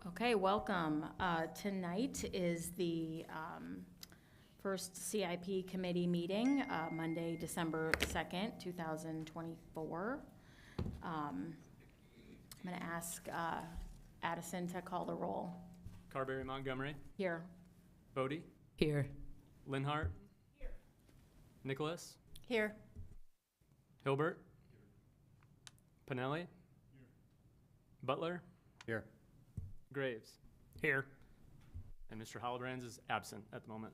Okay, welcome. Tonight is the first CIP committee meeting, Monday, December 2nd, 2024. I'm going to ask Addison to call the roll. Carberry Montgomery. Here. Bodie. Here. Linhart. Here. Nicholas. Here. Hilbert. Pinelli. Here. Butler. Here. Graves. Here. And Mr. Hollibrands is absent at the moment.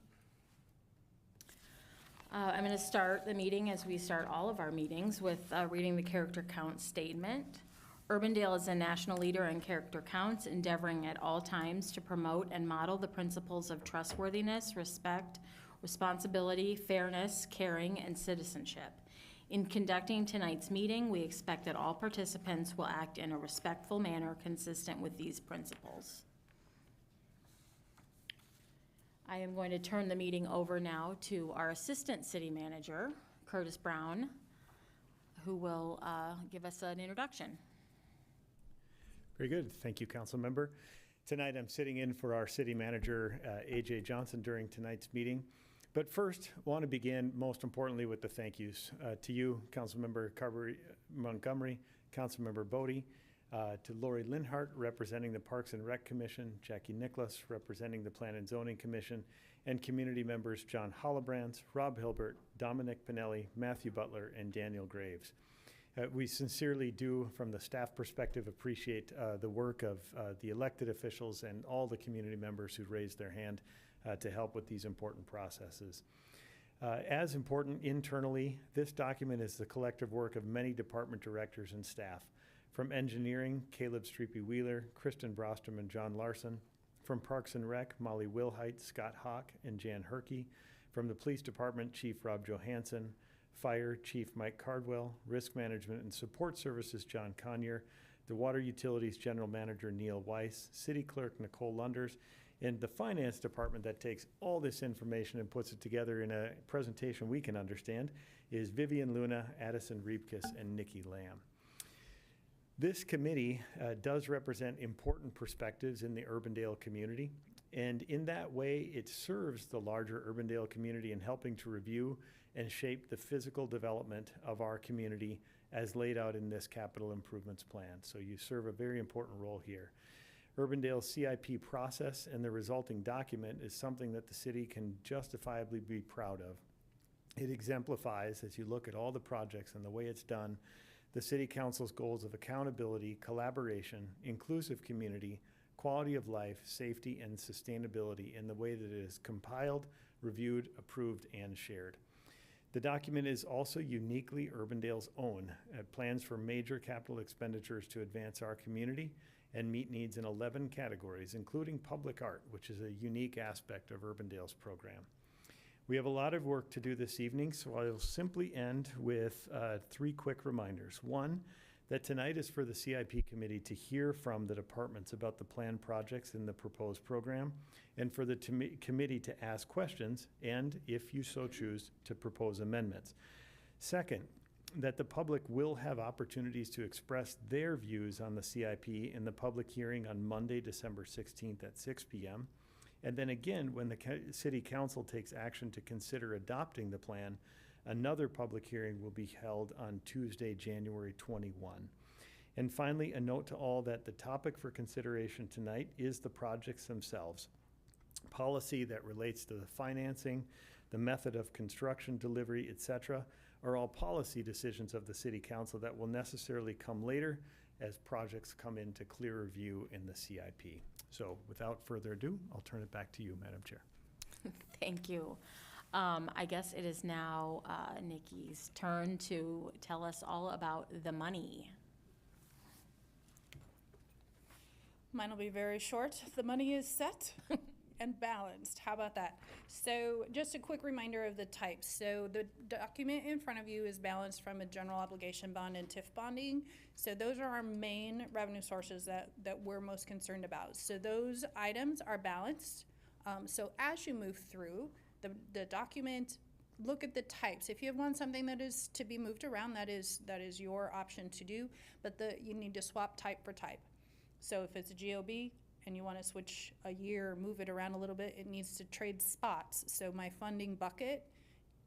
I'm going to start the meeting, as we start all of our meetings, with reading the character count statement. Urbandale is a national leader in character counts, endeavoring at all times to promote and model the principles of trustworthiness, respect, responsibility, fairness, caring, and citizenship. In conducting tonight's meeting, we expect that all participants will act in a respectful manner consistent with these principles. I am going to turn the meeting over now to our Assistant City Manager, Curtis Brown, who will give us an introduction. Very good. Thank you, Council Member. Tonight I'm sitting in for our City Manager, AJ Johnson, during tonight's meeting. But first, I want to begin, most importantly, with the thank yous to you, Councilmember Carberry Montgomery, Councilmember Bodie, to Lori Linhart, representing the Parks and Rec Commission, Jackie Nicholas, representing the Plan and Zoning Commission, and community members John Hollibrands, Rob Hilbert, Dominic Pinelli, Matthew Butler, and Daniel Graves. We sincerely do, from the staff perspective, appreciate the work of the elected officials and all the community members who raised their hand to help with these important processes. As important internally, this document is the collective work of many department directors and staff. From engineering, Caleb Streepy-Wheeler, Kristen Brosterman, and John Larson. From Parks and Rec, Molly Wilhite, Scott Hawk, and Jan Herkey. From the Police Department, Chief Rob Johansson. Fire, Chief Mike Cardwell. Risk Management and Support Services, John Conyer. The Water Utilities General Manager, Neil Weiss. City Clerk, Nicole Lunders. And the Finance Department that takes all this information and puts it together in a presentation we can understand is Vivian Luna, Addison Reepkus, and Nikki Lamb. This committee does represent important perspectives in the Urbandale community, and in that way, it serves the larger Urbandale community in helping to review and shape the physical development of our community as laid out in this capital improvements plan. So you serve a very important role here. Urbandale's CIP process and the resulting document is something that the city can justifiably be proud of. It exemplifies, as you look at all the projects and the way it's done, the City Council's goals of accountability, collaboration, inclusive community, quality of life, safety, and sustainability in the way that it is compiled, reviewed, approved, and shared. The document is also uniquely Urbandale's own. It plans for major capital expenditures to advance our community and meet needs in 11 categories, including public art, which is a unique aspect of Urbandale's program. We have a lot of work to do this evening, so I'll simply end with 3 quick reminders. One, that tonight is for the CIP committee to hear from the departments about the planned projects in the proposed program, and for the committee to ask questions, and if you so choose, to propose amendments. Second, that the public will have opportunities to express their views on the CIP in the public hearing on Monday, December 16th at 6 p.m., and then again, when the City Council takes action to consider adopting the plan, another public hearing will be held on Tuesday, January 21. And finally, a note to all that the topic for consideration tonight is the projects themselves. Policy that relates to the financing, the method of construction, delivery, etc., are all policy decisions of the City Council that will necessarily come later as projects come into clearer view in the CIP. So without further ado, I'll turn it back to you, Madam Chair. Thank you. I guess it is now Nikki's turn to tell us all about the money. Mine will be very short. The money is set and balanced. How about that? So just a quick reminder of the types. So the document in front of you is balanced from a general obligation bond and TIF bonding. So those are our main revenue sources that we're most concerned about. So those items are balanced. So as you move through the document, look at the types. If you want something that is to be moved around, that is your option to do, but you need to swap type for type. So if it's a GOB and you want to switch a year, move it around a little bit, it needs to trade spots. So my funding bucket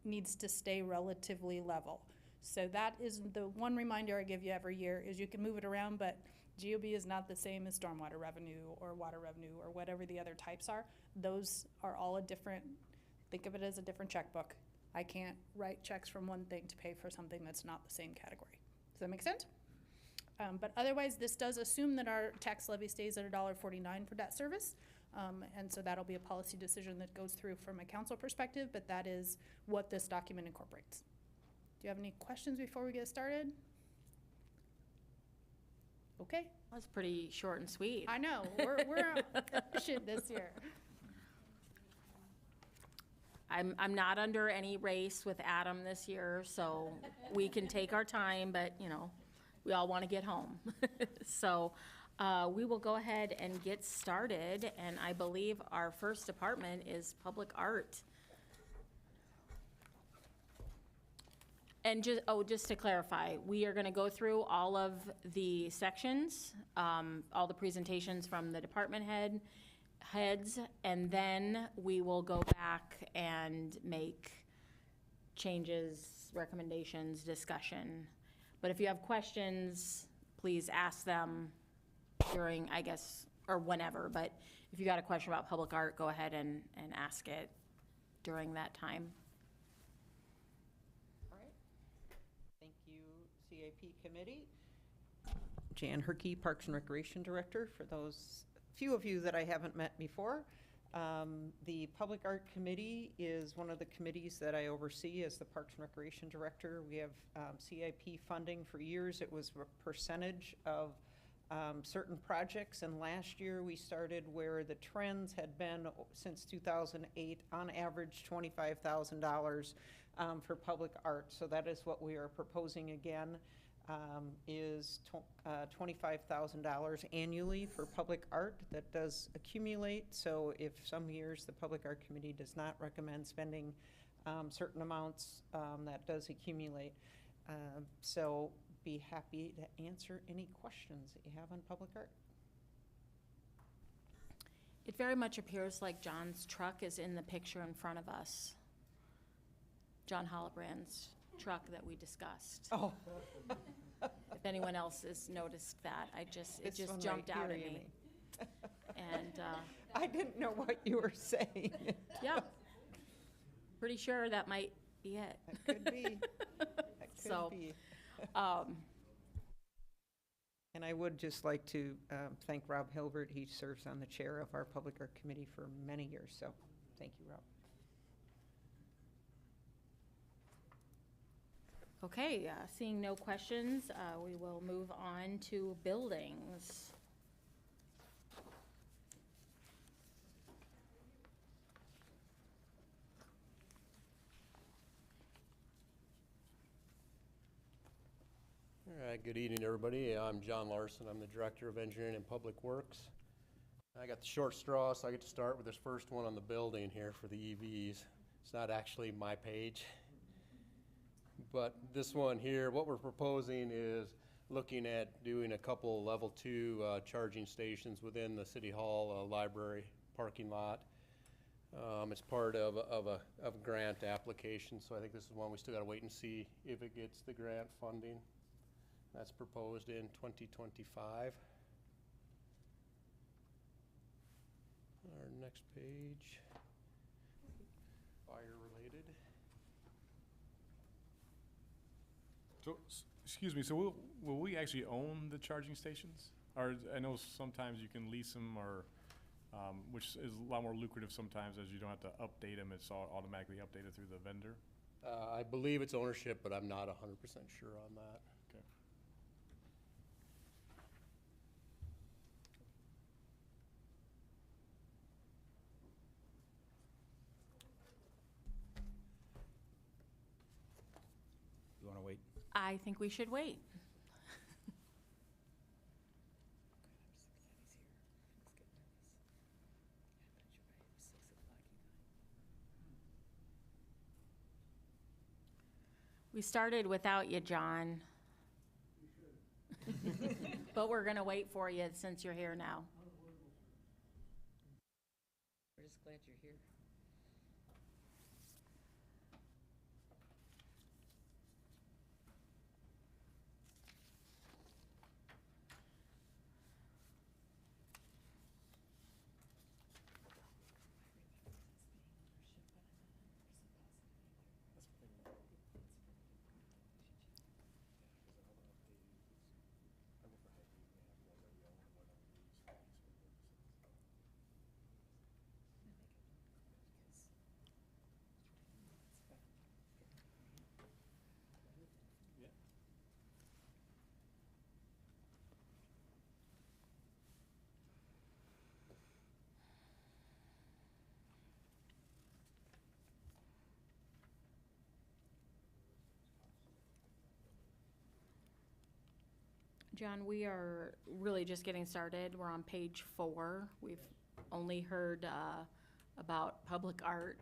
needs to stay relatively level. So that is the one reminder I give you every year, is you can move it around, but GOB is not the same as stormwater revenue or water revenue or whatever the other types are. Those are all a different, think of it as a different checkbook. I can't write checks from one thing to pay for something that's not the same category. Does that make sense? But otherwise, this does assume that our tax levy stays at $1.49 for debt service. And so that'll be a policy decision that goes through from a council perspective, but that is what this document incorporates. Do you have any questions before we get started? Okay, That's pretty short and sweet. I know, we're efficient this year. I'm not under any race with Adam this year, so we can take our time, but, you know, we all want to get home. So we will go ahead and get started, and I believe our first department is Public Art. And just to clarify, we are going to go through all of the sections, all the presentations from the department heads, and then we will go back and make changes, recommendations, discussion. But if you have questions, please ask them during, I guess, or whenever. But if you got a question about Public Art, go ahead and ask it during that time. All right. Thank you, CIP Committee. Jan Herkey, Parks and Recreation Director, for those few of you that I haven't met before. The Public Art Committee is one of the committees that I oversee as the Parks and Recreation Director. We have CIP funding. For years. It was a percentage of certain projects, and last year we started where the trends had been since 2008, on average $25,000 for public art. So that is what we are proposing again, is $25,000 annually for public art. That does accumulate, so if some years the Public Art Committee does not recommend spending certain amounts, that does accumulate. So be happy to answer any questions that you have on public art. It very much appears like John's truck is in the picture in front of us. John Hollebrand's truck that we discussed. Oh. If anyone else has noticed that, it This just one jumped right out here, at you me. mean. And, I didn't know what you were saying. yeah, pretty sure that might be it. That could be. That could So, be. Um, And I would just like to thank Rob Hilbert. He serves on the chair of our Public Art Committee for many years, so thank you, Rob. Okay, seeing no questions, we will move on to buildings. All right, good evening, everybody. I'm John Larson. I'm the Director of Engineering and Public Works. I got the short straw, so I get to start with this first one on the building here for the EVs. It's not actually my page. But this one here, what we're proposing is looking at doing a couple level 2 charging stations within the City Hall library parking lot. It's part of a grant application, so I think this is one we still gotta wait and see if it gets the grant funding. That's proposed in 2025. Our next page, fire related. So, excuse me, so will we actually own the charging stations? Or I know sometimes you can lease them, or, which is a lot more lucrative sometimes, as you don't have to update them, it's all automatically updated through the vendor. I believe it's ownership, but I'm not 100% sure on that. Okay. You want to wait? I think we should wait. We started without you, John. But we're gonna wait for you since you're here now. Glad you're here. John, we are really just getting started. We're on page 4. We've only heard about public art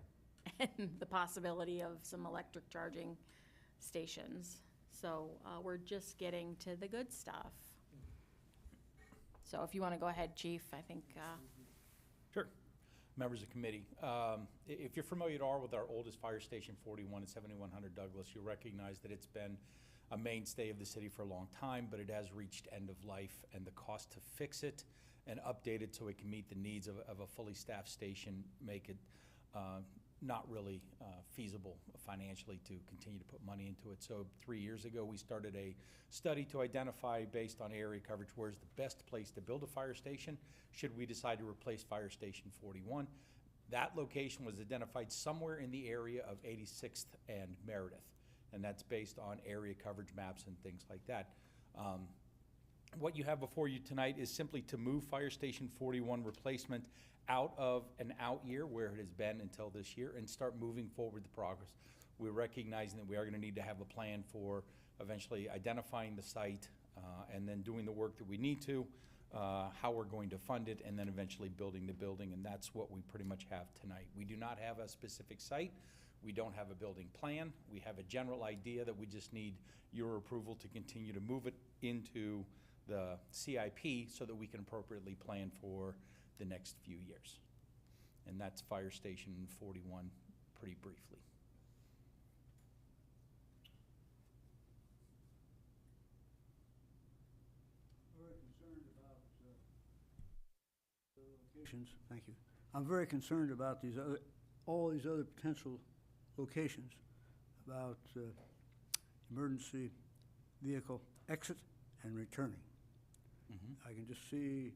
and the possibility of some electric charging stations. So we're just getting to the good stuff. So if you want to go ahead, Chief, I think. Sure. Members of committee, if you're familiar at all with our oldest fire station, 41 at 7100 Douglas, you'll recognize that it's been a mainstay of the city for a long time, but it has reached end of life, and the cost to fix it and update it so it can meet the needs of a fully staffed station make it not really feasible financially to continue to put money into it. So 3 years ago, we started a study to identify, based on area coverage, where's the best place to build a fire station should we decide to replace Fire Station 41. That location was identified somewhere in the area of 86th and Meredith, and that's based on area coverage maps and things like that. What you have before you tonight is simply to move Fire Station 41 replacement out of an out year where it has been until this year and start moving forward the progress. We're recognizing that we are going to need to have a plan for eventually identifying the site and then doing the work that we need to, how we're going to fund it, and then eventually building the building, and that's what we pretty much have tonight. We do not have a specific site. We don't have a building plan. We have a general idea that we just need your approval to continue to move it into the CIP so that we can appropriately plan for the next few years. And that's Fire Station 41 pretty briefly. Very concerned about the locations. Thank you. I'm very concerned about all these other potential locations, about emergency vehicle exit and returning. I can just see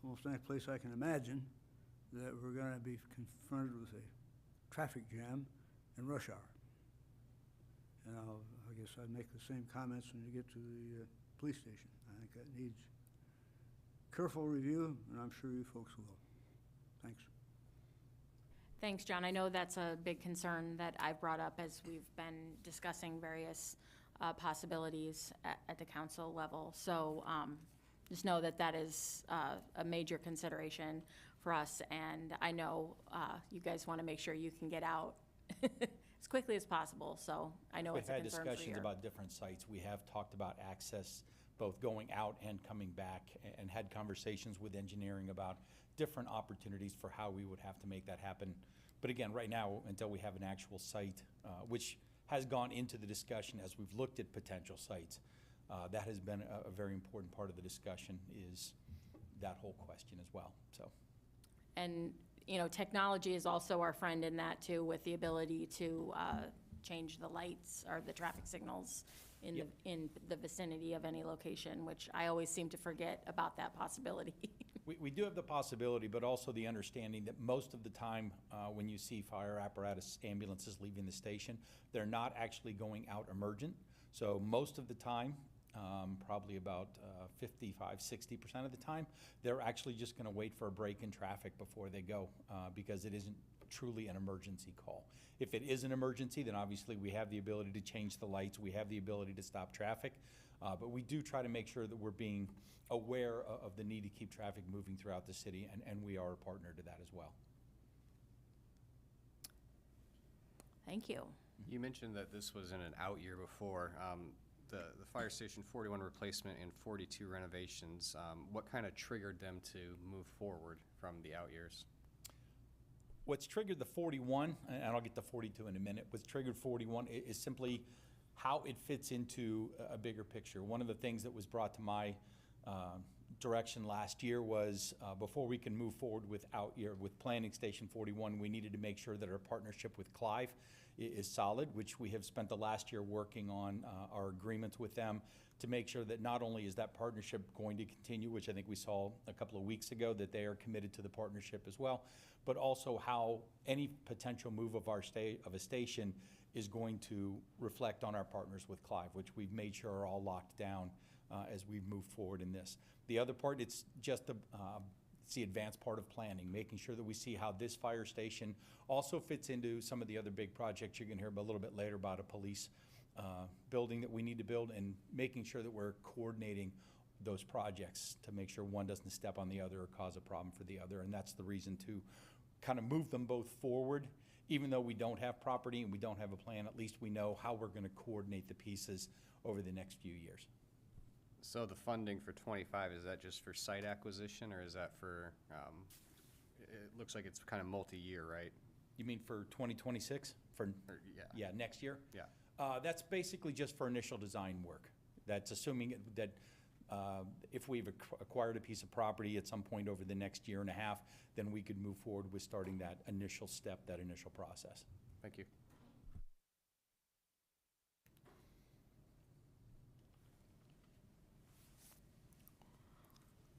almost any place I can imagine that we're going to be confronted with a traffic jam in rush hour. And I guess I'd make the same comments when you get to the police station. I think that needs careful review, and I'm sure you folks will. Thanks. Thanks, John. I know that's a big concern that I've brought up as we've been discussing various possibilities at the council level. So just know that that is a major consideration for us, and I know you guys want to make sure you can get out as quickly as possible, so I know it's a concern for you. We've had discussions about different sites. We have talked about access, both going out and coming back, and had conversations with engineering about different opportunities for how we would have to make that happen. But again, right now, until we have an actual site, which has gone into the discussion as we've looked at potential sites, that has been a very important part of the discussion, is that whole question as well. So, And, you know, technology is also our friend in that too, with the ability to change the lights or the traffic signals in Yep. in the vicinity of any location, which I always seem to forget about that possibility. we do have the possibility, but also the understanding that most of the time when you see fire apparatus ambulances leaving the station, they're not actually going out emergent. So most of the time, probably about 55, 60% of the time, they're actually just going to wait for a break in traffic before they go because it isn't truly an emergency call. If it is an emergency, then obviously we have the ability to change the lights, we have the ability to stop traffic, but we do try to make sure that we're being aware of the need to keep traffic moving throughout the city, and we are a partner to that as well. Thank you. You mentioned that this was in an out year before. The Fire Station 41 replacement and 42 renovations, what kind of triggered them to move forward from the out years? What's triggered the 41, and I'll get to 42 in a minute, what's triggered 41 is simply how it fits into a bigger picture. One of the things that was brought to my direction last year was before we can move forward with planning Station 41, we needed to make sure that our partnership with Clive is solid, which we have spent the last year working on our agreements with them to make sure that not only is that partnership going to continue, which I think we saw a couple of weeks ago, that they are committed to the partnership as well, but also how any potential move of a station is going to reflect on our partners with Clive, which we've made sure are all locked down as we move forward in this. The other part, it's just it's the advanced part of planning, making sure that we see how this fire station also fits into some of the other big projects you're gonna hear about a little bit later about a police building that we need to build, and making sure that we're coordinating those projects to make sure one doesn't step on the other or cause a problem for the other. And that's the reason to kind of move them both forward. Even though we don't have property and we don't have a plan, at least we know how we're gonna coordinate the pieces over the next few years. So the funding for 25, is that just for site acquisition, or is that for, it looks like it's kind of multi-year, right? You mean for 2026? Yeah, next year? Yeah. That's basically just for initial design work. That's assuming that if we've acquired a piece of property at some point over the next year and a half, then we could move forward with starting that initial step, that initial process. Thank you.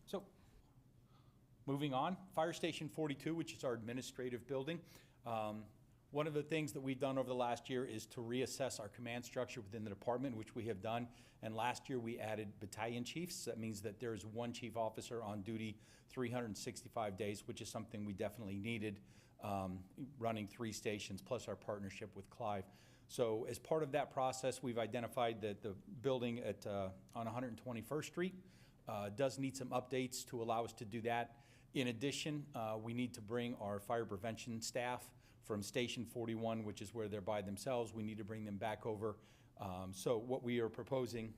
So, moving on, Fire Station 42, which is our administrative building. One of the things that we've done over the last year is to reassess our command structure within the department, which we have done. And last year we added battalion chiefs. That means that there's one chief officer on duty 365 days, which is something we definitely needed, running 3 stations plus our partnership with Clive. So as part of that process, we've identified that the building on 121st Street does need some updates to allow us to do that. In addition, we need to bring our fire prevention staff from Station 41, which is where they're by themselves. We need to bring them back over. So what we are proposing,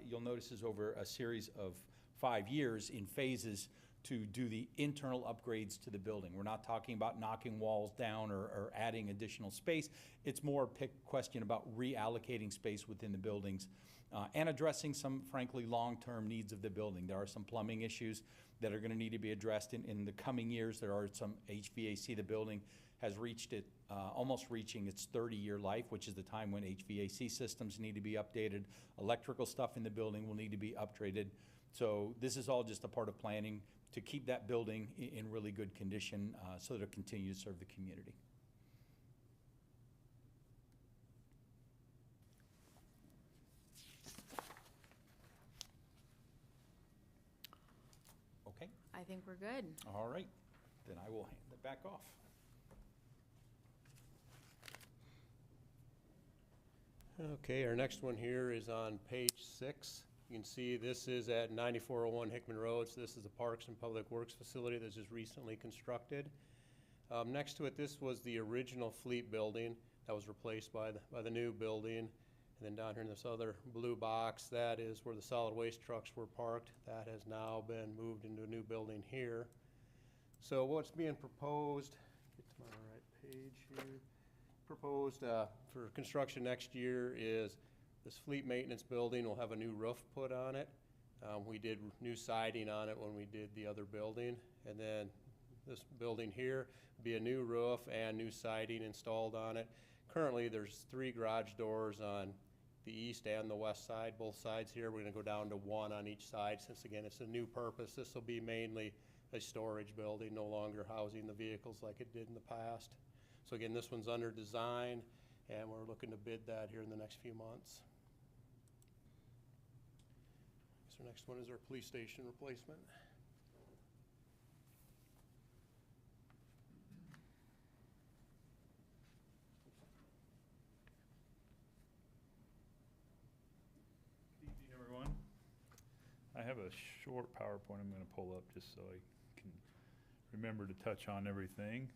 you'll notice, is over a series of 5 years in phases to do the internal upgrades to the building. We're not talking about knocking walls down or adding additional space. It's more a question about reallocating space within the buildings and addressing some, frankly, long-term needs of the building. There are some plumbing issues that are going to need to be addressed in the coming years. There are some HVAC. The building has reached almost reaching its 30-year life, which is the time when HVAC systems need to be updated. Electrical stuff in the building will need to be upgraded. So this is all just a part of planning to keep that building in really good condition so that it'll continue to serve the community. Okay. I think we're good. All right. Then I will hand it back off. Okay, our next one here is on page 6. You can see this is at 9401 Hickman Road. So this is the Parks and Public Works facility that's just recently constructed. Next to it, this was the original fleet building that was replaced by the new building. And then down here in this other blue box, that is where the solid waste trucks were parked. That has now been moved into a new building here. So what's being proposed, get to my right page here, proposed for construction next year is this fleet maintenance building will have a new roof put on it. We did new siding on it when we did the other building. And then this building here will be a new roof and new siding installed on it. Currently, there's 3 garage doors on the east and the west side, both sides here. We're gonna go down to 1 on each side since, again, it's a new purpose. This will be mainly a storage building, no longer housing the vehicles like it did in the past. So again, this one's under design, and we're looking to bid that here in the next few months. So next one is our police station replacement. Good evening, everyone. I have a short PowerPoint I'm going to pull up just so I can remember to touch on everything.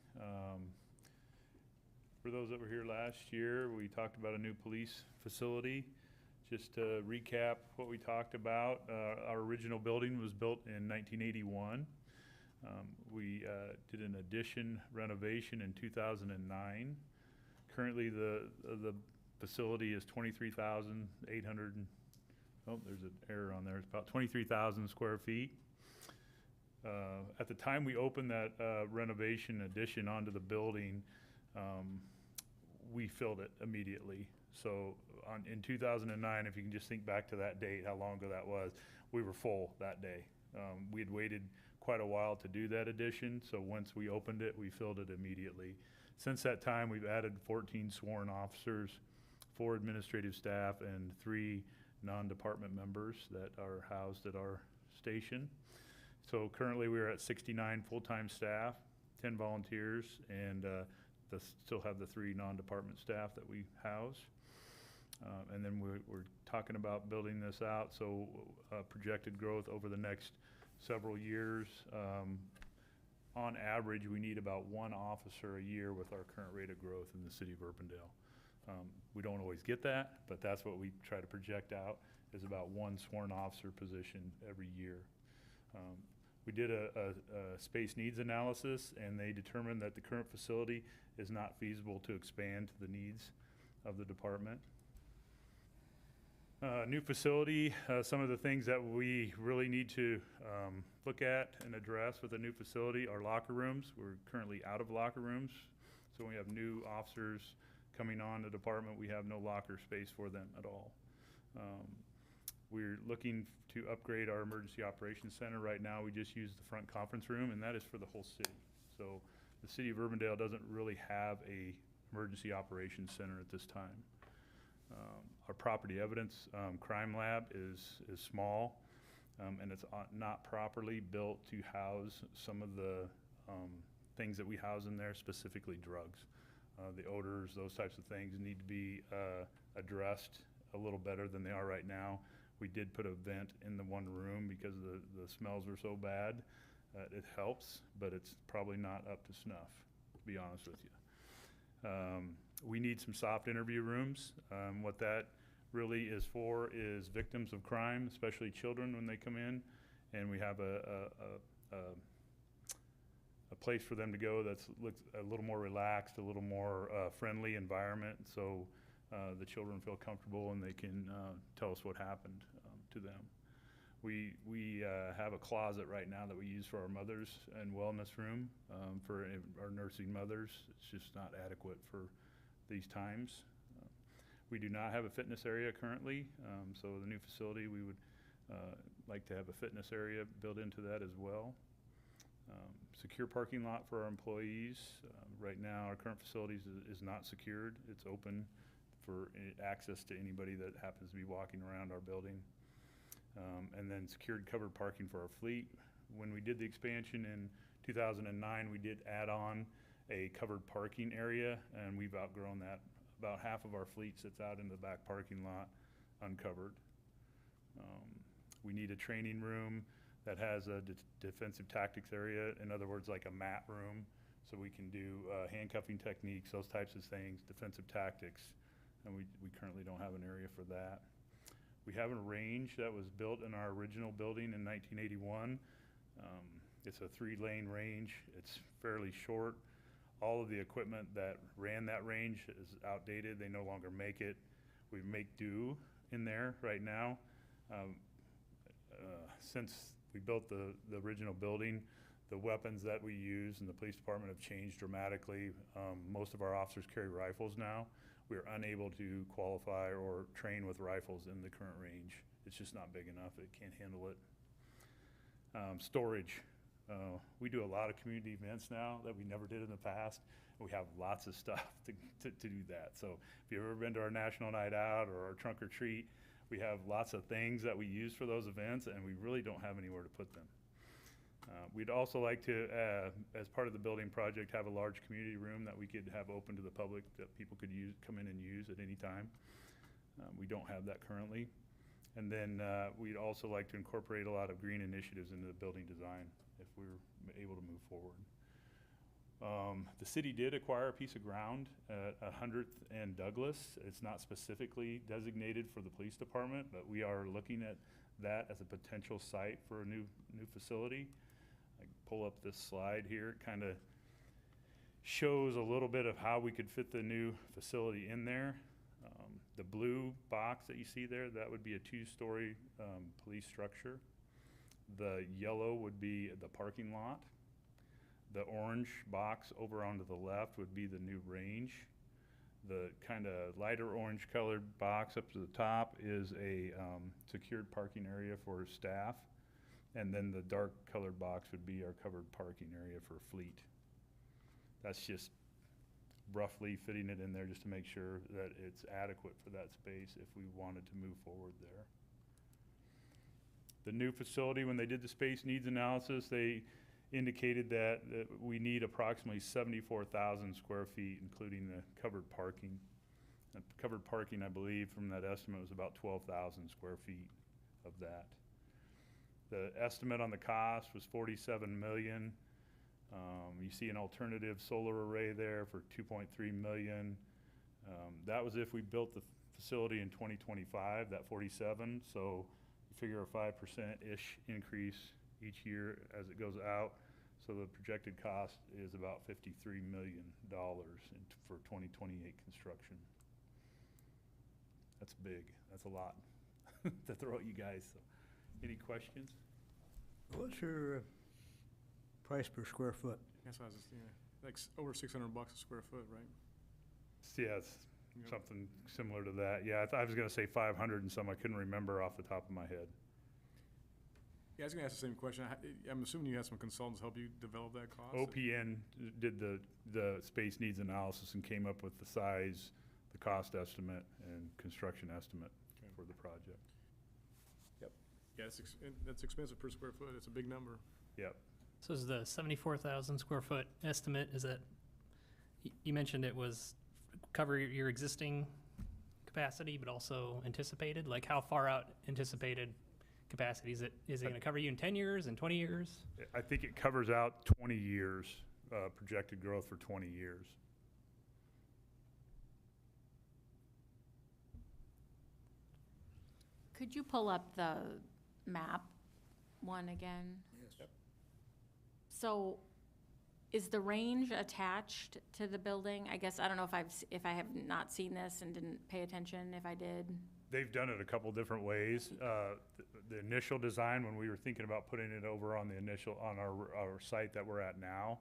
For those that were here last year, we talked about a new police facility. Just to recap what we talked about, our original building was built in 1981. We did an addition renovation in 2009. Currently, the facility is 23,800, oh, there's an error on there. It's about 23,000 square feet. At the time we opened that renovation addition onto the building, we filled it immediately. So in 2009, if you can just think back to that date, how long ago that was, we were full that day. We had waited quite a while to do that addition, so once we opened it, we filled it immediately. Since that time, we've added 14 sworn officers, 4 administrative staff, and 3 non-department members that are housed at our station. So currently, we're at 69 full-time staff, 10 volunteers, and still have the 3 non-department staff that we house. And then we're talking about building this out, so projected growth over the next several years. On average, we need about 1 officer a year with our current rate of growth in the city of Urbandale. We don't always get that, but that's what we try to project out, is about 1 sworn officer position every year. We did a space needs analysis, and they determined that the current facility is not feasible to expand to the needs of the department. New facility, some of the things that we really need to look at and address with a new facility are locker rooms. We're currently out of locker rooms, so when we have new officers coming on the department, we have no locker space for them at all. We're looking to upgrade our emergency operations center. Right now, we just use the front conference room, and that is for the whole city. So the city of Urbandale doesn't really have a emergency operations center at this time. Our property evidence crime lab is small, and it's not properly built to house some of the things that we house in there, specifically drugs. The odors, those types of things need to be addressed a little better than they are right now. We did put a vent in the one room because the smells were so bad. It helps, but it's probably not up to snuff, to be honest with you. We need some soft interview rooms. What that really is for is victims of crime, especially children when they come in, and we have a place for them to go that's looks a little more relaxed, a little more friendly environment, so the children feel comfortable and they can tell us what happened to them. We have a closet right now that we use for our mothers and wellness room for our nursing mothers. It's just not adequate for these times. We do not have a fitness area currently, so the new facility, we would like to have a fitness area built into that as well. Secure parking lot for our employees. Right now, our current facility is not secured. It's open for access to anybody that happens to be walking around our building. And then secured covered parking for our fleet. When we did the expansion in 2009, we did add on a covered parking area, and we've outgrown that. About half of our fleet sits out in the back parking lot uncovered. We need a training room that has a defensive tactics area, in other words, like a mat room, so we can do handcuffing techniques, those types of things, defensive tactics, and we currently don't have an area for that. We have a range that was built in our original building in 1981. It's a 3-lane range. It's fairly short. All of the equipment that ran that range is outdated. They no longer make it. We make do in there right now. Since we built the original building, the weapons that we use in the police department have changed dramatically. Most of our officers carry rifles now. We are unable to qualify or train with rifles in the current range. It's just not big enough. It can't handle it. Storage. We do a lot of community events now that we never did in the past. We have lots of stuff to do that. So if you've ever been to our National Night Out or our Trunk or Treat, we have lots of things that we use for those events, and we really don't have anywhere to put them. We'd also like to, as part of the building project, have a large community room that we could have open to the public that people could come in and use at any time. We don't have that currently. And then we'd also like to incorporate a lot of green initiatives into the building design if we were able to move forward. The city did acquire a piece of ground at 100th and Douglas. It's not specifically designated for the police department, but we are looking at that as a potential site for a new facility. I pull up this slide here. It kind of shows a little bit of how we could fit the new facility in there. The blue box that you see there, that would be a 2-story police structure. The yellow would be the parking lot. The orange box over onto the left would be the new range. The kind of lighter orange colored box up to the top is a secured parking area for staff. And then the dark colored box would be our covered parking area for fleet. That's just roughly fitting it in there just to make sure that it's adequate for that space if we wanted to move forward there. The new facility, when they did the space needs analysis, they indicated that we need approximately 74,000 square feet, including the covered parking. And covered parking, I believe, from that estimate was about 12,000 square feet of that. The estimate on the cost was $47 million. You see an alternative solar array there for $2.3 million. That was if we built the facility in 2025, that 47. So you figure a 5%-ish increase each year as it goes out. So the projected cost is about $53 million for 2028 construction. That's big. That's a lot to throw at you guys. So, any questions? What's your price per square foot? That's what I was just, like over $600 a square foot, right? Yes, Yep. something similar to that. Yeah, I was gonna say 500 and some. I couldn't remember off the top of my head. Yeah, I was gonna ask the same question. I'm assuming you had some consultants help you develop that cost? OPN did the space needs analysis and came up with the size, the cost estimate, and construction estimate Okay. for the project. Yeah, that's expensive per square foot. It's a big number. Yep. So is the 74,000 square foot estimate, is that, you mentioned it was cover your existing capacity, but also anticipated? Like how far out anticipated capacity? Is it gonna cover you in 10 years, in 20 years? I think it covers out 20 years, projected growth for 20 years. Could you pull up the map one again? Yes. So is the range attached to the building? I guess, I don't know if I have not seen this and didn't pay attention, if I did. They've done it a couple different ways. The initial design, when we were thinking about putting it over on our site that we're at now,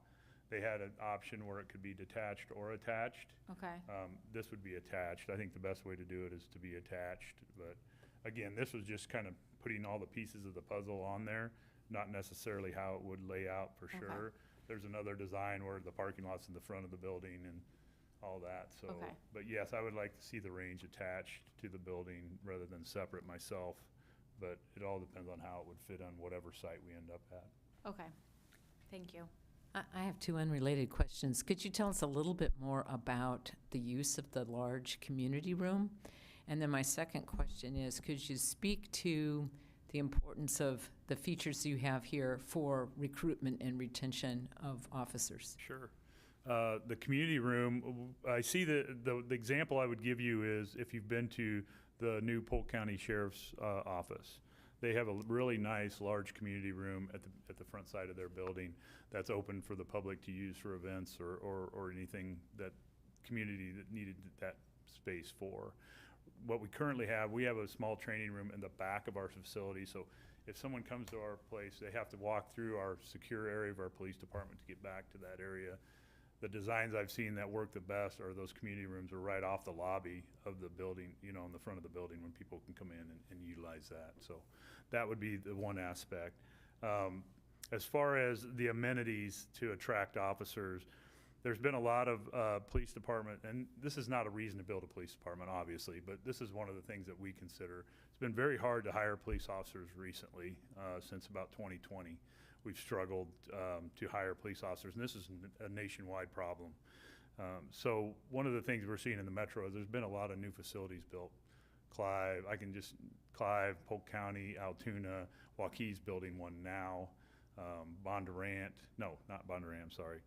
they had an option where it could be detached or attached. Okay, This would be attached. I think the best way to do it is to be attached, but again, this was just kind of putting all the pieces of the puzzle on there, not necessarily how it would lay out for Okay. sure. There's another design where the parking lot's in the front of the building and all that, so. Okay. But yes, I would like to see the range attached to the building rather than separate myself, but it all depends on how it would fit on whatever site we end up at. okay. Thank you. I have two unrelated questions. Could you tell us a little bit more about the use of the large community room? And then my second question is, could you speak to the importance of the features you have here for recruitment and retention of officers? Sure. The community room, I see the example I would give you is if you've been to the new Polk County Sheriff's Office. They have a really nice, large community room at the front side of their building that's open for the public to use for events or anything that community that needed that space for. What we currently have, we have a small training room in the back of our facility, so if someone comes to our place, they have to walk through our secure area of our police department to get back to that area. The designs I've seen that work the best are those community rooms are right off the lobby of the building, in the front of the building when people can come in and utilize that. So that would be the one aspect. As far as the amenities to attract officers, there's been a lot of police department, and this is not a reason to build a police department, obviously, but this is one of the things that we consider. It's been very hard to hire police officers recently, since about 2020. We've struggled to hire police officers, and this is a nationwide problem. So one of the things we're seeing in the metro is there's been a lot of new facilities built. Clive, Polk County, Altoona, Waukees building one now, Bondurant, no, not Bondurant, I'm sorry.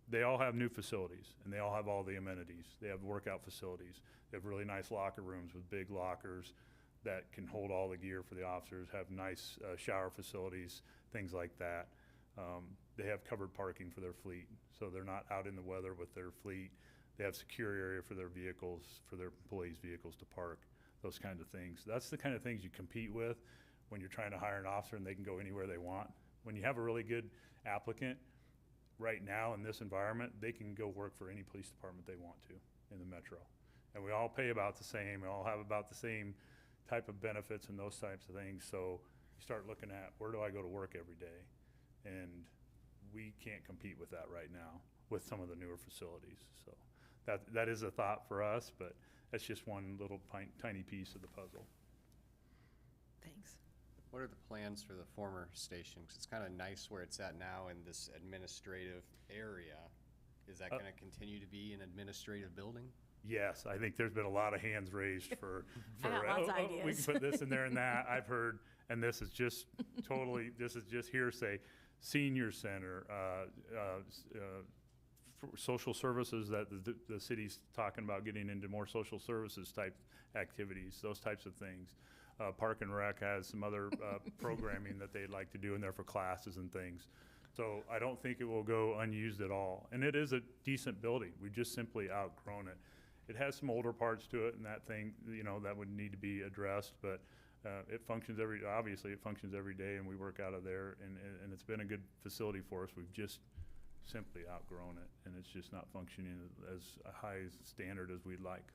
They all have new facilities, and they all have all the amenities. They have workout facilities. They have really nice locker rooms with big lockers that can hold all the gear for the officers, have nice shower facilities, things like that. They have covered parking for their fleet, so they're not out in the weather with their fleet. They have secure area for their vehicles, for their employees' vehicles to park, those kinds of things. That's the kind of things you compete with when you're trying to hire an officer and they can go anywhere they want. When you have a really good applicant, right now in this environment, they can go work for any police department they want to in the metro. And we all pay about the same, we all have about the same type of benefits and those types of things. So you start looking at, where do I go to work every day? And we can't compete with that right now with some of the newer facilities. So that is a thought for us, but that's just one little tiny piece of the puzzle. Thanks. What are the plans for the former station? 'Cause it's kind of nice where it's at now in this administrative area. Is that going to continue to be an administrative building? Yes, I think there's been a lot of hands raised for, I got lots of we ideas. can put this in there and that, I've heard, and this is just totally, this is just hearsay. Senior center, for social services that the city's talking about getting into more social services type activities, those types of things. Park and Rec has some other programming that they'd like to do in there for classes and things. So I don't think it will go unused at all. And it is a decent building. We've just simply outgrown it. It has some older parts to it and that thing, you know, that would need to be addressed, but it functions obviously it functions every day and we work out of there and it's been a good facility for us. We've just simply outgrown it and it's just not functioning as a high standard as we'd like.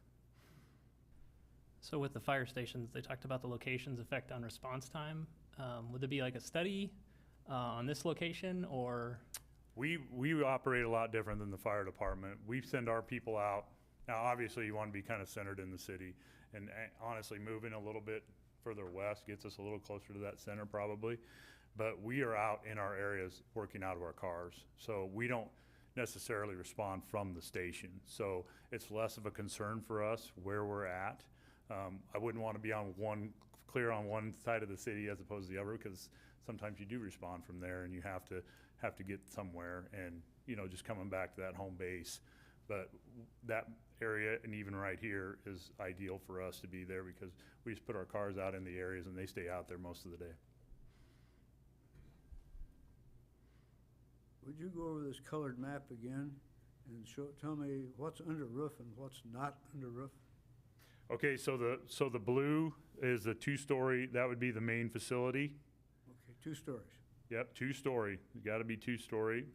So with the fire stations, they talked about the location's effect on response time. Would there be like a study on this location, or? We operate a lot different than the fire department. We send our people out. Now, obviously, you want to be kind of centered in the city, and honestly, moving a little bit further west gets us a little closer to that center probably. But we are out in our areas working out of our cars, so we don't necessarily respond from the station. So it's less of a concern for us where we're at. I wouldn't want to be clear on one side of the city as opposed to the other, because sometimes you do respond from there and you have to get somewhere and, you know, just coming back to that home base. But that area and even right here is ideal for us to be there because we just put our cars out in the areas and they stay out there most of the day. Would you go over this colored map again and tell me what's under roof and what's not under roof? Okay, so the blue is the 2-story, that would be the main facility. Okay, 2 stories. Yep, 2-story. You got to be 2-story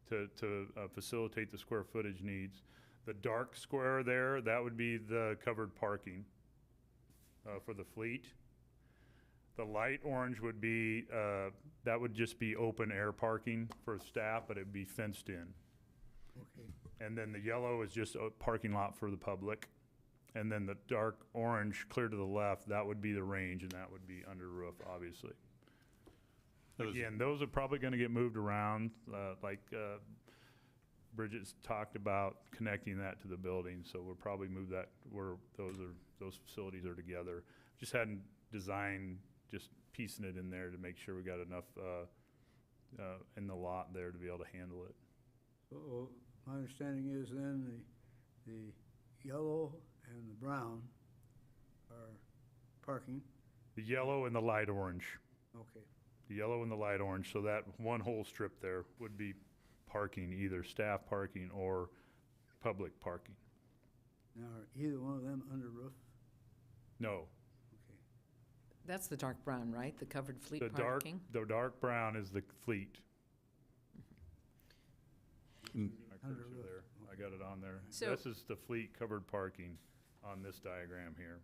to facilitate the square footage needs. The dark square there, that would be the covered parking for the fleet. The light orange would be, that would just be open air parking for staff, but it'd be fenced in. Okay. And then the yellow is just a parking lot for the public. And then the dark orange, clear to the left, that would be the range, and that would be under roof, obviously. Again, those are probably going to get moved around, like Bridget's talked about connecting that to the building, so we'll probably move that where those facilities are together. Just hadn't designed, just piecing it in there to make sure we got enough in the lot there to be able to handle it. So my understanding is then the yellow and the brown are parking. The yellow and the light orange. Okay. The yellow and the light orange, so that one whole strip there would be parking, either staff parking or public parking. Now, are either one of them under roof? No. Okay. That's the dark brown, right? The covered fleet The parking? dark brown is the fleet. My Under cursor roof. there, I got it on there. So- This is the fleet covered parking on this diagram here.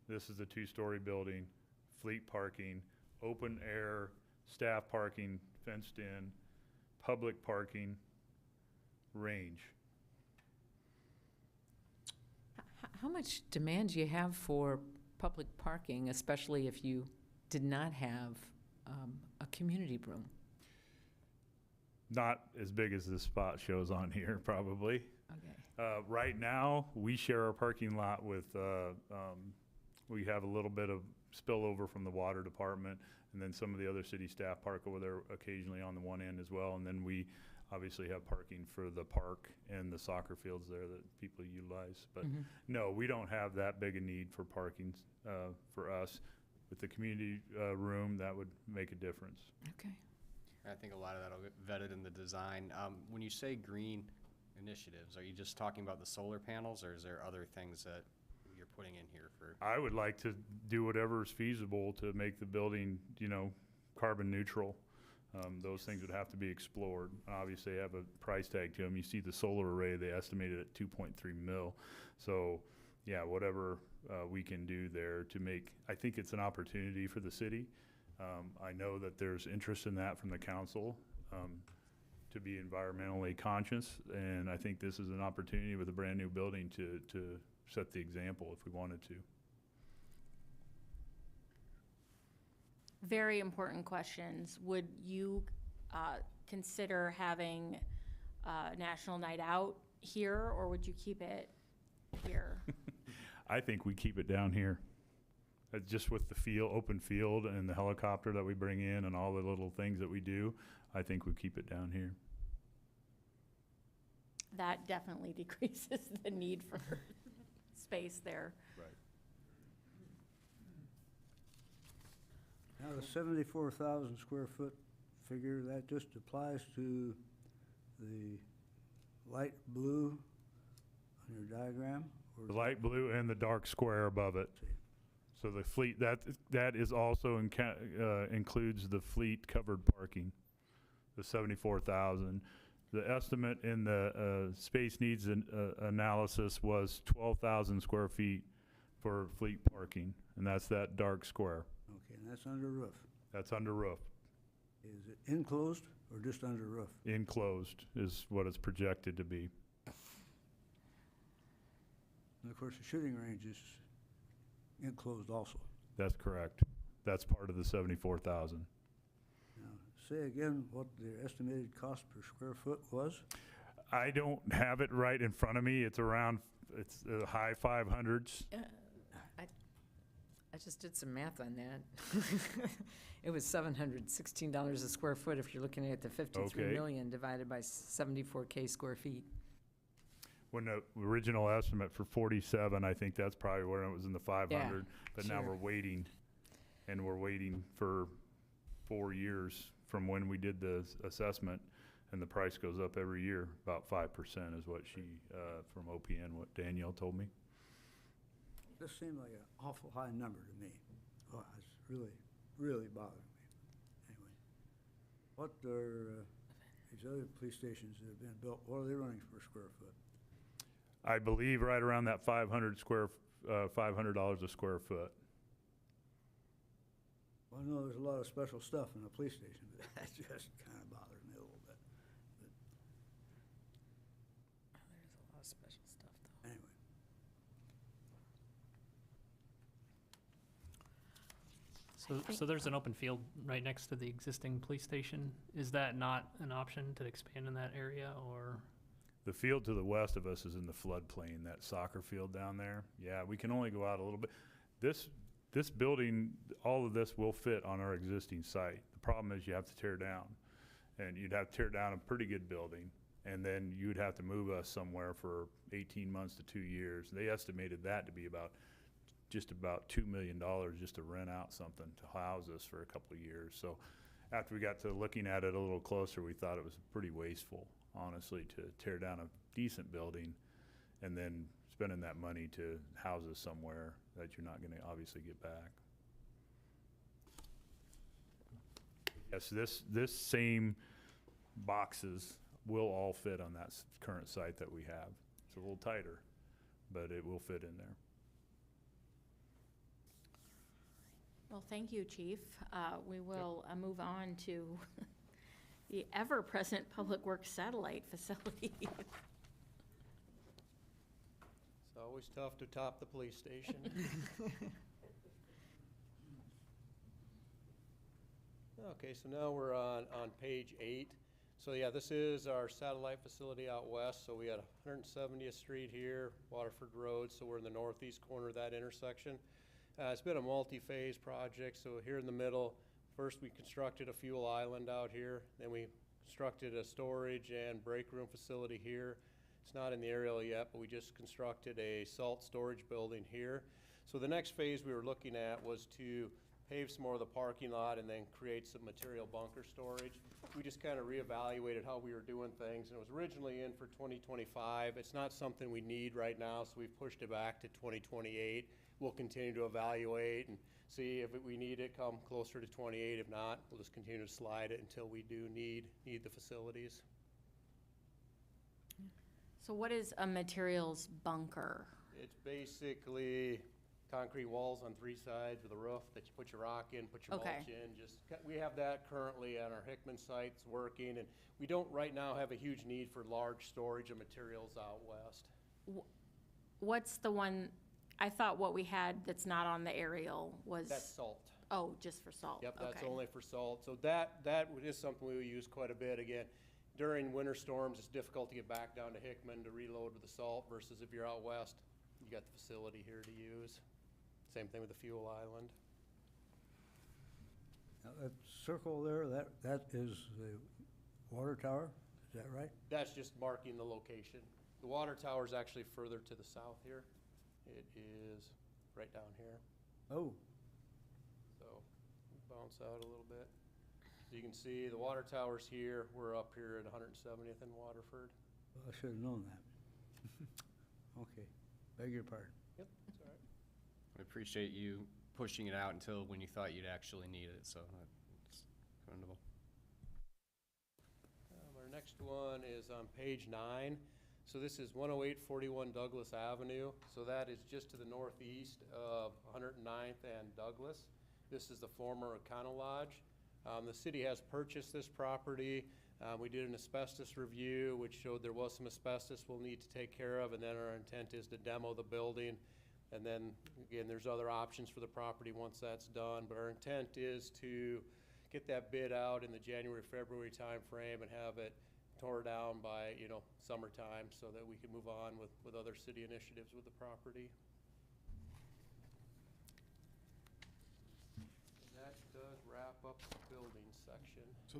This is the 2-story building, fleet parking, open air, staff parking, fenced in, public parking, range. How much demand do you have for public parking, especially if you did not have a community room? Not as big as this spot shows on here, probably. Okay. Right now, we share our parking lot with, we have a little bit of spillover from the water department, and then some of the other city staff park over there occasionally on the one end as well. And then we obviously have parking for the park and the soccer fields there that people utilize. But no, we don't have that big a need for parking for us. With the community room, that would make a difference. Okay. I think a lot of that'll get vetted in the design. When you say green initiatives, are you just talking about the solar panels, or is there other things that you're putting in here for? I would like to do whatever is feasible to make the building, carbon neutral. Those things would have to be explored. Obviously, they have a price tag to them. You see the solar array, they estimated at 2.3 mil. So, yeah, whatever we can do there to make, I think it's an opportunity for the city. I know that there's interest in that from the council to be environmentally conscious, and I think this is an opportunity with a brand-new building to set the example if we wanted to. Very important questions. Would you consider having National Night Out here, or would you keep it here? I think we keep it down here. Just with the open field and the helicopter that we bring in and all the little things that we do, I think we keep it down here. That definitely decreases the need for space there. Right. Now, the 74,000 square foot figure, that just applies to the light blue on your diagram? Or The light blue and the dark square above it. So the fleet, that is also includes the fleet covered parking, the 74,000. The estimate in the space needs analysis was 12,000 square feet for fleet parking, and that's that dark square. Okay, and that's under roof. That's under roof. Is it enclosed or just under roof? Enclosed is what it's projected to be. And of course, the shooting range is enclosed also. That's correct. That's part of the 74,000. Now, say again what the estimated cost per square foot was? I don't have it right in front of me. It's high 500s. I just did some math on that. It was $716 a square foot if you're looking at the 53 Okay. million divided by 74K square feet. When the original estimate for 47, I think that's probably where it was in the 500. But now sure. we're waiting, and we're waiting for 4 years from when we did the assessment, and the price goes up every year. About 5% is what she, from OPN, what Danielle told me. This seemed like an awful high number to me. Well, it's really, really bothering me. Anyway, what are these other police stations that have been built, what are they running per square foot? I believe right around that $500 a square foot. Well, I know there's a lot of special stuff in a police station, but that just kind of bothers me a little bit. There's a lot of special stuff, though. Anyway, So there's an open field right next to the existing police station. Is that not an option to expand in that area, or? The field to the west of us is in the floodplain, that soccer field down there. Yeah, we can only go out a little bit. This building, all of this will fit on our existing site. The problem is you have to tear down, and you'd have to tear down a pretty good building, and then you'd have to move us somewhere for 18 months to 2 years. They estimated that to be just about $2 million just to rent out something to house us for a couple of years. So after we got to looking at it a little closer, we thought it was pretty wasteful, honestly, to tear down a decent building and then spending that money to house us somewhere that you're not going to obviously get back. Yes, this same boxes will all fit on that current site that we have. It's a little tighter, but it will fit in there. Well, thank you, Chief. We will move on to the ever-present Public Works Satellite Facility. It's always tough to top the police station. Okay, so now we're on page 8. So yeah, this is our satellite facility out west. So we got 170th Street here, Waterford Road, so we're in the northeast corner of that intersection. It's been a multi-phase project, so here in the middle, first we constructed a fuel island out here, then we constructed a storage and break room facility here. It's not in the aerial yet, but we just constructed a salt storage building here. So the next phase we were looking at was to pave some more of the parking lot, and then create some material bunker storage. We just kind of reevaluated how we were doing things, and it was originally in for 2025. It's not something we need right now, so we've pushed it back to 2028. We'll continue to evaluate and see if we need it come closer to 28. If not, we'll just continue to slide it until we do need the facilities. So what is a materials bunker? It's basically concrete walls on 3 sides with a roof that you put your rock in, put your Okay. mulch in. We have that currently on our Hickman sites working, and we don't right now have a huge need for large storage of materials out west. What's the one, I thought what we had that's not on the aerial was. That's salt. Oh, just for salt? Yep, that's Okay. only for salt. So that is something we use quite a bit. Again, during winter storms, it's difficult to get back down to Hickman to reload with the salt versus if you're out west, you got the facility here to use. Same thing with the fuel island. Now, that circle there, that is the water tower, is that right? That's just marking the location. The water tower is actually further to the south here. It is right down here. Oh, So bounce out a little bit. So you can see the water tower's here. We're up here at 170th and Waterford. well, I should have known that. Okay, beg your pardon. Yep, that's all right. We appreciate you pushing it out until when you thought you'd actually need it, so that's commendable. Our next one is on page 9. So this is 10841 Douglas Avenue. So that is just to the northeast of 109th and Douglas. This is the former Econo Lodge. The city has purchased this property. We did an asbestos review, which showed there was some asbestos we'll need to take care of, and then our intent is to demo the building. And then, again, there's other options for the property once that's done, but our intent is to get that bid out in the January, February timeframe and have it tore down by, summertime so that we can move on with other city initiatives with the property. And that does wrap up the building section. So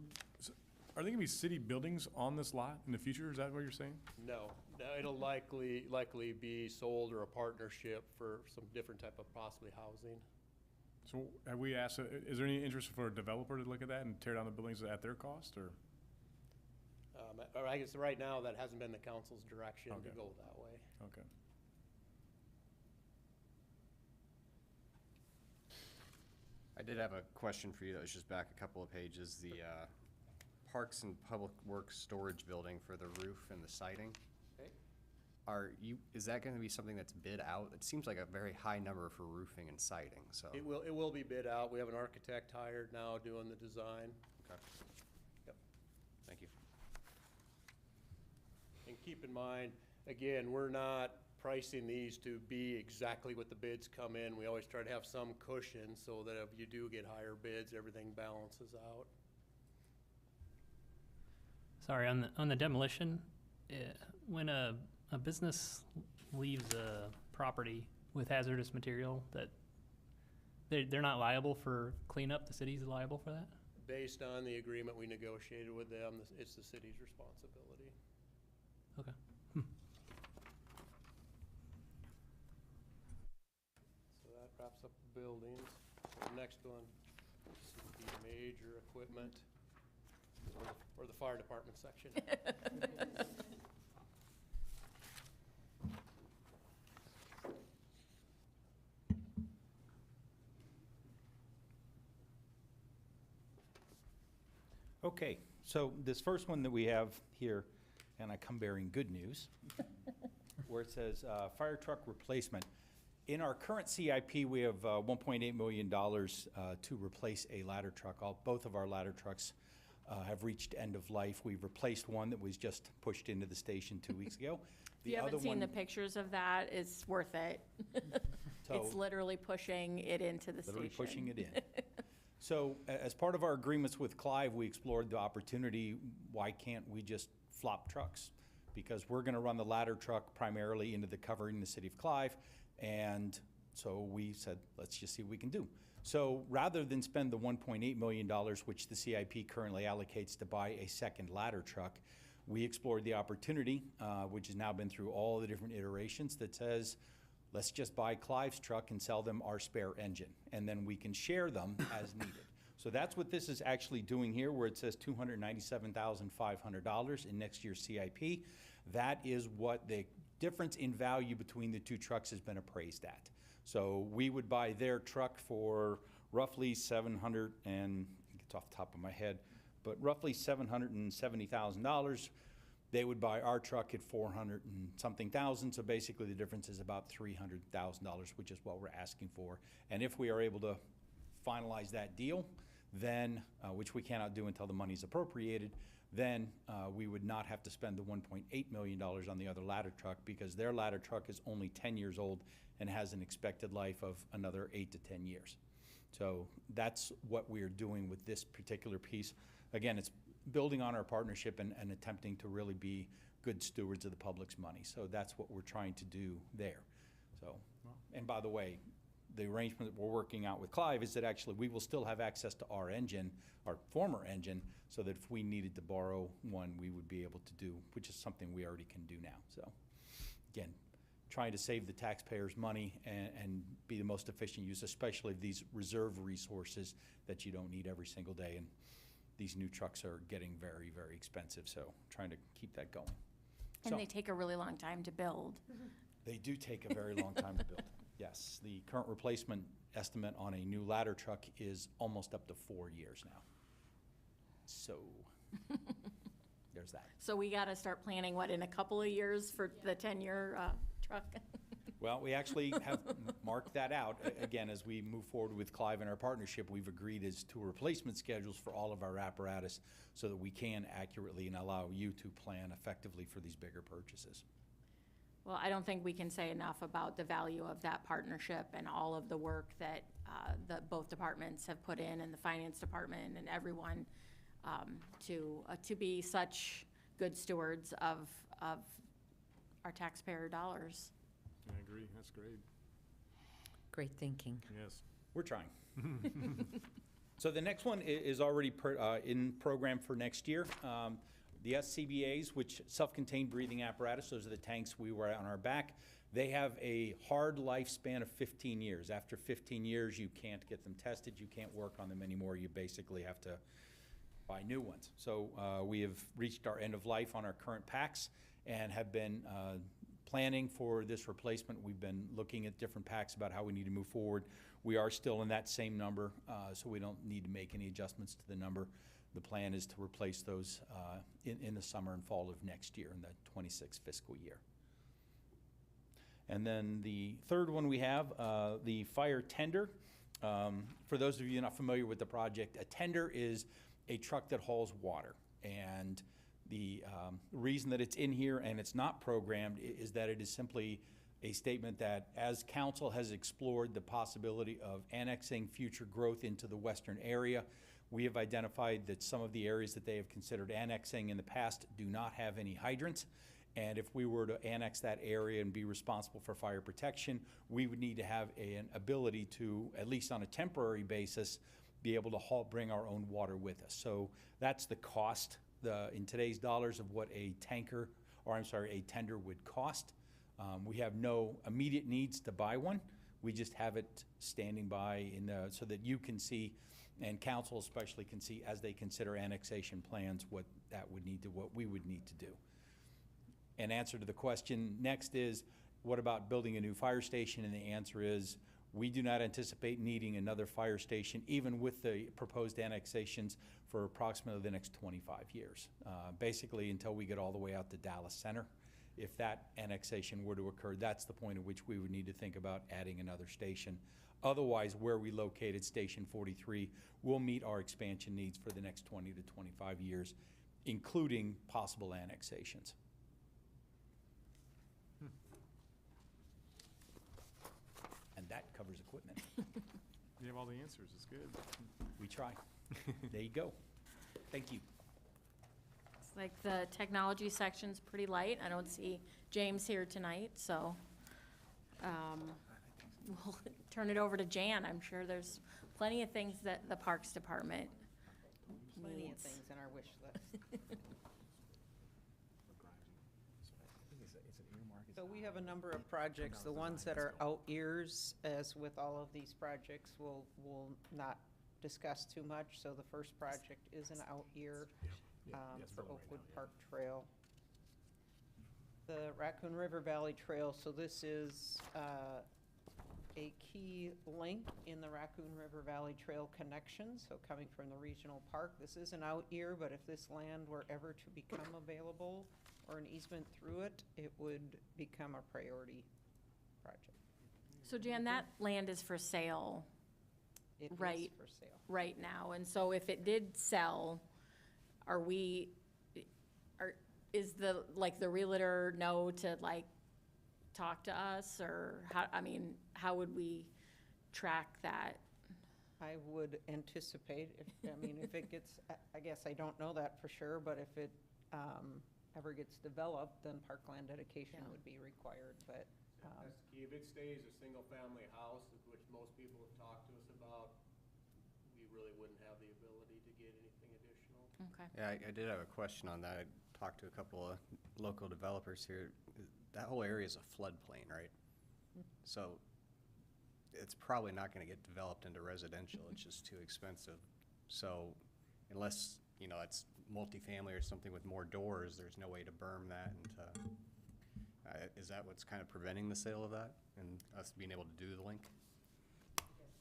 are there gonna be city buildings on this lot in the future? Is that what you're saying? No, it'll likely be sold or a partnership for some different type of possibly housing. So have we asked, is there any interest for a developer to look at that and tear down the buildings at their cost, or? Or I guess right now, that hasn't been the council's direction to Okay. go that way. Okay. I did have a question for you that was just back a couple of pages. The Parks and Public Works Storage Building for the roof and the siding. Okay. Is that gonna be something that's bid out? It seems like a very high number for roofing and siding, so. It will be bid out. We have an architect hired now doing the design. Okay. Yep. Thank you. And keep in mind, again, we're not pricing these to be exactly what the bids come in. We always try to have some cushion so that if you do get higher bids, everything balances out. Sorry, on the demolition, when a business leaves a property with hazardous material, that they're not liable for cleanup, the city's liable for that? Based on the agreement we negotiated with them, it's the city's responsibility. Okay. So that wraps up the buildings. So the next one, this is the major equipment, or the fire department section. Okay, so this first one that we have here, and I come bearing good news, where it says fire truck replacement. In our current CIP, we have $1.8 million to replace a ladder truck. Both of our ladder trucks have reached end of life. We've replaced one that was just pushed into the station 2 weeks ago. If you haven't seen the pictures of that, it's worth it. It's So- literally pushing it into the station. Literally pushing it in. So as part of our agreements with Clive, we explored the opportunity, why can't we just flop trucks? Because we're gonna run the ladder truck primarily into the covering the city of Clive. And so we said, let's just see what we can do. So rather than spend the $1.8 million, which the CIP currently allocates to buy a second ladder truck, we explored the opportunity, which has now been through all the different iterations, that says, let's just buy Clive's truck and sell them our spare engine, and then we can share them as needed. So that's what this is actually doing here, where it says $297,500 in next year's CIP. That is what the difference in value between the two trucks has been appraised at. So we would buy their truck for roughly it's off the top of my head, but roughly $770,000. They would buy our truck at 400 and something thousand, so basically the difference is about $300,000, which is what we're asking for. And if we are able to finalize that deal, then, which we cannot do until the money's appropriated, then we would not have to spend the $1.8 million on the other ladder truck, because their ladder truck is only 10 years old and has an expected life of another 8 to 10 years. So that's what we're doing with this particular piece. Again, it's building on our partnership and attempting to really be good stewards of the public's money. So that's what we're trying to do there. So, and by the way, the arrangement that we're working out with Clive is that actually we will still have access to our engine, our former engine, so that if we needed to borrow one, we would be able to do, which is something we already can do now. So again, trying to save the taxpayers money and be the most efficient use, especially of these reserve resources that you don't need every single day. And these new trucks are getting very, very expensive, so trying to keep that going. And So, they take a really long time to build. they do take a very long time to build. Yes, the current replacement estimate on a new ladder truck is almost up to 4 years now. So, there's that. So we got to start planning, what, in a couple of years for the 10-year truck? Well, we actually have marked that out. Again, as we move forward with Clive and our partnership, we've agreed as to replacement schedules for all of our apparatus so that we can accurately and allow you to plan effectively for these bigger purchases. Well, I don't think we can say enough about the value of that partnership and all of the work that both departments have put in, and the finance department and everyone, to be such good stewards of our taxpayer dollars. I agree, that's great, Great thinking. yes. We're trying. So the next one is already in program for next year. The SCBA's, which self-contained breathing apparatus, those are the tanks we wear on our back. They have a hard lifespan of 15 years. After 15 years, you can't get them tested, you can't work on them anymore. You basically have to buy new ones. So we have reached our end of life on our current packs and have been planning for this replacement. We've been looking at different packs about how we need to move forward. We are still in that same number, so we don't need to make any adjustments to the number. The plan is to replace those in the summer and fall of next year, in the 26 fiscal year. And then the third one we have, the fire tender. For those of you not familiar with the project, a tender is a truck that hauls water. And the reason that it's in here and it's not programmed is that it is simply a statement that as council has explored the possibility of annexing future growth into the western area, we have identified that some of the areas that they have considered annexing in the past do not have any hydrants. And if we were to annex that area and be responsible for fire protection, we would need to have an ability to, at least on a temporary basis, be able to bring our own water with us. So that's the cost, in today's dollars, of what a tender would cost. We have no immediate needs to buy one. We just have it standing by so that you can see, and council especially can see, as they consider annexation plans, what we would need to do. An answer to the question next is, what about building a new fire station? And the answer is, we do not anticipate needing another fire station, even with the proposed annexations, for approximately the next 25 years. Basically, until we get all the way out to Dallas Center. If that annexation were to occur, that's the point at which we would need to think about adding another station. Otherwise, where we located Station 43 will meet our expansion needs for the next 20 to 25 years, including possible annexations. And that covers equipment. You have all the answers, it's good. We try. There you go. Thank you. It's like the technology section's pretty light. I don't see James here tonight, so we'll turn it over to Jan. I'm sure there's plenty of things that the Parks Department Plenty of needs. things in our wish list. So we have a number of projects. The ones that are out years, as with all of these projects, we'll not discuss too much. So the first project is an out year for Oakwood Park Trail. The Raccoon River Valley Trail, so this is a key link in the Raccoon River Valley Trail connection, so coming from the regional park. This is an out year, but if this land were ever to become available or an easement through it, it would become a priority project. So Jan, that land is for sale It is Right. for sale. right now, and so if it did sell, is the realtor know to talk to us, or how would we track that? I would anticipate, if it gets, I guess I don't know that for sure, but if it ever gets developed, then parkland dedication Yeah. would be required, but. That's key. If it stays a single-family house, which most people have talked to us about, we really wouldn't have the ability to get anything additional. Okay. Yeah, I did have a question on that. I talked to a couple of local developers here. That whole area is a floodplain, right? So it's probably not gonna get developed into residential. It's just too expensive. So unless, it's multifamily or something with more doors, there's no way to berm that and is that what's kind of preventing the sale of that and us being able to do the link?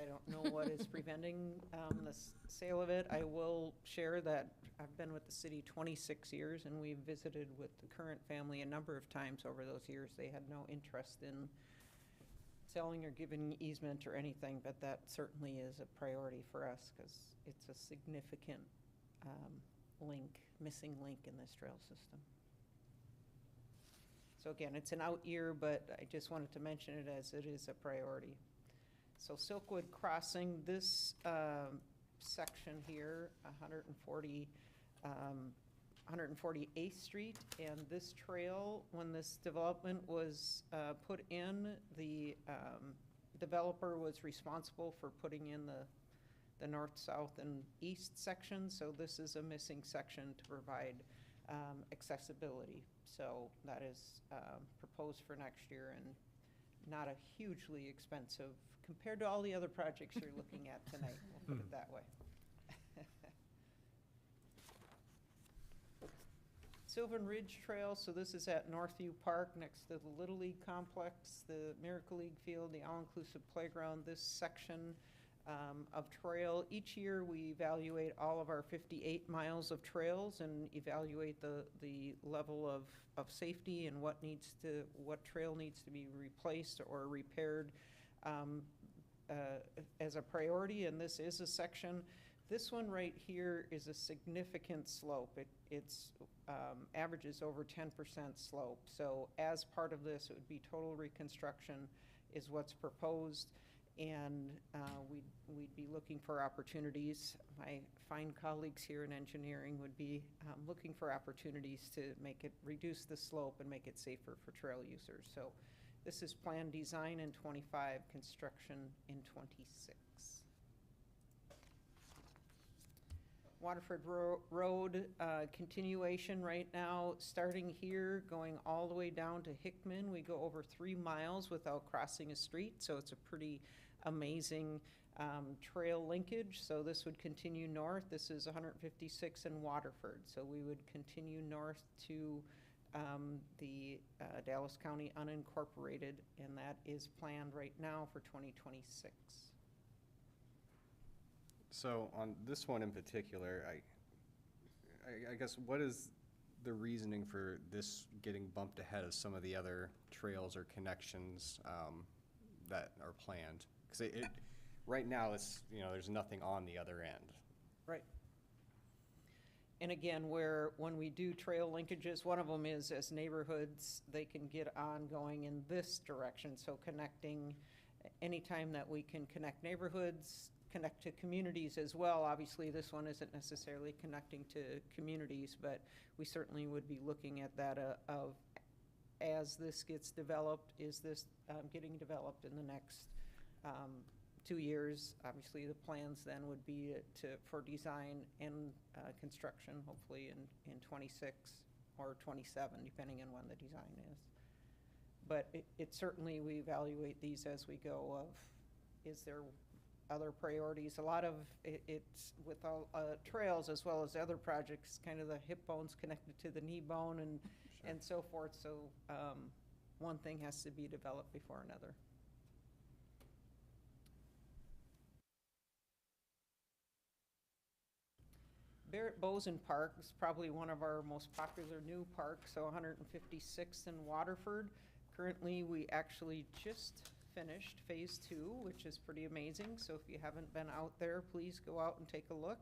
I don't know what is preventing the sale of it. I will share that I've been with the city 26 years, and we've visited with the current family a number of times over those years. They had no interest in selling or giving easement or anything, but that certainly is a priority for us because it's a significant missing link in this trail system. So again, it's an out year, but I just wanted to mention it as it is a priority. So Silkwood Crossing, this section here, 148th Street, and this trail, when this development was put in, the developer was responsible for putting in the north, south, and east section. So this is a missing section to provide accessibility. So that is proposed for next year and not a hugely expensive compared to all the other projects you're looking at tonight, we'll put it that way. Sylvan Ridge Trail, so this is at Northview Park next to the Little League Complex, the Miracle League Field, the all-inclusive playground, this section of trail. Each year, we evaluate all of our 58 miles of trails and evaluate the level of safety and what trail needs to be replaced or repaired as a priority, and this is a section. This one right here is a significant slope. It's averages over 10% slope. So as part of this, it would be total reconstruction is what's proposed. And we'd be looking for opportunities. My fine colleagues here in engineering would be looking for opportunities to reduce the slope and make it safer for trail users. So this is planned design in 25, construction in 26. Waterford Road continuation right now, starting here, going all the way down to Hickman. We go over 3 miles without crossing a street, so it's a pretty amazing trail linkage. So this would continue north. This is 156 in Waterford. So we would continue north to the Dallas County unincorporated, and that is planned right now for 2026. So on this one in particular, I guess what is the reasoning for this getting bumped ahead of some of the other trails or connections that are planned? Because right now it's, there's nothing on the other end. Right. And again, when we do trail linkages, one of them is as neighborhoods, they can get on going in this direction. So connecting, anytime that we can connect neighborhoods, connect to communities as well. Obviously, this one isn't necessarily connecting to communities, but we certainly would be looking at that of as this gets developed, is this getting developed in the next 2 years? Obviously, the plans then would be for design and construction, hopefully in 26 or 27, depending on when the design is. But it certainly, we evaluate these as we go of, is there other priorities? A lot of it's with all trails as well as other projects, kind of the hip bone's connected to the knee bone and so forth. So one thing has to be developed before another. Barrett Bozen Park is probably one of our most popular new parks, so 156th in Waterford. Currently, we actually just finished Phase 2, which is pretty amazing. So if you haven't been out there, please go out and take a look.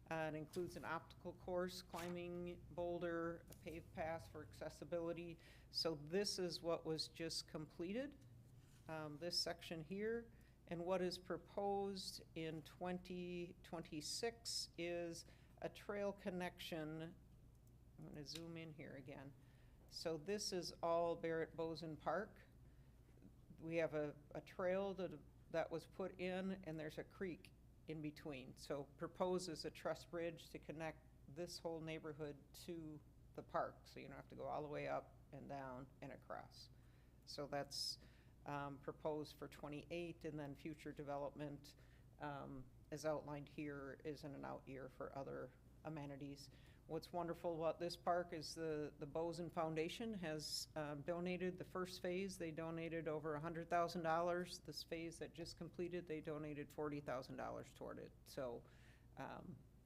It includes an obstacle course, climbing boulder, a paved path for accessibility. So this is what was just completed, this section here. And what is proposed in 2026 is a trail connection. I'm going to zoom in here again. So this is all Barrett Bozen Park. We have a trail that was put in, and there's a creek in between. So proposes a truss bridge to connect this whole neighborhood to the park. So you don't have to go all the way up and down and across. So that's proposed for 28, and then future development as outlined here is in an out year for other amenities. What's wonderful about this park is the Bozen Foundation has donated the first phase. They donated over $100,000. This phase that just completed, they donated $40,000 toward it. So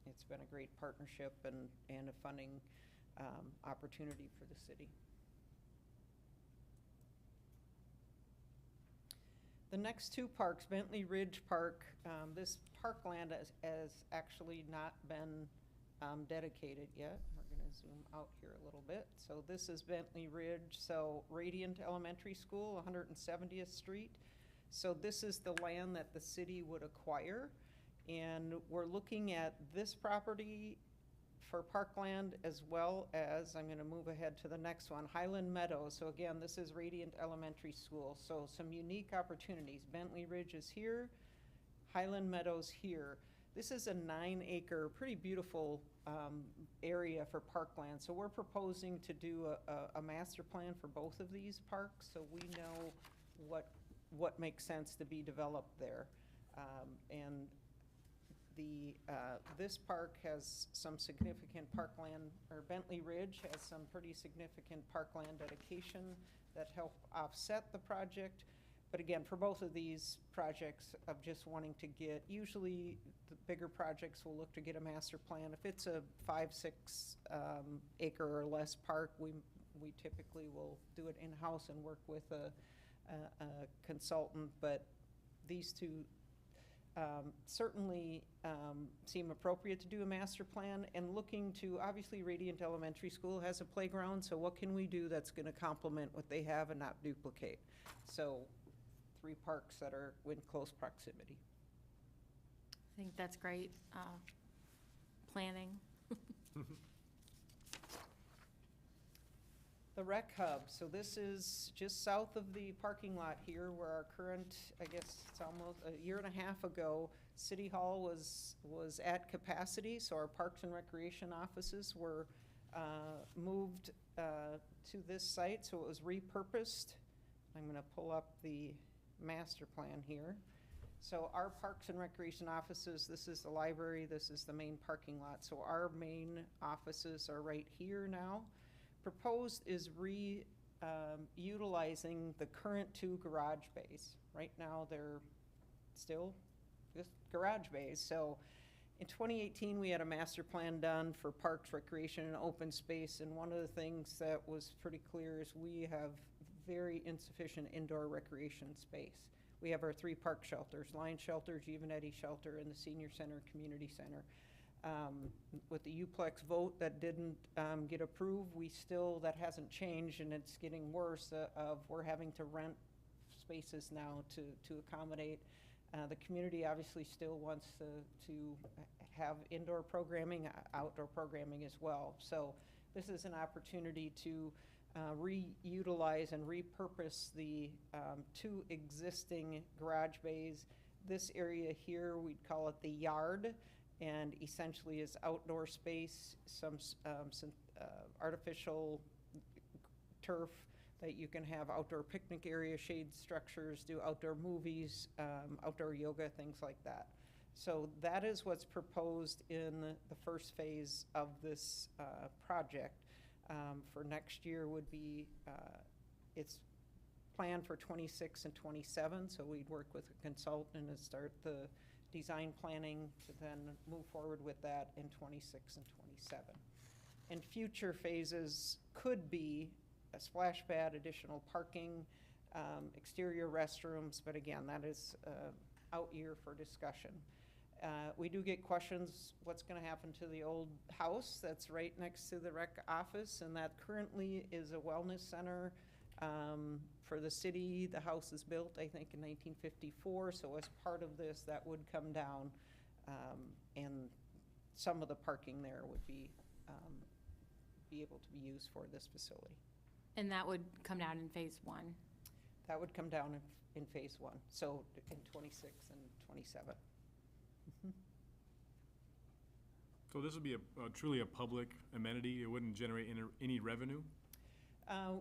it's been a great partnership and a funding opportunity for the city. The next two parks, Bentley Ridge Park, this parkland has actually not been dedicated yet. We're going to zoom out here a little bit. So this is Bentley Ridge, so Radiant Elementary School, 170th Street. So this is the land that the city would acquire, and we're looking at this property for parkland as well as, I'm going to move ahead to the next one, Highland Meadows. So again, this is Radiant Elementary School. So some unique opportunities. Bentley Ridge is here, Highland Meadows here. This is a 9-acre, pretty beautiful area for parkland. So we're proposing to do a master plan for both of these parks, so we know what makes sense to be developed there. And this park has some significant parkland, or Bentley Ridge has some pretty significant parkland dedication that help offset the project. But again, for both of these projects of just wanting to get, usually the bigger projects will look to get a master plan. If it's a 5-6 acre or less park, we typically will do it in-house and work with a consultant. But these two certainly seem appropriate to do a master plan, and looking to, obviously Radiant Elementary School has a playground, so what can we do that's going to complement what they have and not duplicate? So 3 parks that are in close proximity. I think that's great planning. The rec hub, so this is just south of the parking lot here where our current, I guess it's almost a year and a half ago, City Hall was at capacity, so our Parks and Recreation offices were moved to this site, so it was repurposed. I'm gonna pull up the master plan here. So our Parks and Recreation offices, this is the library, this is the main parking lot, so our main offices are right here now. Proposed is utilizing the current 2 garage bays. Right now, they're still just garage bays. So in 2018, we had a master plan done for parks, recreation, and open space. And one of the things that was pretty clear is we have very insufficient indoor recreation space. We have our 3 park shelters, Lion Shelter, Giovanetti Shelter, and the Senior Center, Community Center. With the UPLEX vote that didn't get approved, that hasn't changed, and it's getting worse we're having to rent spaces now to accommodate. The community obviously still wants to have indoor programming, outdoor programming as well. So this is an opportunity to reutilize and repurpose the 2 existing garage bays. This area here, we'd call it the yard, and essentially is outdoor space, some artificial turf that you can have outdoor picnic area, shade structures, do outdoor movies, outdoor yoga, things like that. So that is what's proposed in the first phase of this project. For next year would be, it's planned for 26 and 27, so we'd work with a consultant and start the design planning to then move forward with that in 26 and 27. And future phases could be a splash pad, additional parking, exterior restrooms, but again, that is out year for discussion. We do get questions, what's gonna happen to the old house that's right next to the rec office, and that currently is a wellness center for the city. The house is built, I think, in 1954, so as part of this, that would come down, and some of the parking there would be able to be used for this facility. And that would come down in phase 1. That would come down in phase 1, so in 26 and 27. So this would be truly a public amenity? It wouldn't generate any revenue?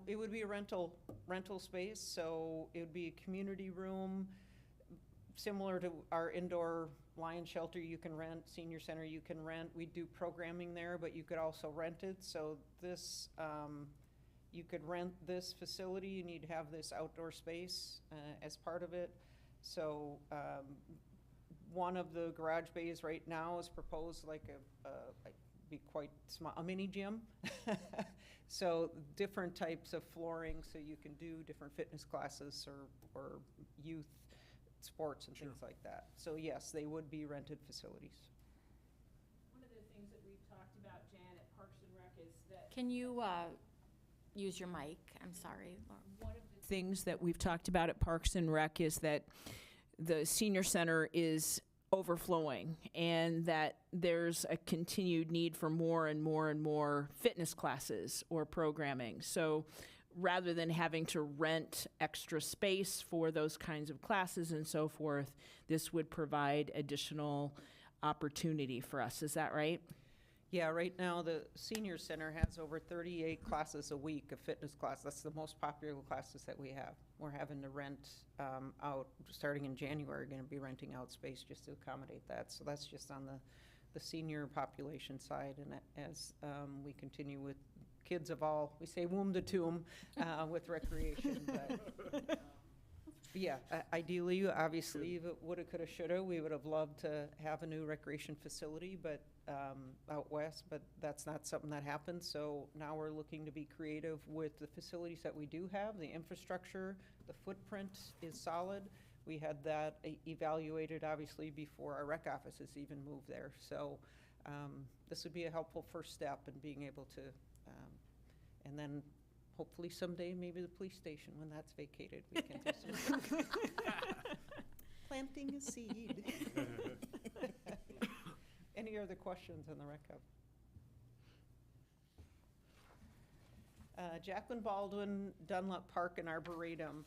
It would be a rental space, so it would be a community room, similar to our indoor lion shelter you can rent, senior center you can rent. We do programming there, but you could also rent it. So this, you could rent this facility, you need to have this outdoor space as part of it. So one of the garage bays right now is proposed like be quite small, a mini gym. So different types of flooring, so you can do different fitness classes or youth sports and things like that. So yes, they would be rented facilities. One of the things that we've talked about, Jan, at Parks and Rec is that. Can you use your mic? I'm sorry, Laura. One of the things that we've talked about at Parks and Rec is that the senior center is overflowing and that there's a continued need for more and more and more fitness classes or programming. So rather than having to rent extra space for those kinds of classes and so forth, this would provide additional opportunity for us. Is that right? Yeah, right now the senior center has over 38 classes a week of fitness class. That's the most popular classes that we have. We're having to rent out, starting in January, going to be renting out space just to accommodate that. So that's just on the senior population side. And as we continue with kids of all, we say womb to tomb with recreation. But, yeah, ideally, obviously, if it woulda, coulda, shoulda, we would have loved to have a new recreation facility, but out west, but that's not something that happened. So now we're looking to be creative with the facilities that we do have. The infrastructure, the footprint is solid. We had that evaluated, obviously, before our rec offices even moved there. So this would be a helpful first step in being able to, and then hopefully someday, maybe the police station, when that's vacated, we can do some planting a seed. Any other questions on the rec hub? Jacqueline Baldwin, Dunlop Park and Arboretum.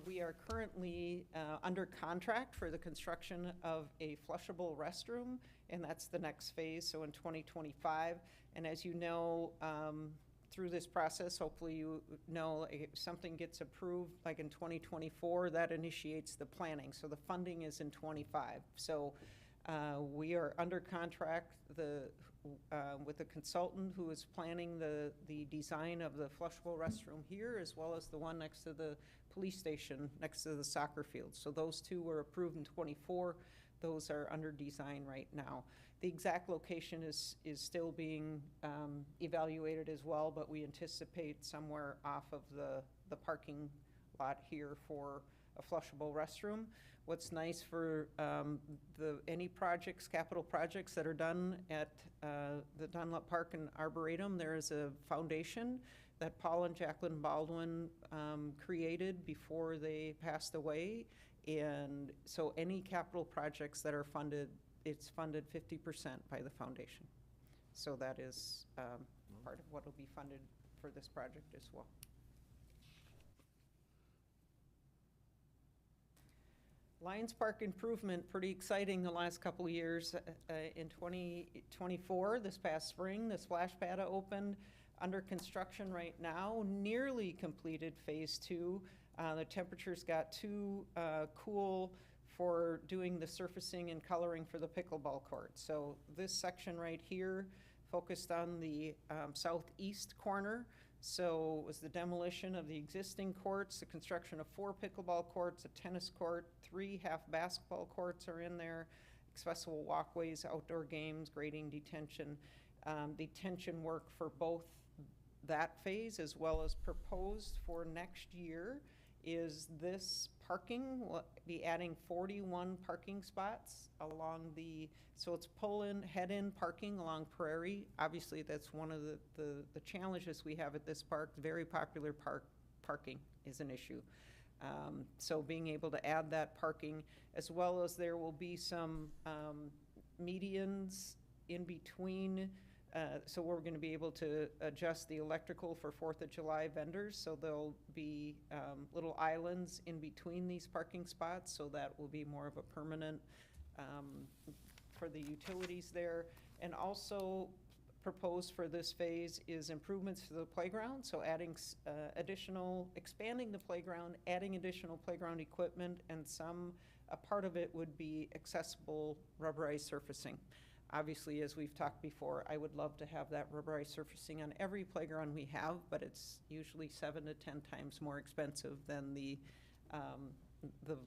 We are currently under contract for the construction of a flushable restroom, and that's the next phase, so in 2025. And as you know, through this process, hopefully you know, if something gets approved like in 2024, that initiates the planning. So the funding is in 25. So we are under contract with a consultant who is planning the design of the flushable restroom here, as well as the one next to the police station, next to the soccer field. So those two were approved in 24. Those are under design right now. The exact location is still being evaluated as well, but we anticipate somewhere off of the parking lot here for a flushable restroom. What's nice for any projects, capital projects that are done at the Dunlop Park and Arboretum, there is a foundation that Paul and Jacqueline Baldwin created before they passed away. And so any capital projects that are funded, it's funded 50% by the foundation. So that is part of what will be funded for this project as well. Lions Park improvement, pretty exciting the last couple of years. In 2024, this past spring, the splash pad opened. under construction right now, nearly completed Phase 2. The temperatures got too cool for doing the surfacing and coloring for the pickleball court. So this section right here focused on the southeast corner. So it was the demolition of the existing courts, the construction of 4 pickleball courts, a tennis court, 3 half basketball courts are in there, accessible walkways, outdoor games, grading, detention. Detention work for both that phase as well as proposed for next year is this parking. We'll be adding 41 parking spots along so it's pull-in, head-in parking along Prairie. Obviously, that's one of the challenges we have at this park. Very popular parking is an issue. So being able to add that parking, as well as there will be some medians in between. So we're going to be able to adjust the electrical for 4th of July vendors. So there'll be little islands in between these parking spots. So that will be more of a permanent for the utilities there. And also proposed for this phase is improvements to the playground. So adding expanding the playground, adding additional playground equipment, and a part of it would be accessible rubberized surfacing. Obviously, as we've talked before, I would love to have that rubberized surfacing on every playground we have, but it's usually 7 to 10 times more expensive than the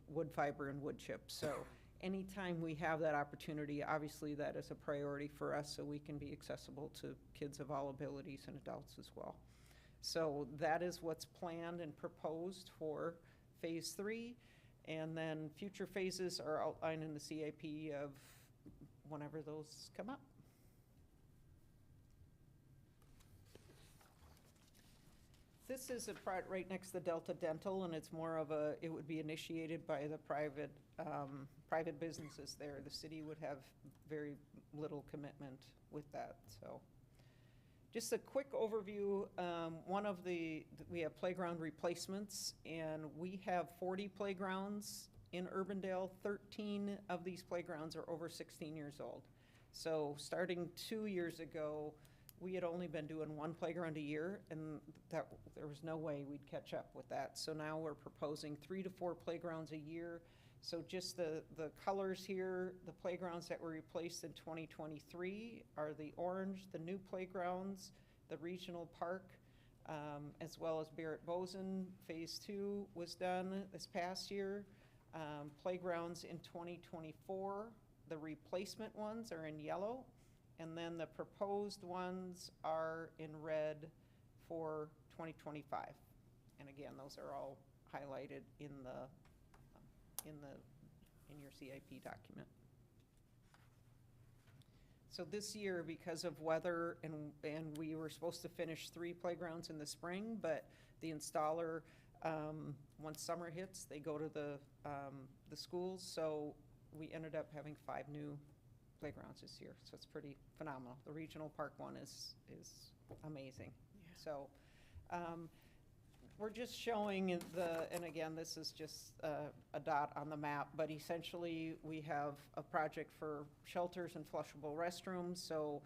wood fiber and wood chip. So anytime we have that opportunity, obviously that is a priority for us so we can be accessible to kids of all abilities and adults as well. So that is what's planned and proposed for Phase 3. And then future phases are outlined in the CIP of whenever those come up. This is a right next to Delta Dental, and it's more of it would be initiated by the private businesses there. The city would have very little commitment with that, so. Just a quick overview, we have playground replacements, and we have 40 playgrounds in Urbandale. 13 of these playgrounds are over 16 years old. So starting 2 years ago, we had only been doing 1 playground a year, and there was no way we'd catch up with that. So now we're proposing 3 to 4 playgrounds a year. So just the colors here, the playgrounds that were replaced in 2023 are the orange, the new playgrounds, the regional park, as well as Barrett Bozen. Phase 2 was done this past year. Playgrounds in 2024, the replacement ones are in yellow, and then the proposed ones are in red for 2025. And again, those are all highlighted in your CIP document. So this year, because of weather, and we were supposed to finish 3 playgrounds in the spring, but the installer, once summer hits, they go to the schools. So we ended up having 5 new playgrounds this year. So it's pretty phenomenal. The regional park one is amazing. Yeah. So we're just showing and again, this is just a dot on the map, but essentially we have a project for shelters and flushable restrooms. So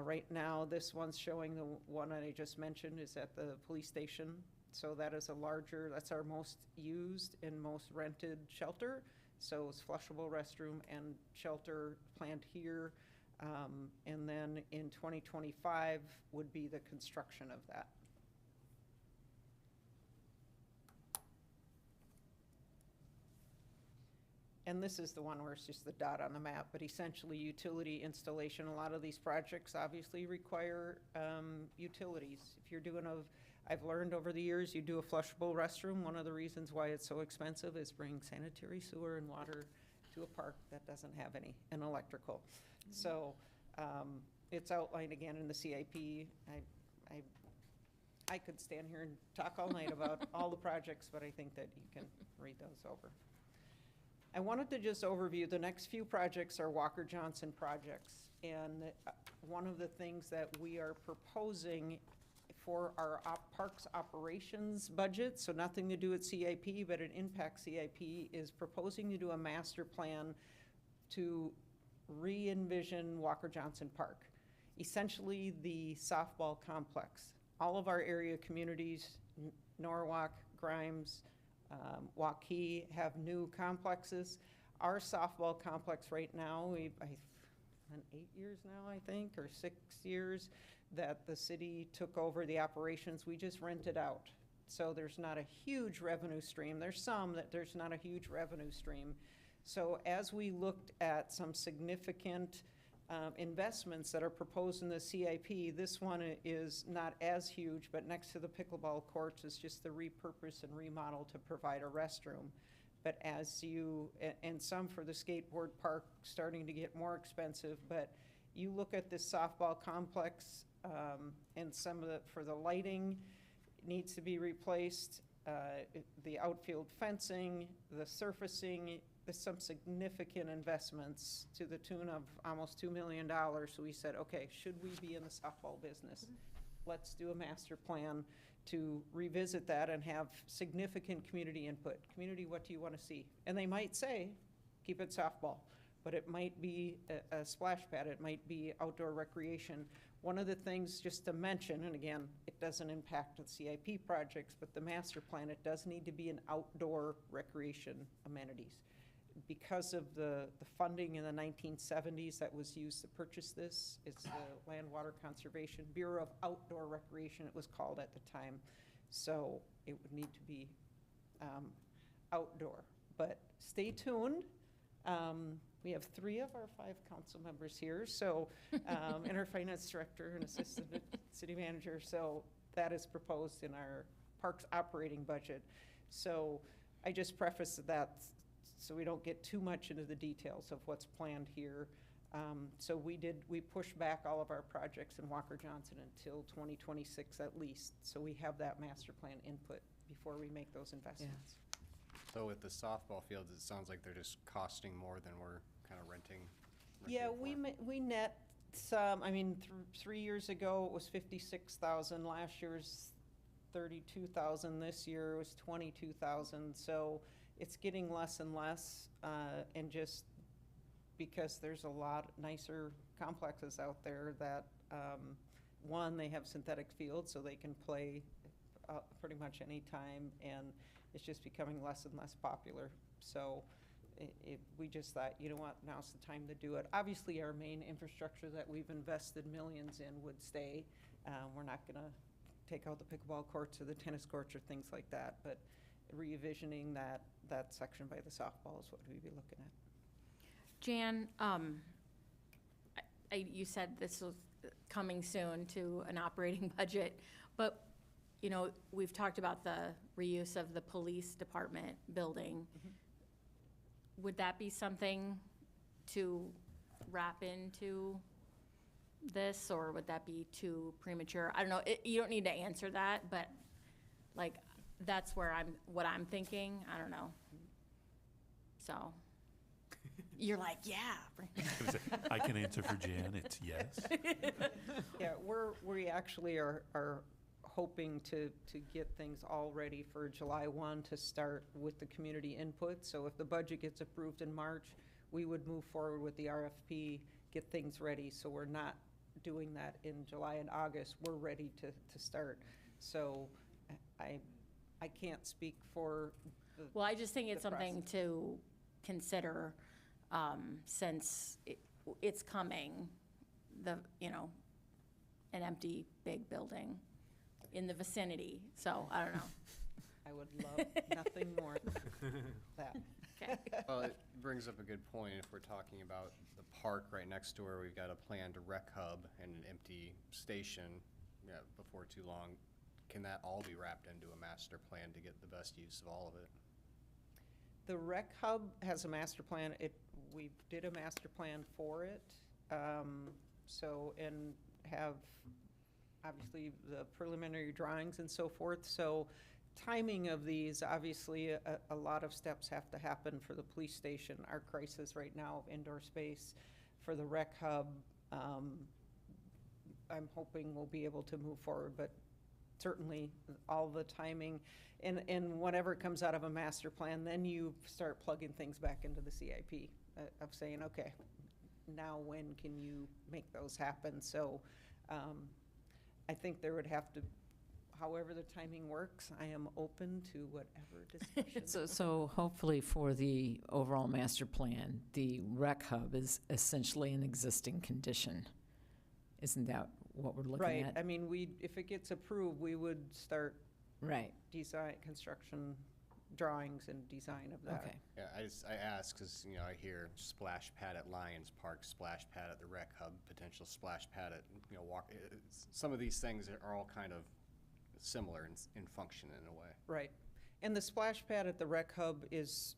right now, this one's showing the one that I just mentioned is at the police station. So that is that's our most used and most rented shelter. So it's flushable restroom and shelter planned here. And then in 2025 would be the construction of that. And this is the one where it's just the dot on the map, but essentially utility installation. A lot of these projects obviously require utilities. If you're doing I've learned over the years, you do a flushable restroom, one of the reasons why it's so expensive is bringing sanitary sewer and water to a park that doesn't have any, and electrical. Mm-hmm. So it's outlined again in the CIP. I could stand here and talk all night about all the projects, but I think that you can read those over. I wanted to just overview, the next few projects are Walker Johnson projects. And one of the things that we are proposing for our parks operations budget, so nothing to do with CIP, but it impacts CIP, is proposing to do a master plan to re-envision Walker Johnson Park. Essentially the softball complex. all of our area communities, Norwalk, Grimes, Waukee, have new complexes. Our softball complex right now, been 8 years now, I think, or 6 years, that the city took over the operations. We just rented out. So there's not a huge revenue stream. There's some that there's not a huge revenue stream. So as we looked at some significant investments that are proposed in the CIP, this one is not as huge, but next to the pickleball courts is just the repurpose and remodel to provide a restroom. But as you, and some for the skateboard park starting to get more expensive, but you look at this softball complex and some of for the lighting needs to be replaced, the outfield fencing, the surfacing, there's some significant investments to the tune of almost $2 million. So we said, okay, should we be in the softball business? Let's do a master plan to revisit that and have significant community input. Community, what do you want to see? And they might say, keep it softball, but it might be a splash pad, it might be outdoor recreation. One of the things just to mention, and again, it doesn't impact the CIP projects, but the master plan, it does need to be an outdoor recreation amenities. Because of the funding in the 1970s that was used to purchase this, it's the Land Water Conservation Bureau of Outdoor Recreation, it was called at the time. So it would need to be outdoor. But stay tuned. We have 3 of our 5 council members here, so, and our finance director and assistant city manager. So that is proposed in our parks operating budget. So I just preface that so we don't get too much into the details of what's planned here. So we pushed back all of our projects in Walker Johnson until 2026 at least. So we have that master plan input before we make those investments. So with the softball fields, it sounds like they're just costing more than we're kind of renting. Yeah, for. we net some, I mean, 3 years ago it was 56,000, last year's 32,000, this year it was 22,000. So it's getting less and less, and just because there's a lot nicer complexes out there that, one, they have synthetic fields so they can play pretty much any time, and it's just becoming less and less popular. So we just thought, you know what, now's the time to do it. Obviously, our main infrastructure that we've invested millions in would stay. We're not gonna take out the pickleball courts or the tennis courts or things like that, but re-envisioning that section by the softball is what we'd be looking at. Jan, you said this was coming soon to an operating budget, but you know, we've talked about the reuse of the police department building. Mm-hmm. Would that be something to wrap into this, or would that be too premature? I don't know. You don't need to answer that, but like, that's where what I'm thinking. I don't know. So you're like, yeah. I can answer for Jan. It's yes. Yeah, we actually are hoping to get things all ready for July 1 to start with the community input. So if the budget gets approved in March, we would move forward with the RFP, get things ready. So we're not doing that in July and August. We're ready to start. So I can't speak for well, I just think it's something to consider, since it's coming, an empty big building in the vicinity. So I don't know. I would love nothing more than that. Okay. Well, it brings up a good point. If we're talking about the park right next door, we've got a planned rec hub and an empty station before too long. Can that all be wrapped into a master plan to get the best use of all of it? The rec hub has a master plan. We did a master plan for it. And have obviously the preliminary drawings and so forth. So timing of these, obviously a lot of steps have to happen for the police station. Our crisis right now of indoor space. For the rec hub, I'm hoping we'll be able to move forward, but certainly all the timing and whatever comes out of a master plan, then you start plugging things back into the CIP of saying, okay, now when can you make those happen? So I think there would have to however the timing works, I am open to whatever discussion. So hopefully for the overall master plan, the rec hub is essentially an existing condition. Isn't that what we're looking Right, at? I mean, if it gets approved, we would start Right, design, construction drawings and design of that. okay. Yeah, I ask because, I hear splash pad at Lions Park, splash pad at the rec hub, potential splash pad at, some of these things are all kind of similar in function in a way. Right, and the splash pad at the rec hub is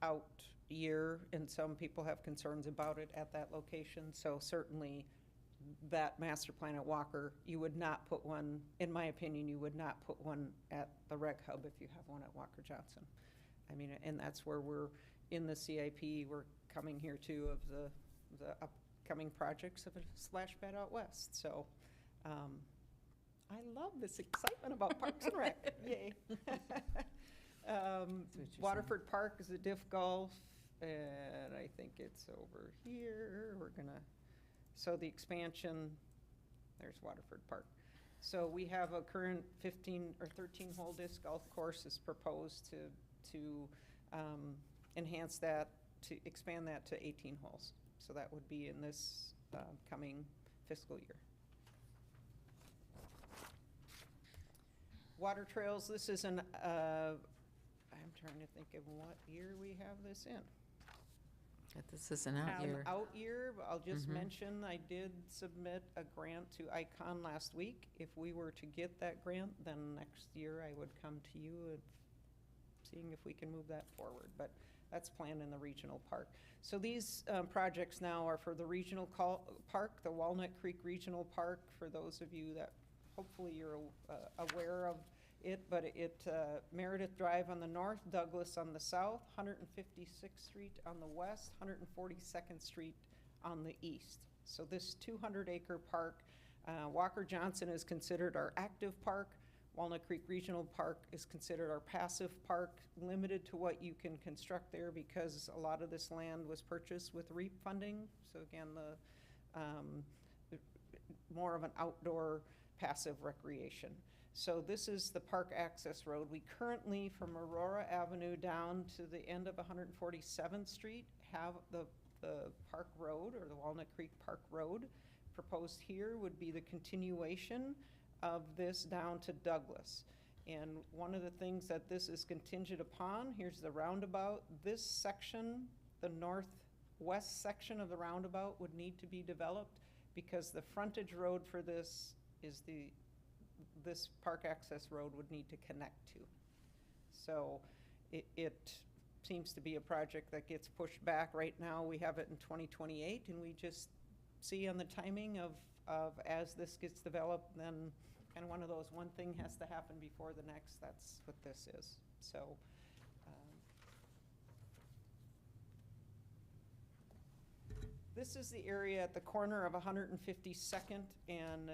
out year, and some people have concerns about it at that location, so certainly that master plan at Walker, you would not put one, in my opinion, you would not put one at the rec hub if you have one at Walker Johnson. I mean, and that's where we're, in the CIP, we're coming here too of the upcoming projects of a splash pad out west, so, I love this excitement about Parks and Rec, yay. Waterford Park is a disc golf, and I think it's over here, so the expansion, there's Waterford Park. So we have a current 15 or 13-hole disc golf course is proposed to enhance that, to expand that to 18 holes. So that would be in this coming fiscal year. Water trails, this is I'm trying to think of what year we have this in. But this is an out year. Out year, but I'll just mention, I did submit a grant to ICON last week. If we were to get that grant, then next year I would come to you and seeing if we can move that forward, but that's planned in the regional park. So these projects now are for the regional park, the Walnut Creek Regional Park, for those of you that hopefully you're aware of it, but Meredith Drive on the north, Douglas on the south, 156th Street on the west, 142nd Street on the east. So this 200-acre park, Walker Johnson is considered our active park. Walnut Creek Regional Park is considered our passive park, limited to what you can construct there because a lot of this land was purchased with REAP funding. So again, more of an outdoor passive recreation. So this is the park access road. We currently, from Aurora Avenue down to the end of 147th Street, have the Park Road, or the Walnut Creek Park Road. Proposed here would be the continuation of this down to Douglas. And one of the things that this is contingent upon, here's the roundabout. This section, the northwest section of the roundabout, would need to be developed because the frontage road for this is this park access road would need to connect to. So it seems to be a project that gets pushed back. Right now, we have it in 2028, and we just see on the timing of as this gets developed, then kind of one of those, one thing has to happen before the next. That's what this is. So this is the area at the corner of 152nd and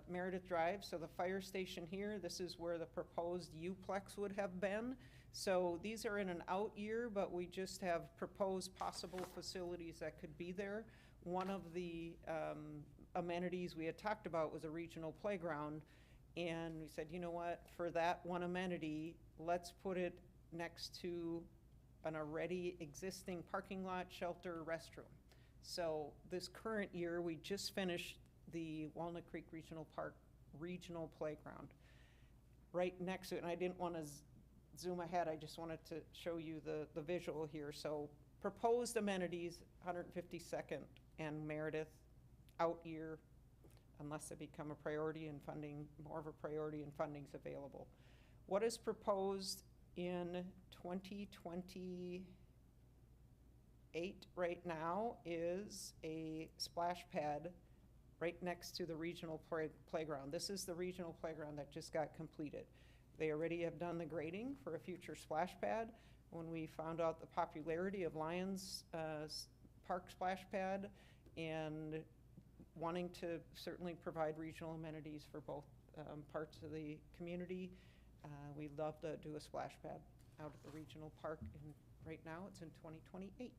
Meredith Drive. So the fire station here, this is where the proposed U-Plex would have been. So these are in an out year, but we just have proposed possible facilities that could be there. One of the amenities we had talked about was a regional playground, and we said, you know what, for that one amenity, let's put it next to an already existing parking lot, shelter, restroom. So this current year, we just finished the Walnut Creek Regional Park Regional Playground. Right next to it, and I didn't want to zoom ahead, I just wanted to show you the visual here. So proposed amenities, 152nd and Meredith, out year, unless they become a priority and funding, more of a priority and funding's available. What is proposed in 2028 right now is a splash pad right next to the regional playground. This is the regional playground that just got completed. They already have done the grading for a future splash pad. When we found out the popularity of Lions Park splash pad and wanting to certainly provide regional amenities for both parts of the community, we'd love to do a splash pad out at the regional park, and right now it's in 2028.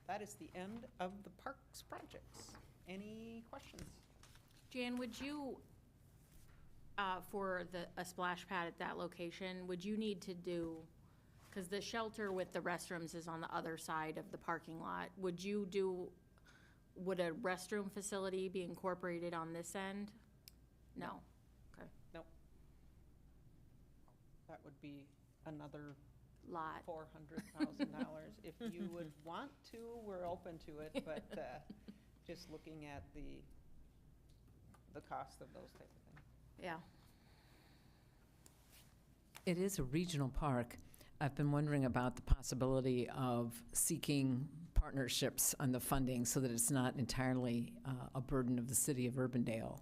That is the end of the parks projects. Any questions? Jan, would you, for a splash pad at that location, would you need to do, because the shelter with the restrooms is on the other side of the parking lot, would a restroom facility be incorporated on this end? No? Okay. Nope. That would be another Lot. $400,000. If you would want to, we're open to it, but just looking at the cost of those type of things. Yeah. It is a regional park. I've been wondering about the possibility of seeking partnerships on the funding so that it's not entirely a burden of the city of Urbandale.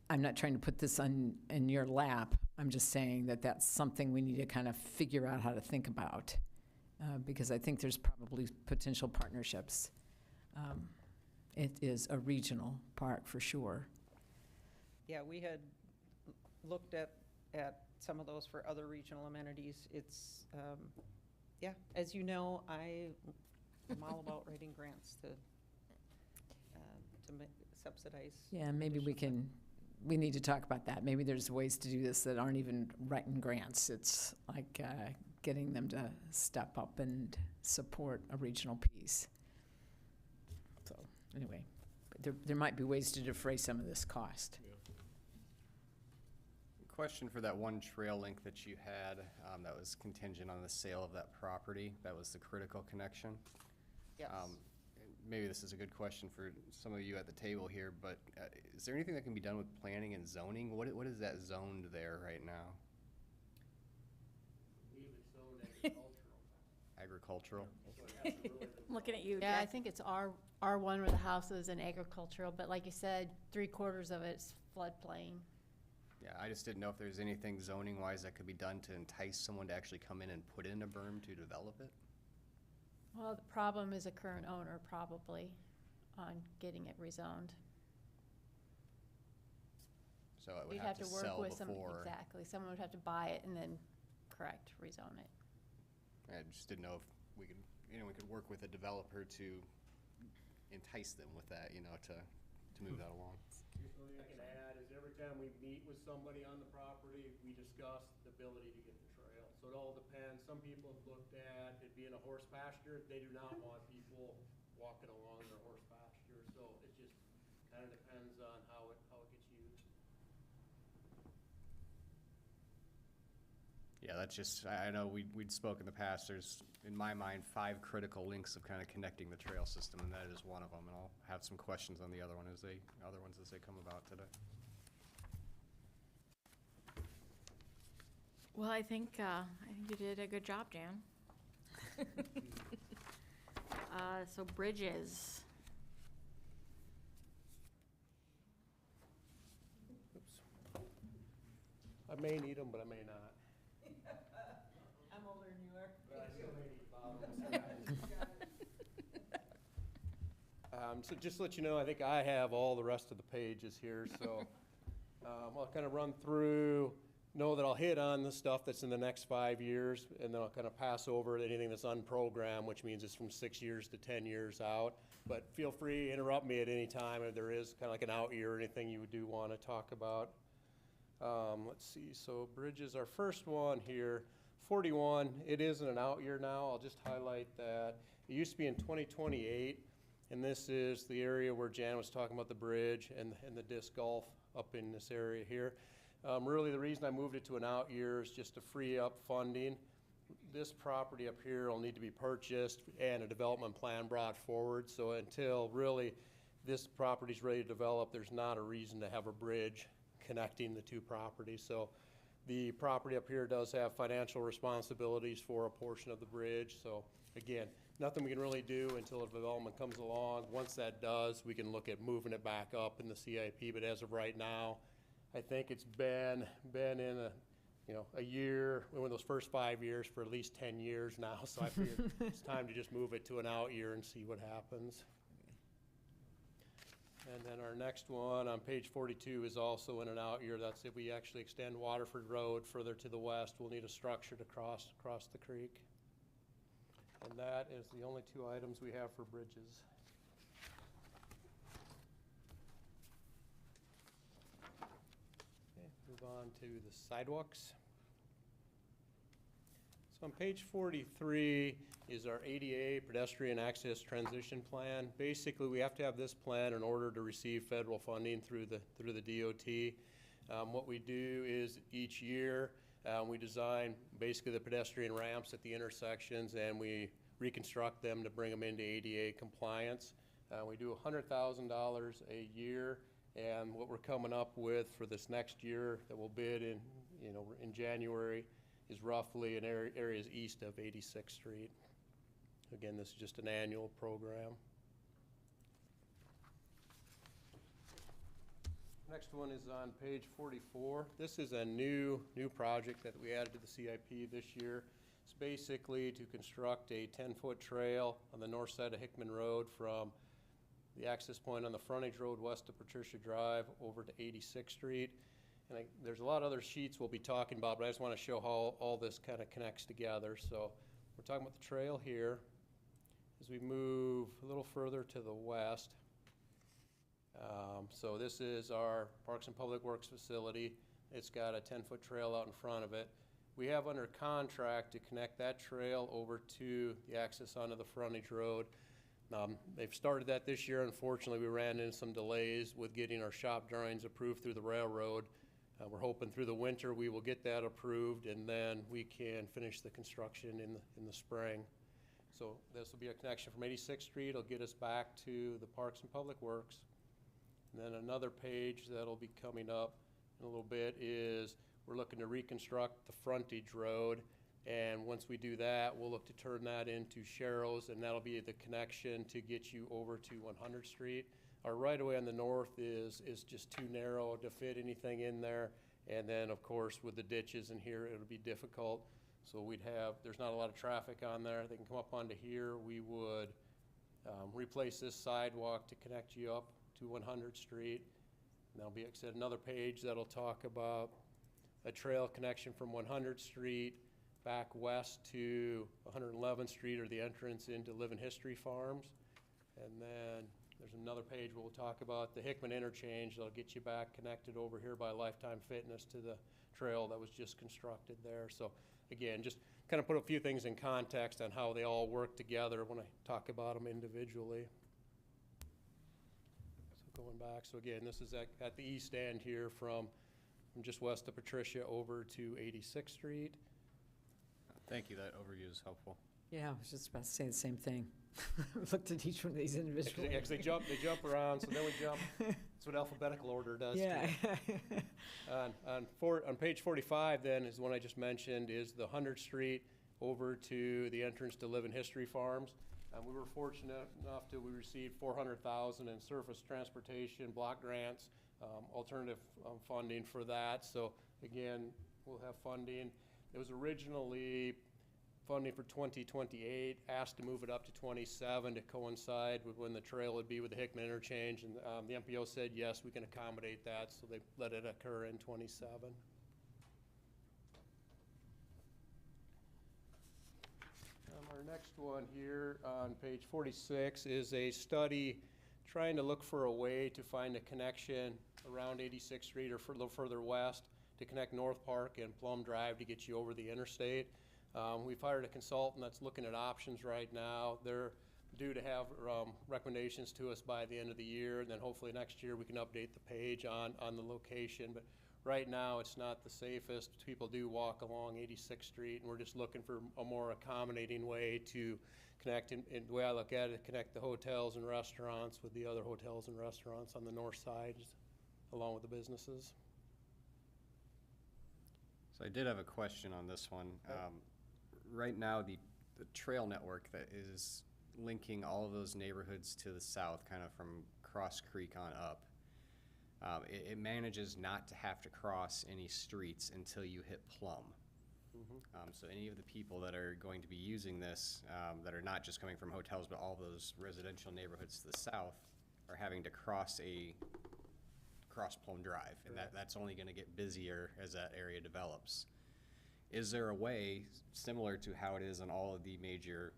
I'm not trying to put this in your lap. I'm just saying that that's something we need to kind of figure out how to think about, because I think there's probably potential partnerships. It is a regional park for sure. Yeah, we had looked at some of those for other regional amenities. It's, yeah, as you know, I'm all about writing grants to subsidize. Yeah, maybe we need to talk about that. Maybe there's ways to do this that aren't even writing grants. It's like getting them to step up and support a regional piece. So anyway, there might be ways to defray some of this cost. Question for that one trail link that you had, that was contingent on the sale of that property. That was the critical connection. Yes. Maybe this is a good question for some of you at the table here, but is there anything that can be done with planning and zoning? What is that zoned there right now? Agricultural? Looking at you, Yeah, I Jeff. think it's R1 where the house is in agricultural, but like you said, 3/4 of it's floodplain. Yeah, I just didn't know if there's anything zoning wise that could be done to entice someone to actually come in and put in a berm to develop it. Well, the problem is a current owner probably on getting it rezoned. So it would You'd have to work sell with some, before. exactly. Someone would have to buy it and then, correct, rezone it. I just didn't know if we could, we could work with a developer to entice them with that, to move that along. I can add is every time we meet with somebody on the property, we discuss the ability to get the trail. So it all depends. Some people have looked at it being a horse pasture. They do not want people walking along their horse pasture. So it just kind of depends on how it gets used. Yeah, that's just, I know we'd spoke in the past, there's, in my mind, 5 critical links of kind of connecting the trail system, and that is one of them, and I'll have some questions on the other ones as they come about today. Well, I think you did a good job, Jan. So bridges. Oops. I may need them, but I may not. I'm older than you are. But I still may need bottoms. So just to let you know, I think I have all the rest of the pages here, so I'll kind of run through, know that I'll hit on the stuff that's in the next 5 years, and then I'll kind of pass over anything that's unprogrammed, which means it's from 6 years to 10 years out. But feel free to interrupt me at any time if there is kind of like an out year or anything you do want to talk about. Let's see, so bridges, our first one here, 41, it isn't an out year now. I'll just highlight that. It used to be in 2028, and this is the area where Jan was talking about the bridge and the disc golf up in this area here. Really, the reason I moved it to an out year is just to free up funding. This property up here will need to be purchased and a development plan brought forward. So until really this property's ready to develop, there's not a reason to have a bridge connecting the two properties. So the property up here does have financial responsibilities for a portion of the bridge. So again, nothing we can really do until a development comes along. Once that does, we can look at moving it back up in the CIP. But as of right now, I think it's been in a year, one of those first 5 years for at least 10 years now. So I figured it's time to just move it to an out year and see what happens. And then our next one on page 42 is also in an out year. That's if we actually extend Waterford Road further to the west, we'll need a structure to cross the creek. And that is the only 2 items we have for bridges. on to the sidewalks. So on page 43 is our ADA pedestrian access transition plan. Basically, we have to have this plan in order to receive federal funding through the DOT. What we do is each year we design basically the pedestrian ramps at the intersections, and we reconstruct them to bring them into ADA compliance. We do $100,000 a year, and what we're coming up with for this next year that we'll bid in January is roughly in areas east of 86th Street. Again, this is just an annual program. Next one is on page 44. This is a new project that we added to the CIP this year. It's basically to construct a 10-foot trail on the north side of Hickman Road from the access point on the frontage road west of Patricia Drive over to 86th Street. And there's a lot of other sheets we'll be talking about, but I just want to show how all this kind of connects together. So we're talking about the trail here. As we move a little further to the west, so this is our Parks and Public Works facility. It's got a 10-foot trail out in front of it. We have under contract to connect that trail over to the access onto the frontage road. They've started that this year. Unfortunately, we ran into some delays with getting our shop drawings approved through the railroad. We're hoping through the winter we will get that approved, and then we can finish the construction in the spring. So this will be a connection from 86th Street. It'll get us back to the Parks and Public Works. And then another page that'll be coming up in a little bit is we're looking to reconstruct the frontage road. And once we do that, we'll look to turn that into Sharrows, and that'll be the connection to get you over to 100th Street. Our right-of-way on the north is just too narrow to fit anything in there. And then, of course, with the ditches in here, it'll be difficult. So there's not a lot of traffic on there. They can come up onto here. We would replace this sidewalk to connect you up to 100th Street. And there'll be, like I said, another page that'll talk about a trail connection from 100th Street back west to 111th Street, or the entrance into Living History Farms. And then there's another page where we'll talk about the Hickman interchange that'll get you back connected over here by Lifetime Fitness to the trail that was just constructed there. So again, just kind of put a few things in context on how they all work together when I talk about them individually. So going back, so again, this is at the east end here from just west of Patricia over to 86th Street. Thank you, that overview is helpful. Yeah, I was just about to say the same thing. Looked at each one of these individually. Yeah, 'cause they jump around, so then we jump. That's what alphabetical order does. Yeah. On page 45 then is the one I just mentioned, is the 100th Street over to the entrance to Living History Farms. We were fortunate enough to we received $400,000 in surface transportation block grants, alternative funding for that. So again, we'll have funding. It was originally funding for 2028, asked to move it up to 27 to coincide with when the trail would be with the Hickman interchange, and the MPO said yes, we can accommodate that, so they let it occur in 27. Our next one here on page 46 is a study trying to look for a way to find a connection around 86th Street or a little further west to connect North Park and Plum Drive to get you over the interstate. We've hired a consultant that's looking at options right now. They're due to have recommendations to us by the end of the year, and then hopefully next year we can update the page on the location. But right now it's not the safest. People do walk along 86th Street, and we're just looking for a more accommodating way to connect, and the way I look at it, connect the hotels and restaurants with the other hotels and restaurants on the north side, along with the businesses. So I did have a question on this one. Right now, the trail network that is linking all of those neighborhoods to the south, kind of from Cross Creek on up, it manages not to have to cross any streets until you hit Plum. So any of the people that are going to be using this, that are not just coming from hotels, but all those residential neighborhoods to the south, are having to cross Plum Drive, and that's only going to get busier as that area develops. Is there a way, similar to how it is on all of the major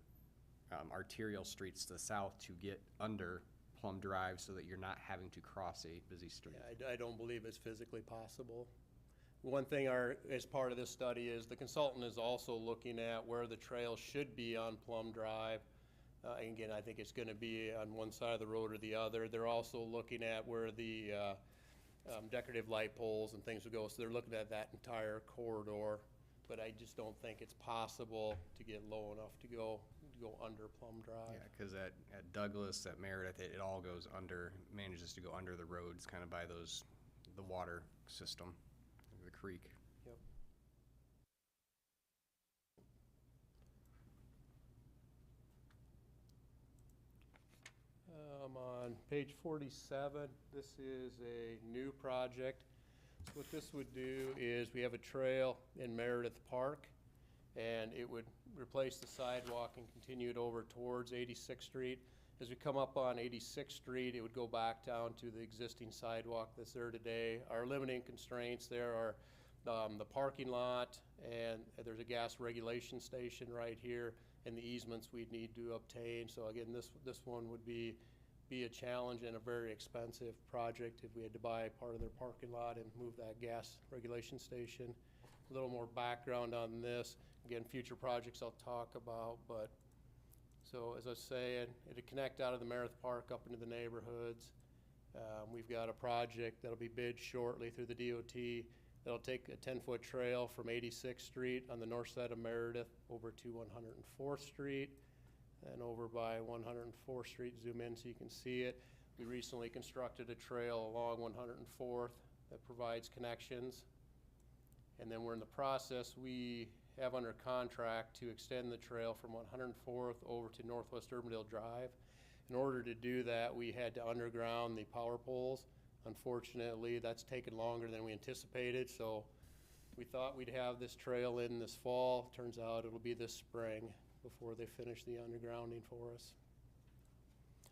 arterial streets to the south, to get under Plum Drive so that you're not having to cross a busy street? Yeah, I don't believe it's physically possible. One thing as part of this study is the consultant is also looking at where the trail should be on Plum Drive. And again, I think it's gonna be on one side of the road or the other. They're also looking at where the decorative light poles and things would go, so they're looking at that entire corridor. But I just don't think it's possible to get low enough to go under Plum Drive. Yeah, because at Douglas, at Meredith, it all goes under, manages to go under the roads, kind of by the water system, the creek. Yep. On page 47, this is a new project. So what this would do is we have a trail in Meredith Park, and it would replace the sidewalk and continue it over towards 86th Street. As we come up on 86th Street, it would go back down to the existing sidewalk that's there today. Our limiting constraints there are the parking lot, and there's a gas regulation station right here, and the easements we'd need to obtain. So again, this one would be a challenge and a very expensive project if we had to buy part of their parking lot and move that gas regulation station. A little more background on this. Again, future projects I'll talk about, but so as I was saying, it'd connect out of the Meredith Park up into the neighborhoods. We've got a project that'll be bid shortly through the DOT. That'll take a 10-foot trail from 86th Street on the north side of Meredith over to 104th Street. And over by 104th Street, zoom in so you can see it. We recently constructed a trail along 104th that provides connections. And then we're in the process, we have under contract to extend the trail from 104th over to Northwest Urbandale Drive. In order to do that, we had to underground the power poles. Unfortunately, that's taken longer than we anticipated, so we thought we'd have this trail in this fall. Turns out it'll be this spring before they finish the undergrounding for us.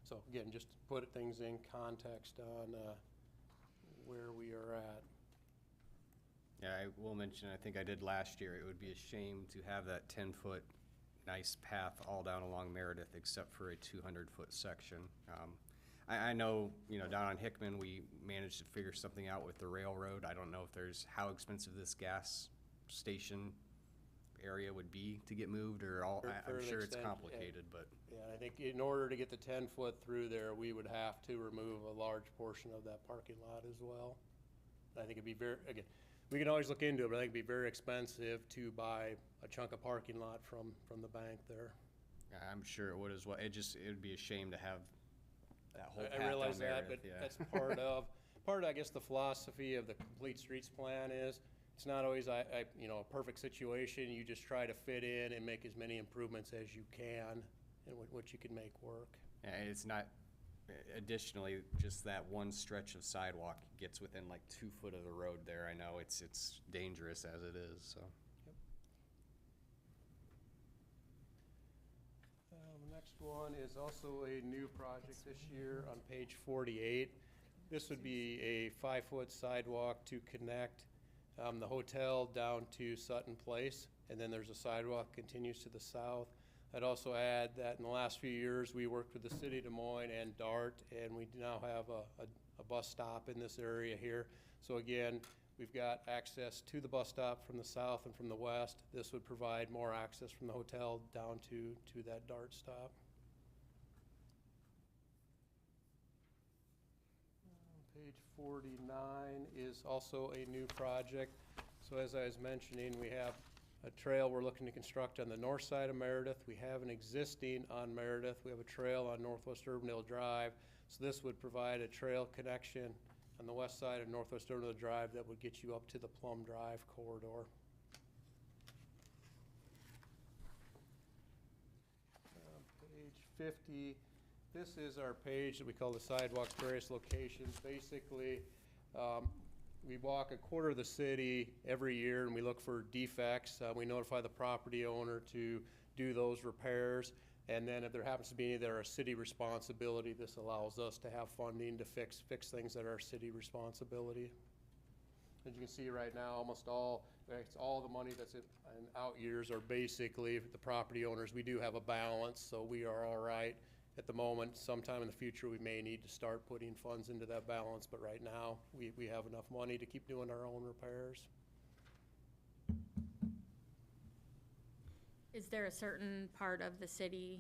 So again, just to put things in context on where we are at. Yeah, I will mention, I think I did last year, it would be a shame to have that 10-foot nice path all down along Meredith except for a 200-foot section. I know, down on Hickman, we managed to figure something out with the railroad. I don't know how expensive this gas station area would be to get moved, or I'm sure it's complicated, but. Yeah, I think in order to get the 10-foot through there, we would have to remove a large portion of that parking lot as well. I think it'd be again, we can always look into it, but I think it'd be very expensive to buy a chunk of parking lot from the bank there. I'm sure it would as well. It would be a shame to have that whole path I realize down that, Meredith, but yeah. that's part of, I guess, the philosophy of the Complete Streets Plan is, it's not always a perfect situation. You just try to fit in and make as many improvements as you can and what you can make work. And it's not, additionally, just that one stretch of sidewalk gets within like 2 foot of the road there. I know it's dangerous as it is, so. Yep. The next one is also a new project this year on page 48. This would be a 5-foot sidewalk to connect the hotel down to Sutton Place, and then there's a sidewalk continues to the south. I'd also add that in the last few years, we worked with the city of Des Moines and DART, and we now have a bus stop in this area here. So again, we've got access to the bus stop from the south and from the west. This would provide more access from the hotel down to that DART stop. Page 49 is also a new project. So as I was mentioning, we have a trail we're looking to construct on the north side of Meredith. We have an existing on Meredith. We have a trail on Northwest Urbandale Drive. So this would provide a trail connection on the west side of Northwest Urbandale Drive that would get you up to the Plum Drive corridor. Page 50. This is our page that we call the sidewalks various locations. Basically, we walk a quarter of the city every year and we look for defects. We notify the property owner to do those repairs. And then if there happens to be any that are a city responsibility, this allows us to have funding to fix things that are city responsibility. As you can see right now, almost all the money that's in out years are basically the property owners. We do have a balance, so we are all right. At the moment, sometime in the future, we may need to start putting funds into that balance, but right now, we have enough money to keep doing our own repairs. Is there a certain part of the city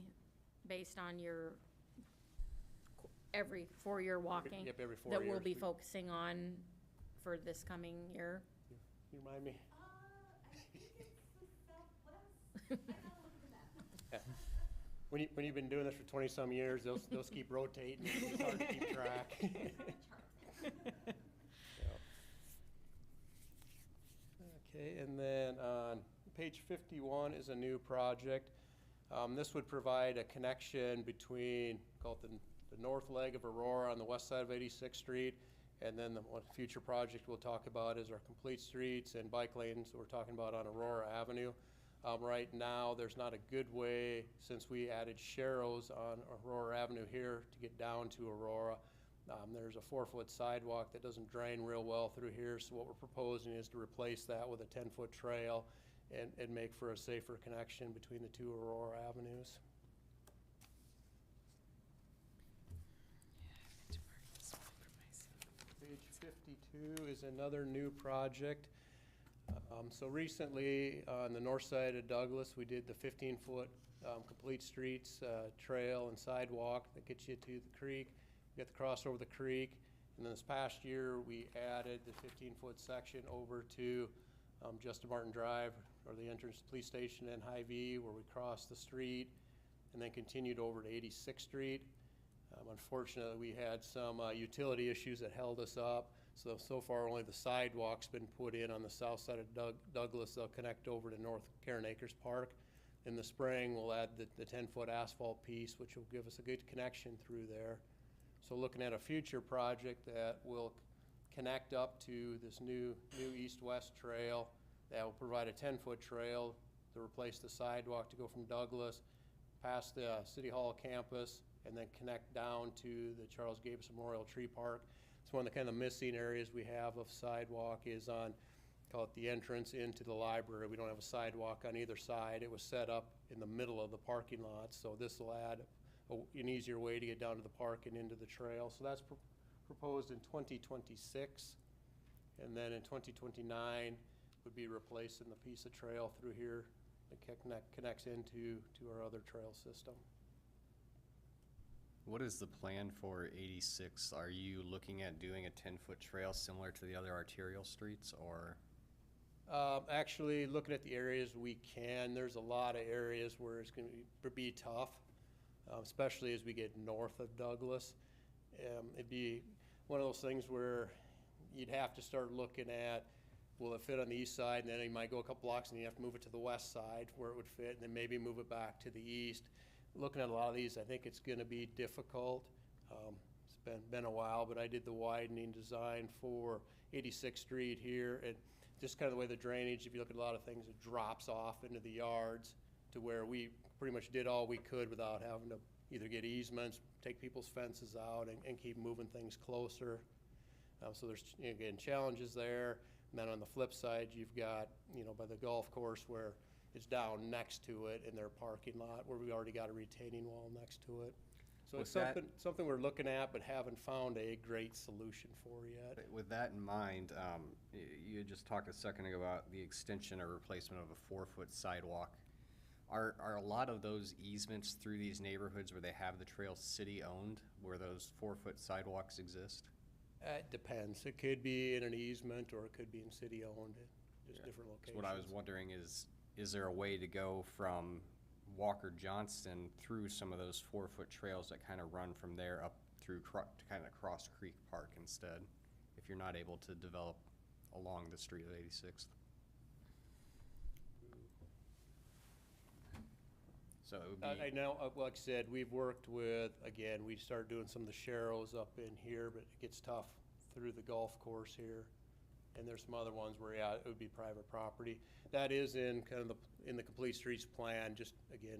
based on your every 4-year walking? Yep, every 4 That years. we'll be focusing on for this coming year? You remind me? Yeah. When you've been doing this for 20-some years, those keep rotating, it's hard to keep track. Yeah. Okay, and then on page 51 is a new project. This would provide a connection between, call it the north leg of Aurora on the west side of 86th Street, and then the one future project we'll talk about is our complete streets and bike lanes we're talking about on Aurora Avenue. Right now, there's not a good way, since we added sharrows on Aurora Avenue here to get down to Aurora. There's a 4-foot sidewalk that doesn't drain real well through here, so what we're proposing is to replace that with a 10-foot trail and make for a safer connection between the two Aurora Avenues. Page 52 is another new project. So recently, on the north side of Douglas, we did the 15-foot complete streets trail and sidewalk that gets you to the creek. We got the cross over the creek, and then this past year, we added the 15-foot section over to Justin Martin Drive, or the entrance to the police station and Hy-Vee, where we crossed the street, and then continued over to 86th Street. Unfortunately, we had some utility issues that held us up. So far, only the sidewalk's been put in on the south side of Douglas. They'll connect over to North Karen Acres Park. In the spring, we'll add the 10-foot asphalt piece, which will give us a good connection through there. So looking at a future project that will connect up to this new east-west trail that will provide a 10-foot trail to replace the sidewalk to go from Douglas past the City Hall campus and then connect down to the Charles Gabus Memorial Tree Park. It's one of the kind of missing areas we have of sidewalk is on, call it the entrance into the library. We don't have a sidewalk on either side. It was set up in the middle of the parking lot, so this will add an easier way to get down to the park and into the trail. So that's proposed in 2026, and then in 2029 would be replacing the piece of trail through here that connects into our other trail system. What is the plan for 86? Are you looking at doing a 10-foot trail similar to the other arterial streets, or? Actually, looking at the areas we can, there's a lot of areas where it's going to be tough, especially as we get north of Douglas. It'd be one of those things where you'd have to start looking at, will it fit on the east side, and then you might go a couple blocks and you have to move it to the west side where it would fit, and then maybe move it back to the east. Looking at a lot of these, I think it's going to be difficult. It's been a while, but I did the widening design for 86th Street here, and just kind of the way the drainage, if you look at a lot of things, it drops off into the yards to where we pretty much did all we could without having to either get easements, take people's fences out, and keep moving things closer. So there's, again, challenges there. And then on the flip side, you've got, by the golf course where it's down next to it in their parking lot where we already got a retaining wall next to it. So it's something we're looking at but haven't found a great solution for yet. With that in mind, you had just talked a second ago about the extension or replacement of a 4-foot sidewalk. Are a lot of those easements through these neighborhoods where they have the trail city-owned, where those 4-foot sidewalks exist? It depends. It could be in an easement or it could be in city-owned, just different locations. So what I was wondering is there a way to go from Walker Johnston through some of those 4-foot trails that kind of run from there up through to kind of Cross Creek Park instead, if you're not able to develop along the street of 86th? So it would be, I know, like I said, we've worked with, again, we started doing some of the sharrows up in here, but it gets tough through the golf course here. And there's some other ones where, yeah, it would be private property. That is in kind of in the complete streets plan. Just again,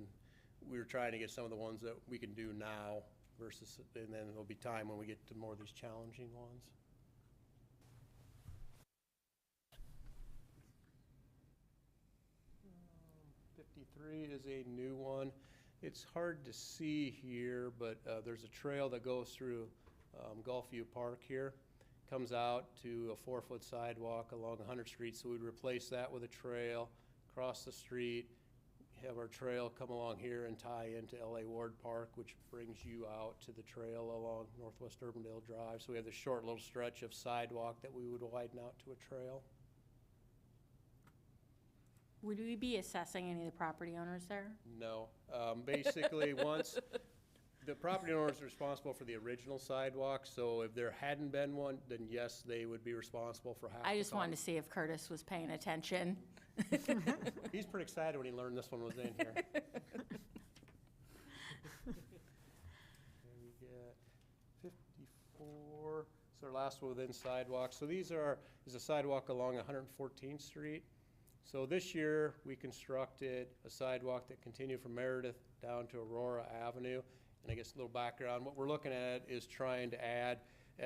we were trying to get some of the ones that we can do now versus, and then there'll be time when we get to more of these challenging ones. Is a new one. It's hard to see here, but there's a trail that goes through Gulfview Park here. Comes out to a 4-foot sidewalk along 100th Street, so we'd replace that with a trail, cross the street, have our trail come along here and tie into LA Ward Park, which brings you out to the trail along Northwest Urbandale Drive. So we have this short little stretch of sidewalk that we would widen out to a trail. Would we be assessing any of the property owners there? No. Basically, once the property owner is responsible for the original sidewalk, so if there hadn't been one, then yes, they would be responsible for half. I just wanted to see if Curtis was paying attention. He's pretty excited when he learned this one was in here. And we get 54. So our last one within sidewalk. So these is a sidewalk along 114th Street. So this year we constructed a sidewalk that continued from Meredith down to Aurora Avenue. And I guess a little background, what we're looking at is trying to add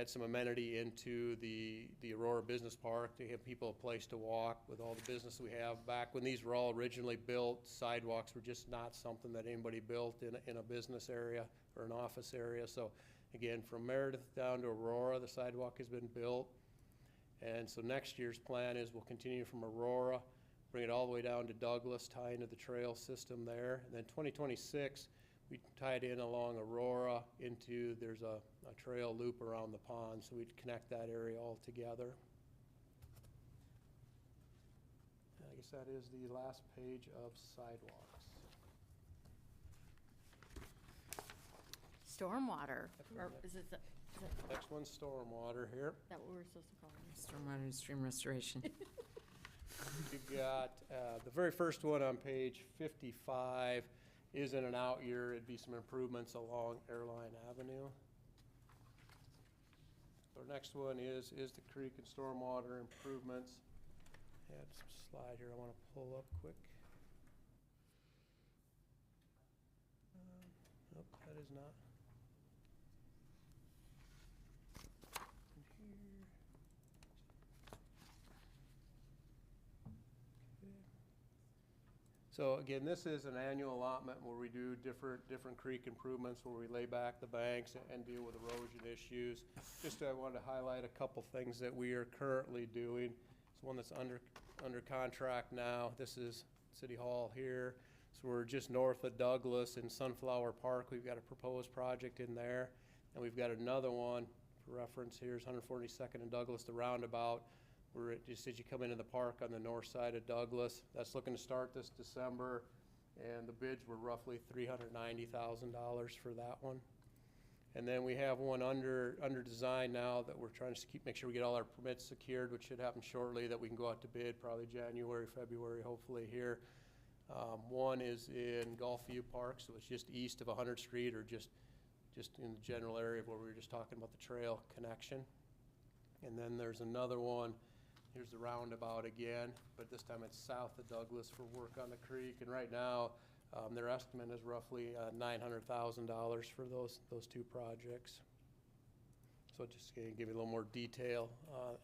some amenity into the Aurora Business Park to give people a place to walk with all the business we have. Back when these were all originally built, sidewalks were just not something that anybody built in a business area or an office area. So again, from Meredith down to Aurora, the sidewalk has been built. And so next year's plan is we'll continue from Aurora, bring it all the way down to Douglas, tie into the trail system there. And then 2026, we tied in along Aurora into, there's a trail loop around the pond, so we'd connect that area all together. And I guess that is the last page of sidewalks. Stormwater, or is it, Next one's stormwater here. that what we're supposed to call it? Stormwater and stream restoration. You've got the very first one on page 55 is in an out year. It'd be some improvements along Airline Avenue. Our next one is the creek and stormwater improvements. I have some slide here I want to pull up quick. Nope, that is not. In here. Okay. So again, this is an annual allotment where we do different creek improvements, where we lay back the banks and deal with erosion issues. Just I wanted to highlight a couple things that we are currently doing. It's one that's under contract now. This is City Hall here. So we're just north of Douglas in Sunflower Park. We've got a proposed project in there. And we've got another one for reference here is 142nd and Douglas, the roundabout. Where it just as you come into the park on the north side of Douglas. That's looking to start this December, and the bids were roughly $390,000 for that one. And then we have one under design now that we're trying to make sure we get all our permits secured, which should happen shortly, that we can go out to bid probably January, February, hopefully here. One is in Gulfview Park, so it's just east of 100th Street, or just in the general area where we were just talking about the trail connection. And then there's another one. Here's the roundabout again, but this time it's south of Douglas for work on the creek. And right now, their estimate is roughly $900,000 for those two projects. So just to give you a little more detail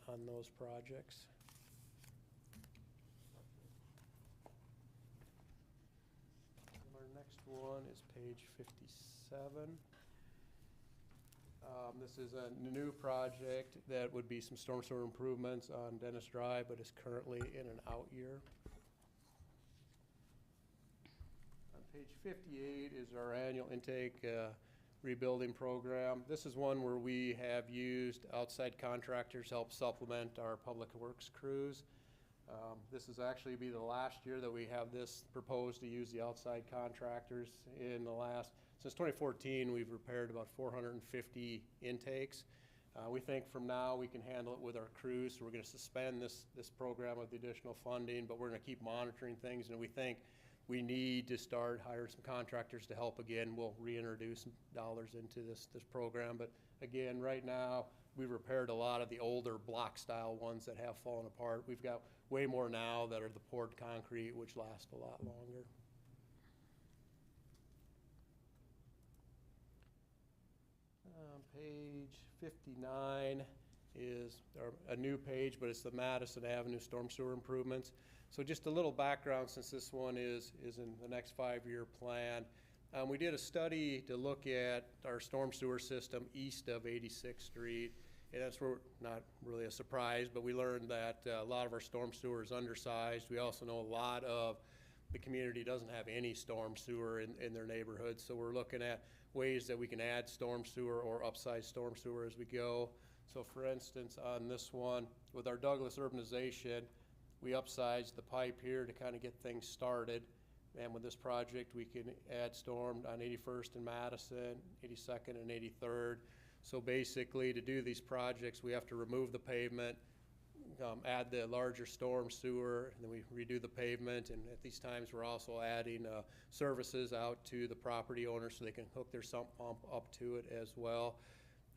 on those projects. And our next one is page 57. This is a new project that would be some storm sewer improvements on Dennis Drive, but is currently in an out year. On page 58 is our annual intake rebuilding program. This is one where we have used outside contractors to help supplement our public works crews. This is actually be the last year that we have this proposed to use the outside contractors. Since 2014, we've repaired about 450 intakes. We think from now we can handle it with our crews, so we're going to suspend this program with the additional funding, but we're going to keep monitoring things, and we think we need to start hiring some contractors to help again. We'll reintroduce some dollars into this program, but again, right now, we've repaired a lot of the older block-style ones that have fallen apart. We've got way more now that are the poured concrete, which last a lot longer. Page 59 is a new page, but it's the Madison Avenue storm sewer improvements. So just a little background, since this one is in the next 5-year plan. We did a study to look at our storm sewer system east of 86th Street, and that's not really a surprise, but we learned that a lot of our storm sewer is undersized. We also know a lot of the community doesn't have any storm sewer in their neighborhood. So we're looking at ways that we can add storm sewer or upsize storm sewer as we go. So for instance, on this one, with our Douglas urbanization, we upsized the pipe here to kind of get things started. And with this project, we can add storm on 81st and Madison, 82nd and 83rd. So basically, to do these projects, we have to remove the pavement, add the larger storm sewer, and then we redo the pavement. And at these times, we're also adding services out to the property owners so they can hook their sump pump up to it as well.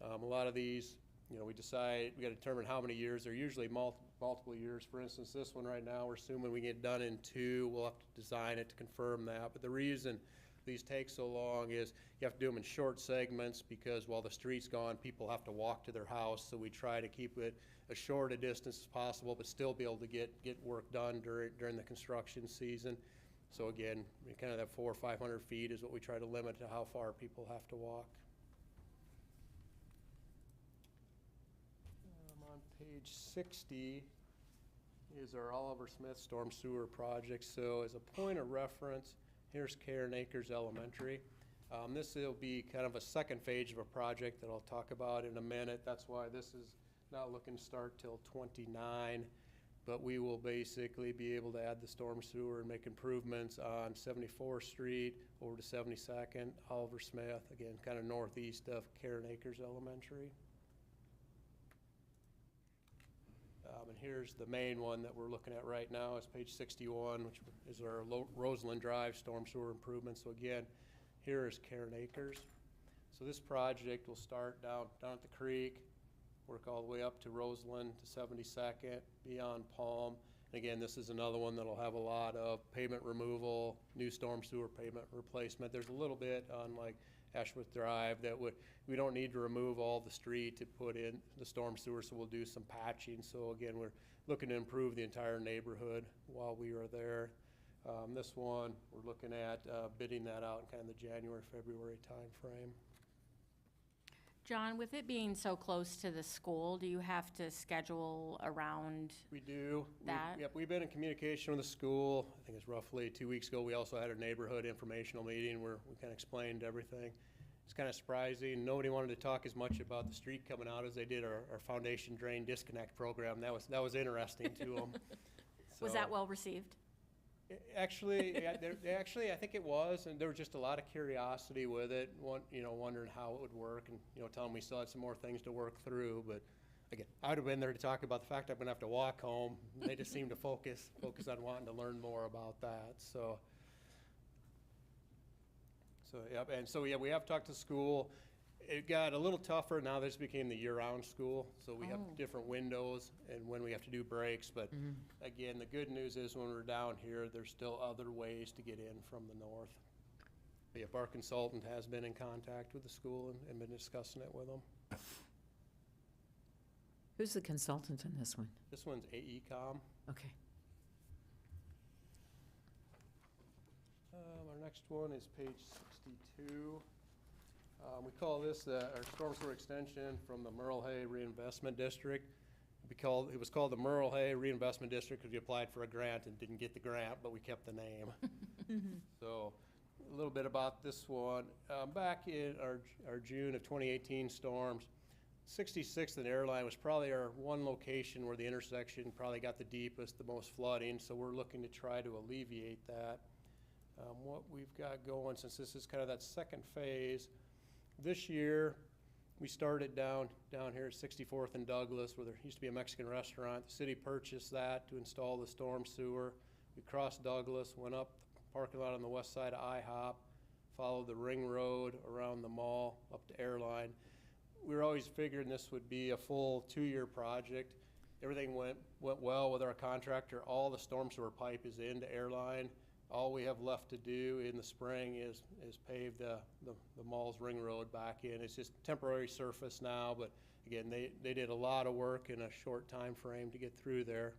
A lot of these, we got to determine how many years. They're usually multiple years. For instance, this one right now, we're assuming we get done in 2. We'll have to design it to confirm that. But the reason these take so long is you have to do them in short segments because while the street's gone, people have to walk to their house. So we try to keep it as short a distance as possible, but still be able to get work done during the construction season. So again, kind of that 400 or 500 feet is what we try to limit to how far people have to walk. On page 60 is our Oliver Smith storm sewer project. So as a point of reference, here's Karen Acres Elementary. This will be kind of a second phase of a project that I'll talk about in a minute. That's why this is not looking to start till 29, but we will basically be able to add the storm sewer and make improvements on 74th Street over to 72nd, Oliver Smith, again, kind of northeast of Karen Acres Elementary. And here's the main one that we're looking at right now is page 61, which is our Roseland Drive storm sewer improvement. So again, here is Karen Acres. So this project will start down at the creek, work all the way up to Roseland to 72nd, beyond Palm. And again, this is another one that'll have a lot of pavement removal, new storm sewer pavement replacement. There's a little bit on like Ashworth Drive that we don't need to remove all the street to put in the storm sewer, so we'll do some patching. So again, we're looking to improve the entire neighborhood while we are there. This one, we're looking at bidding that out in kind of the January, February timeframe. John, with it being so close to the school, do you have to schedule around We do. that? Yep, we've been in communication with the school. I think it's roughly 2 weeks ago. We also had a neighborhood informational meeting where we kind of explained everything. It's kind of surprising. Nobody wanted to talk as much about the street coming out as they did our foundation drain disconnect program. That was interesting to them. Was that well received? Actually, I think it was, and there was just a lot of curiosity with it, wondering how it would work, and telling me we still had some more things to work through. But again, I would have been there to talk about the fact I'm going to have to walk home. They just seemed to focus on wanting to learn more about that. So yep, and so yeah, we have talked to school. It got a little tougher now. This became the year-round school, so we have different windows and when we have to do breaks. But again, the good news is when we're down here, there's still other ways to get in from the north. But yeah, our consultant has been in contact with the school and been discussing it with them. Who's the consultant on this one? This one's AECom. Okay. Our next one is page 62. We call this our storm sewer extension from the Merle Hay Reinvestment District. It was called the Merle Hay Reinvestment District because we applied for a grant and didn't get the grant, but we kept the name. So a little bit about this one. Back in our June of 2018 storms, 66th and Airline was probably our one location where the intersection probably got the deepest, the most flooding. So we're looking to try to alleviate that. What we've got going, since this is kind of that second phase, this year we started down here at 64th and Douglas where there used to be a Mexican restaurant. The city purchased that to install the storm sewer. We crossed Douglas, went up the parking lot on the west side of IHOP, followed the ring road around the mall up to Airline. We were always figuring this would be a full 2-year project. Everything went well with our contractor. All the storm sewer pipe is into Airline. All we have left to do in the spring is pave the mall's ring road back in. It's just temporary surface now, but again, they did a lot of work in a short time frame to get through there.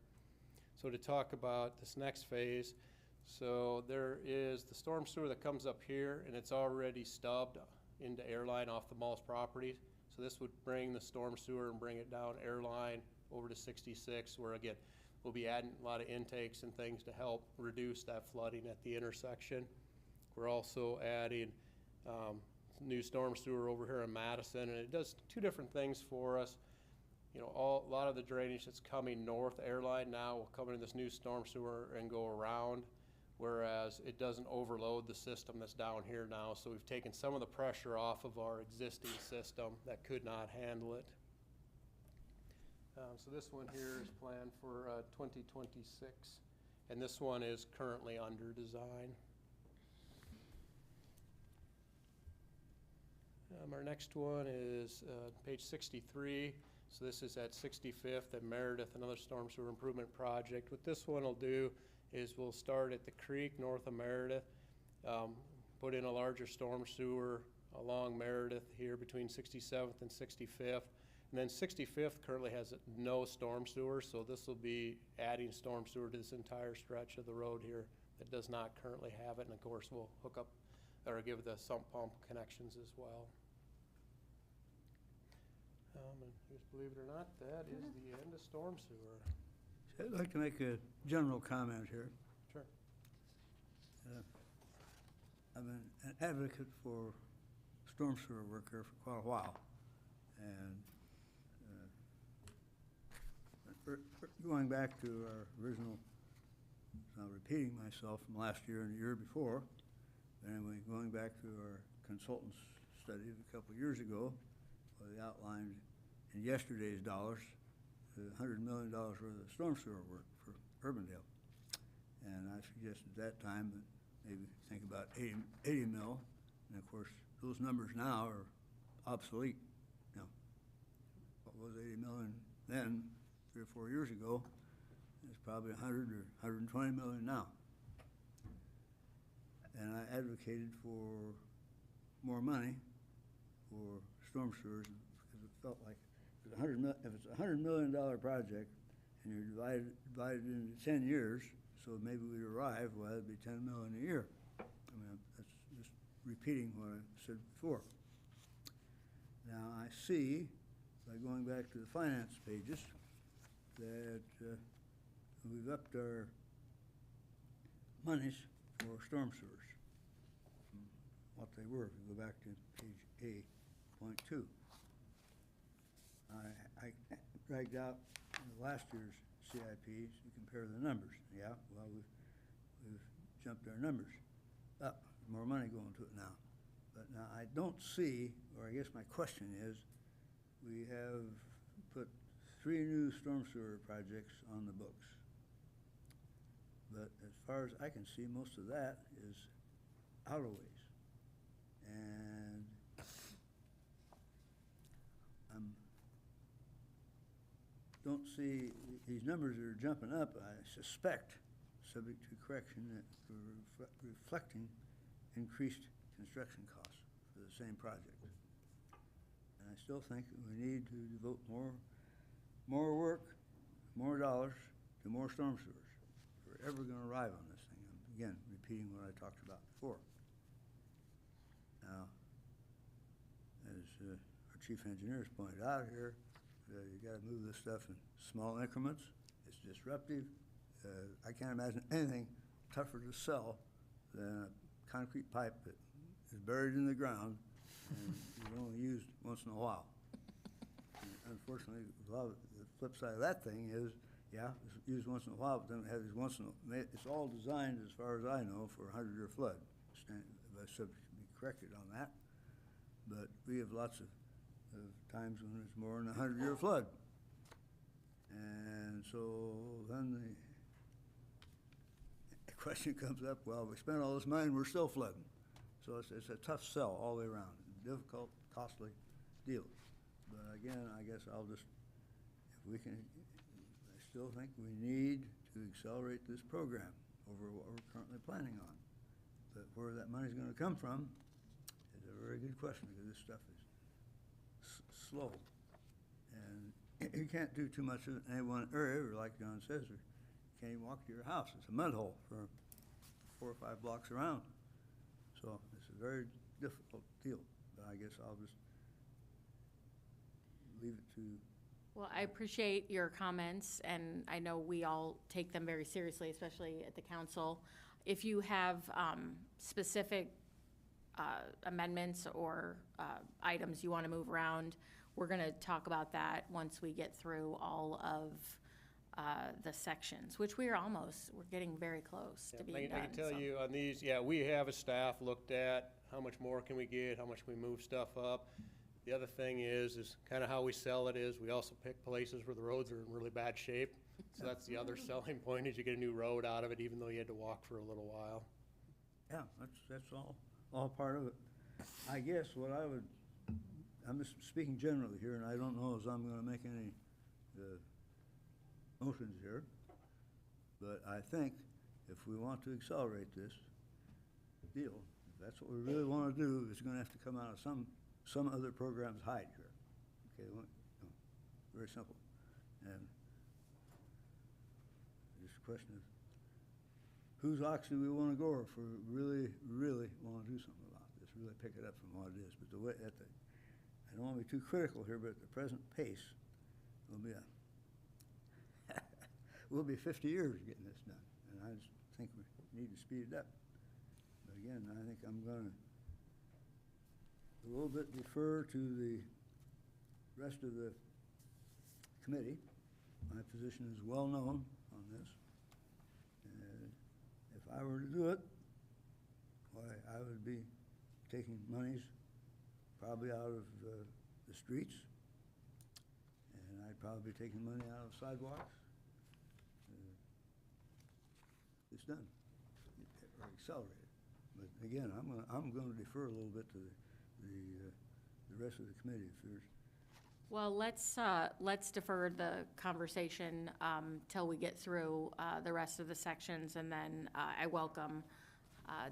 So to talk about this next phase, so there is the storm sewer that comes up here, and it's already stubbed into Airline off the mall's property. So this would bring the storm sewer and bring it down Airline over to 66, where again, We'll be adding a lot of intakes and things to help reduce that flooding at the intersection. We're also adding new storm sewer over here in Madison, and it does two different things for us. You know, a lot of the drainage that's coming north Airline now will come into this new storm sewer and go around, whereas it doesn't overload the system that's down here now. So we've taken some of the pressure off of our existing system that could not handle it. So this one here is planned for 2026, and this one is currently under design. Our next one is page 63. So this is at 65th and Meredith, another storm sewer improvement project. What this one will do is we'll start at the creek north of Meredith, put in a larger storm sewer along Meredith here between 67th and 65th. And then 65th currently has no storm sewer, so this will be adding storm sewer to this entire stretch of the road here that does not currently have it. And of course, we'll hook up or give the sump pump connections as well. And just believe it or not, that is the end of storm sewer. I'd like to make a general comment here. Sure. I've been an advocate for storm sewer work here for quite a while. And going back to our original, not repeating myself from last year and the year before, but anyway, going back to our consultants study of a couple of years ago, where they outlined in yesterday's dollars, $100 million worth of storm sewer work for Urbandale. And I suggested at that time that maybe think about 80 mil. And of course, those numbers now are obsolete. Now, what was 80 million then, 3 or 4 years ago, is probably 100 or 120 million now. And I advocated for more money for storm sewers because it felt like if it's a $100 million project and you're divided into 10 years, so maybe we'd arrive, well, that'd be 10 million a year. I mean, that's just repeating what I said before. Now, I see, by going back to the finance pages, that we've upped our monies for storm sewers from what they were. If you go back to page A.2. I dragged out last year's CIPs to compare the numbers. Yeah, well, we've jumped our numbers up. There's more money going to it now. But now I don't see, or I guess my question is, we have put 3 new storm sewer projects on the books. But as far as I can see, most of that is out of ways. And don't see, these numbers are jumping up, I suspect, subject to correction, that we're reflecting increased construction costs for the same project. And I still think that we need to devote more work, more dollars to more storm sewers. If we're ever going to arrive on this thing. I'm, again, repeating what I talked about before. Now, as our chief engineer has pointed out here, you got to move this stuff in small increments. It's disruptive. I can't imagine anything tougher to sell than a concrete pipe that is buried in the ground and is only used once in a while. And unfortunately, a lot of the flip side of that thing is, yeah, it's used once in a while, but then it has these once in a, it's all designed, as far as I know, for a 100-year flood. I'm subject to be corrected on that. But we have lots of times when it's more than a 100-year flood. And so then the question comes up, well, we spent all this money and we're still flooding. So it's a tough sell all the way around. Difficult, costly deal. But again, I guess I'll just, if we can, I still think we need to accelerate this program over what we're currently planning on. But where that money's going to come from is a very good question, because this stuff is slow. And you can't do too much of it in any one area, or like John says, you can't even walk to your house. It's a mud hole for 4 or 5 blocks around. So it's a very difficult deal. But I guess I'll just leave it to Well, I appreciate your comments, and I know we all take them very seriously, especially at the council. If you have specific amendments or items you want to move around, we're going to talk about that once we get through all of the sections, which we're getting very close to being done. I can tell so. you on these, yeah, we have a staff looked at how much more can we get, how much can we move stuff up. The other thing is kind of how we sell it is we also pick places where the roads are in really bad shape. So that's the other selling point is you get a new road out of it even though you had to walk for a little while. Yeah, that's all part of it. I guess what I'm just speaking generally here, and I don't know as I'm gonna make any motions here, but I think if we want to accelerate this deal, if that's what we really wanna do, it's gonna have to come out of some other program's hide here. Okay, very simple. And just a question of whose ox do we want to go if we really, really want to do something about this, really pick it up from what it is. But I don't want to be too critical here, but at the present pace, we'll be 50 years getting this done. And I just think we need to speed it up. But again, I think I'm going to a little bit defer to the rest of the committee. My position is well known on this. If I were to do it, why, I would be taking monies probably out of the streets, and I'd probably be taking money out of sidewalks. It's done, or accelerated. But again, I'm gonna defer a little bit to the rest of the committee if there's. Well, let's defer the conversation till we get through the rest of the sections, and then I welcome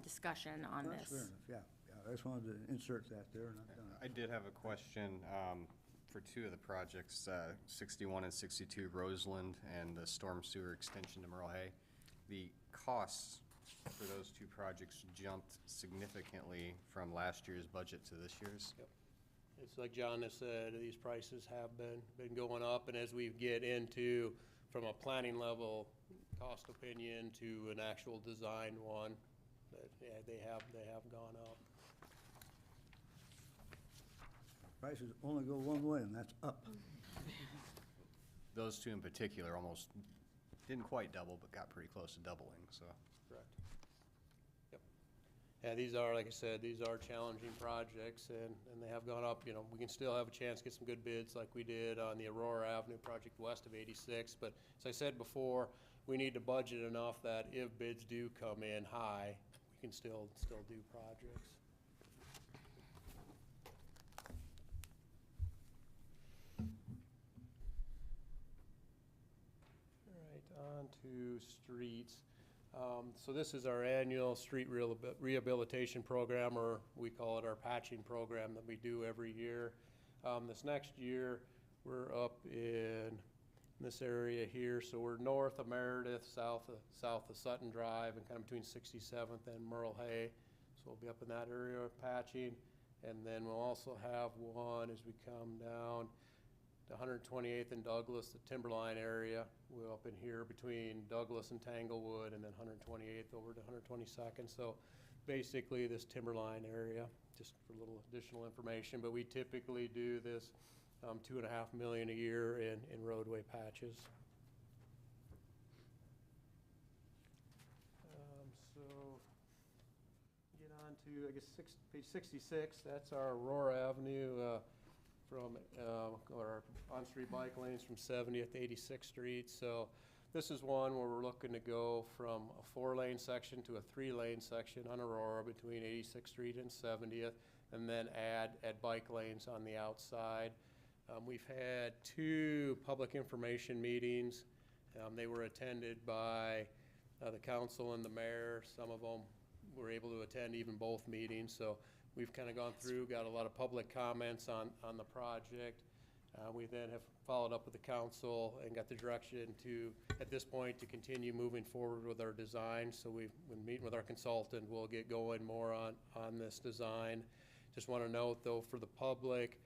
discussion on That's this. fair enough, yeah. I just wanted to insert that there, and I've done it. I did have a question for two of the projects, 61 and 62 Roseland and the storm sewer extension to Merle Hay. The costs for those two projects jumped significantly from last year's budget to this year's. Yep. It's like John has said, these prices have been going up, and as we get into, from a planning level cost opinion to an actual design one, yeah, they have gone up. Prices only go one way, and that's up. Those two in particular almost didn't quite double, but got pretty close to doubling, so. Correct. Yep. Yeah, these are, like I said, these are challenging projects, and they have gone up. You know, we can still have a chance to get some good bids like we did on the Aurora Avenue project west of 86, but as I said before, we need to budget enough that if bids do come in high, we can still do projects. On to streets. So this is our annual street rehabilitation program, or we call it our patching program that we do every year. This next year, we're up in this area here. So we're north of Meredith, south of Sutton Drive, and kind of between 67th and Merle Hay. So we'll be up in that area patching. And then we'll also have one as we come down to 128th and Douglas, the Timberline area. We're up in here between Douglas and Tanglewood, and then 128th over to 122nd. So basically this Timberline area, just for a little additional information, but we typically do this $2.5 million a year in roadway patches. So get on to, I guess, page 66, that's our Aurora Avenue from our on-street bike lanes from 70th to 86th Street. So this is one where we're looking to go from a 4-lane section to a 3-lane section on Aurora between 86th Street and 70th, and then add bike lanes on the outside. We've had 2 public information meetings. They were attended by the council and the mayor. Some of them were able to attend even both meetings. So we've kind of gone through, got a lot of public comments on the project. We then have followed up with the council and got the direction to, at this point, to continue moving forward with our design. So we've been meeting with our consultant. We'll get going more on this design. Just want to note, though, for the public,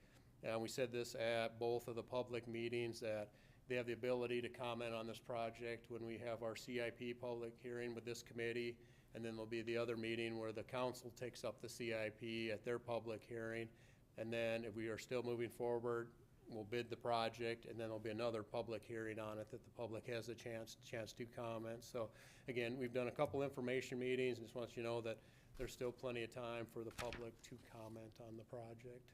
And we said this at both of the public meetings, that they have the ability to comment on this project when we have our CIP public hearing with this committee. And then there'll be the other meeting where the council takes up the CIP at their public hearing. And then if we are still moving forward, we'll bid the project, and then there'll be another public hearing on it that the public has a chance to comment. So again, we've done a couple information meetings, and just want you to know that there's still plenty of time for the public to comment on the project.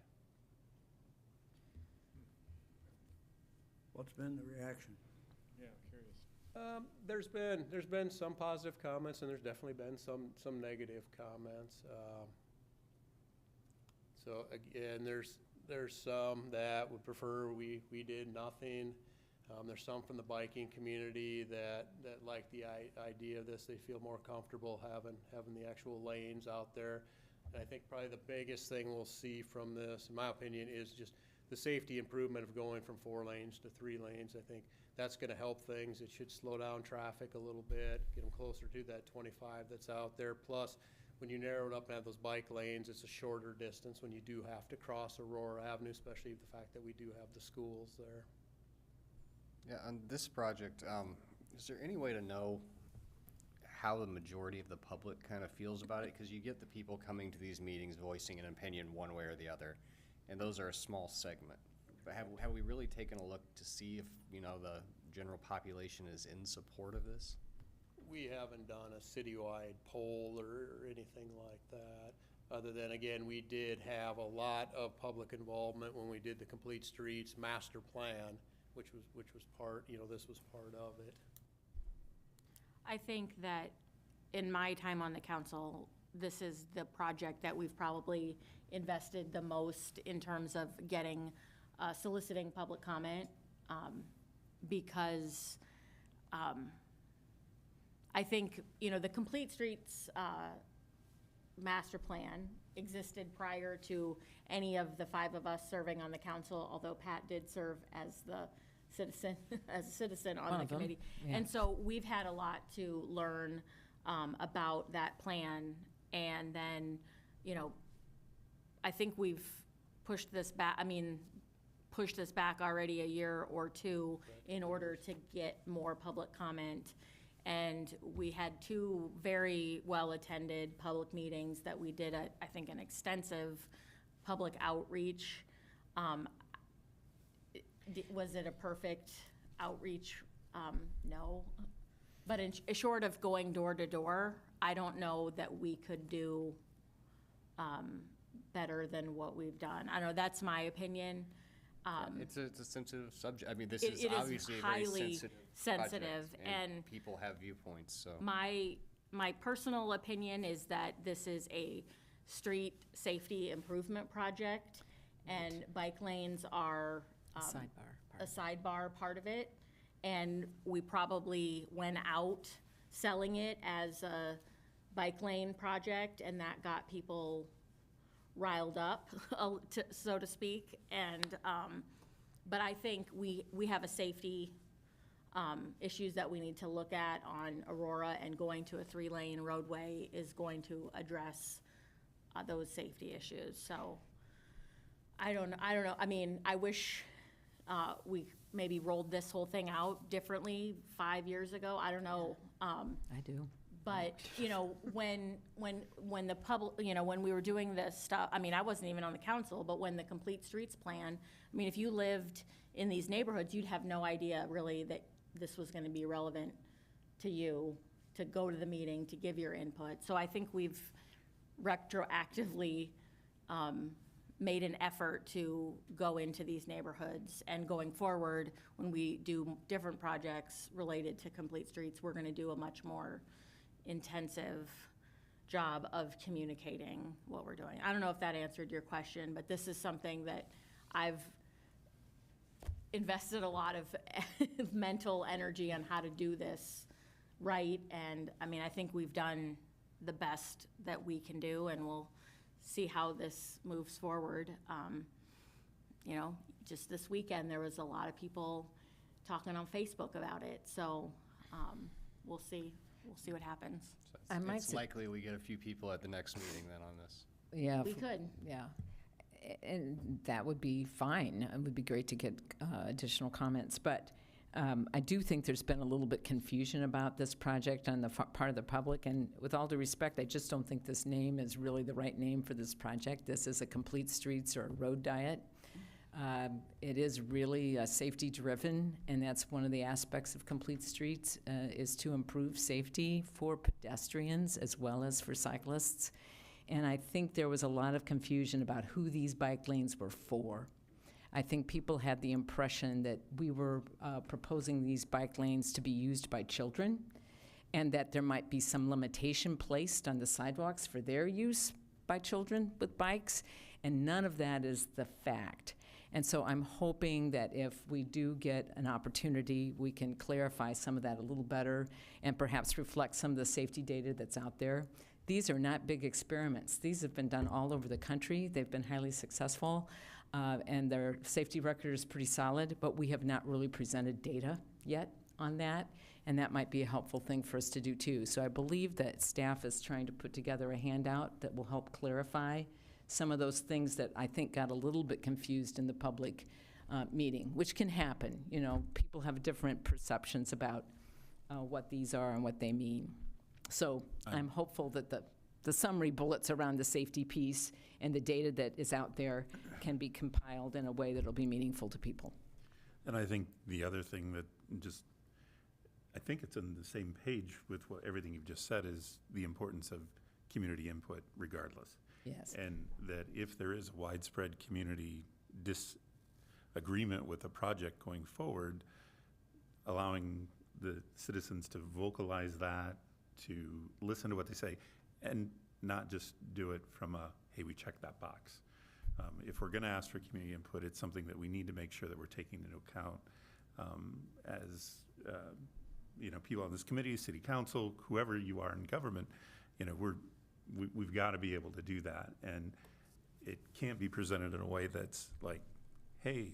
What's been the reaction? Yeah, curious. There's been some positive comments, and there's definitely been some negative comments. So again, there's some that would prefer we did nothing. There's some from the biking community that like the idea of this. They feel more comfortable having the actual lanes out there. And I think probably the biggest thing we'll see from this, in my opinion, is just the safety improvement of going from 4 lanes to 3 lanes. I think that's going to help things. It should slow down traffic a little bit, get them closer to that 25 that's out there. Plus, when you narrow it up and have those bike lanes, it's a shorter distance when you do have to cross Aurora Avenue, especially the fact that we do have the schools there. Yeah, on this project, is there any way to know how the majority of the public kind of feels about it? Because you get the people coming to these meetings voicing an opinion one way or the other, and those are a small segment. But have we really taken a look to see if, you know, the general population is in support of this? We haven't done a citywide poll or anything like that, other than, again, we did have a lot of public involvement when we did the Complete Streets master plan, which was part, you know, this was part of it. I think that in my time on the council, this is the project that we've probably invested the most in terms of getting, soliciting public comment, because I think, you know, the Complete Streets master plan existed prior to any of the 5 of us serving on the council, although Pat did serve as the citizen, as a citizen on the committee. Yeah. And so we've had a lot to learn about that plan. And then, you know, I think we've pushed this back, pushed this back already a year or 2 in order to get more public comment. And we had 2 very well-attended public meetings that we did, I think, an extensive public outreach. Was it a perfect outreach? No. But short of going door to door, I don't know that we could do better than what we've done. I don't know, that's my opinion. It's a sensitive subject. I mean, this is obviously a very sensitive project, and people have viewpoints, so. My personal opinion is that this is a street safety improvement project, and bike lanes are a sidebar part of it. And we probably went out selling it as a bike lane project, and that got people riled up, so to speak. And but I think we have a safety issues that we need to look at on Aurora, and going to a 3-lane roadway is going to address those safety issues. So I don't know. I mean, I wish we maybe rolled this whole thing out differently 5 years ago. I don't know. I do. But, you know, when the public, you know, when we were doing this stuff, I mean, I wasn't even on the council, but when the Complete Streets plan, I mean, if you lived in these neighborhoods, you'd have no idea really that this was gonna be relevant to you, to go to the meeting, to give your input. So I think we've retroactively made an effort to go into these neighborhoods, and going forward, when we do different projects related to Complete Streets, we're gonna do a much more intensive job of communicating what we're doing. I don't know if that answered your question, but this is something that I've invested a lot of mental energy on how to do this right. And I mean, I think we've done the best that we can do, and we'll see how this moves forward. You know, just this weekend, there was a lot of people talking on Facebook about it. So we'll see. We'll see what happens. So it's likely we get a few people at the next meeting then on this. Yeah. We could. Yeah. And that would be fine. It would be great to get additional comments. But I do think there's been a little bit confusion about this project on the part of the public. And with all due respect, I just don't think this name is really the right name for this project. This is a complete streets or road diet. It is really safety-driven, and that's one of the aspects of Complete Streets, is to improve safety for pedestrians as well as for cyclists. And I think there was a lot of confusion about who these bike lanes were for. I think people had the impression that we were proposing these bike lanes to be used by children, and that there might be some limitation placed on the sidewalks for their use by children with bikes, and none of that is the fact. And so I'm hoping that if we do get an opportunity, we can clarify some of that a little better and perhaps reflect some of the safety data that's out there. These are not big experiments. These have been done all over the country. They've been highly successful, and their safety record is pretty solid, but we have not really presented data yet on that, and that might be a helpful thing for us to do too. So I believe that staff is trying to put together a handout that will help clarify some of those things that I think got a little bit confused in the public meeting, which can happen. You know, people have different perceptions about what these are and what they mean. So I'm hopeful that the summary bullets around the safety piece and the data that is out there can be compiled in a way that'll be meaningful to people. And I think the other thing that I think it's on the same page with everything you've just said, is the importance of community input regardless. Yes. And that if there is widespread community disagreement with a project going forward, allowing the citizens to vocalize that, to listen to what they say, and not just do it from a, hey, we checked that box. If we're gonna ask for community input, it's something that we need to make sure that we're taking into account as you know, people on this committee, city council, whoever you are in government, you know, we've got to be able to do that. And it can't be presented in a way that's like, hey,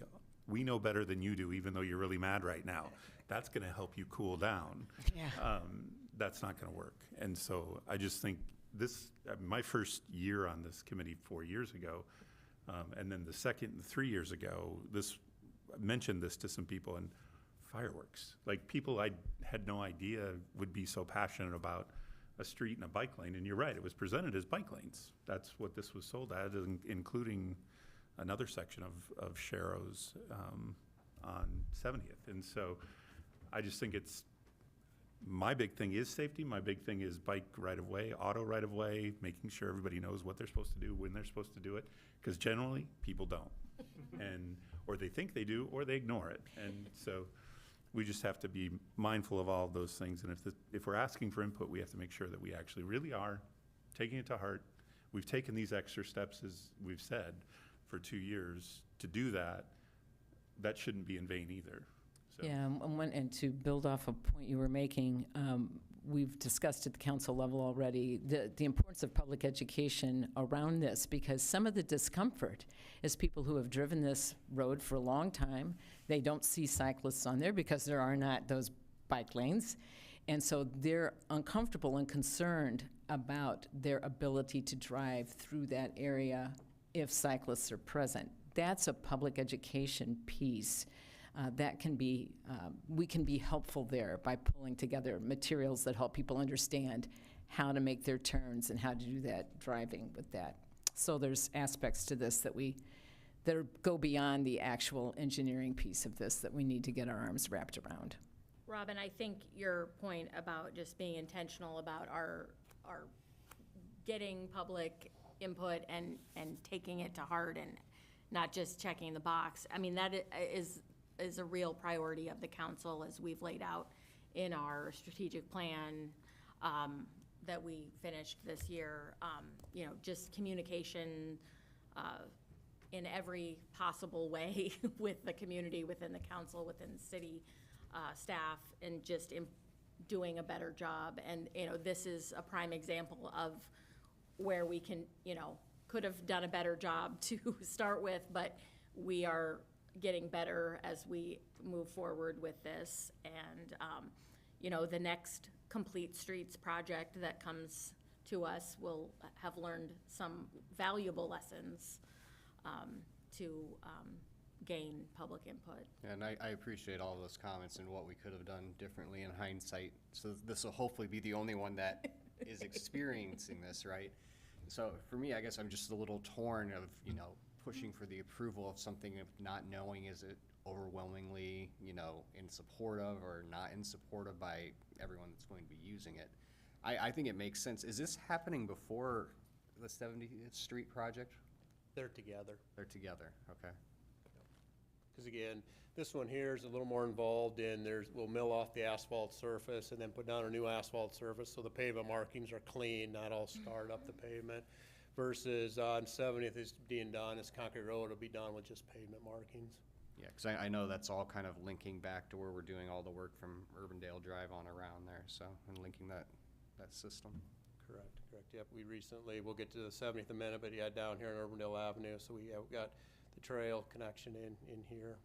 we know better than you do, even though you're really mad right now. That's going to help you cool down. Yeah. That's not going to work. And so I just think my first year on this committee 4 years ago, and then the second 3 years ago, I mentioned this to some people, and fireworks. Like, people I had no idea would be so passionate about a street and a bike lane, and you're right, it was presented as bike lanes. That's what this was sold as, including another section of Sharrow's on 70th. And so I just think my big thing is safety. My big thing is bike right-of-way, auto right-of-way, making sure everybody knows what they're supposed to do, when they're supposed to do it, because generally, people don't. Or they think they do, or they ignore it. And so we just have to be mindful of all of those things. And if we're asking for input, we have to make sure that we actually really are taking it to heart. We've taken these extra steps, as we've said, for 2 years to do that. That shouldn't be in vain either. So. Yeah, and to build off a point you were making, we've discussed at the council level already the importance of public education around this, because some of the discomfort is people who have driven this road for a long time. They don't see cyclists on there because there are not those bike lanes. And so they're uncomfortable and concerned about their ability to drive through that area if cyclists are present. That's a public education piece. That can be, we can be helpful there by pulling together materials that help people understand how to make their turns and how to do that driving with that. So there's aspects to this that go beyond the actual engineering piece of this that we need to get our arms wrapped around. Robin, I think your point about just being intentional about our getting public input and taking it to heart and not just checking the box. I mean, that is a real priority of the council, as we've laid out in our strategic plan that we finished this year. You know, just communication in every possible way with the community, within the council, within the city staff, and just doing a better job. And, you know, this is a prime example of where we can, you know, could have done a better job to start with, but we are getting better as we move forward with this. And, you know, the next Complete Streets project that comes to us will have learned some valuable lessons to gain public input. And I appreciate all those comments and what we could have done differently in hindsight. So this will hopefully be the only one that is experiencing this, right? So for me, I guess I'm just a little torn of, you know, pushing for the approval of something of not knowing, is it overwhelmingly, you know, in support of or not in support of by everyone that's going to be using it. I think it makes sense. Is this happening before the 70th Street project? They're together. They're together, okay. Because again, this one here is a little more involved in, we'll mill off the asphalt surface and then put down a new asphalt surface so the pavement markings are clean, not all scarred up the pavement. Versus on 70th is being done, it's concrete road, it'll be done with just pavement markings. Yeah, because I know that's all kind of linking back to where we're doing all the work from Urbandale Drive on around there, so, and linking that system. Correct. Yep, we'll get to the 70th Amendment, but yeah, down here on Urbandale Avenue, so we've got the trail connection in here.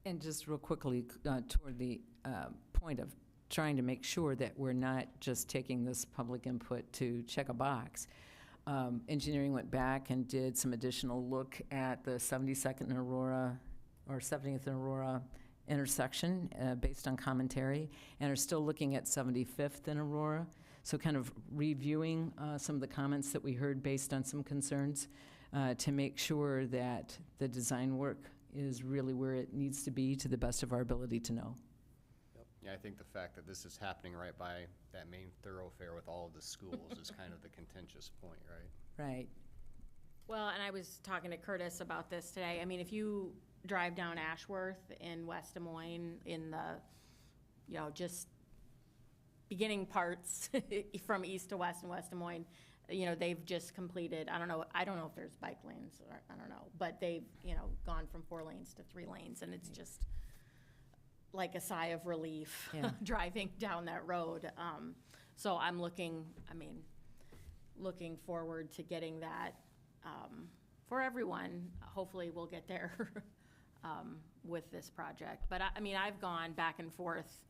And just real quickly, toward the point of trying to make sure that we're not just taking this public input to check a box. Engineering went back and did some additional look at the 72nd and Aurora, or 70th and Aurora intersection based on commentary, and are still looking at 75th and Aurora. So kind of reviewing some of the comments that we heard based on some concerns to make sure that the design work is really where it needs to be to the best of our ability to know. Yeah, I think the fact that this is happening right by that main thoroughfare with all of the schools is kind of the contentious point, right? Right. Well, and I was talking to Curtis about this today. I mean, if you drive down Ashworth in West Des Moines in the, you know, just beginning parts from east to west in West Des Moines, you know, they've just completed, I don't know if there's bike lanes, or I don't know, but they've, you know, gone from 4 lanes to 3 lanes, and it's just like a sigh of relief driving down that road. So I'm looking forward to getting that for everyone. Hopefully we'll get there with this project. But I mean, I've gone back and forth,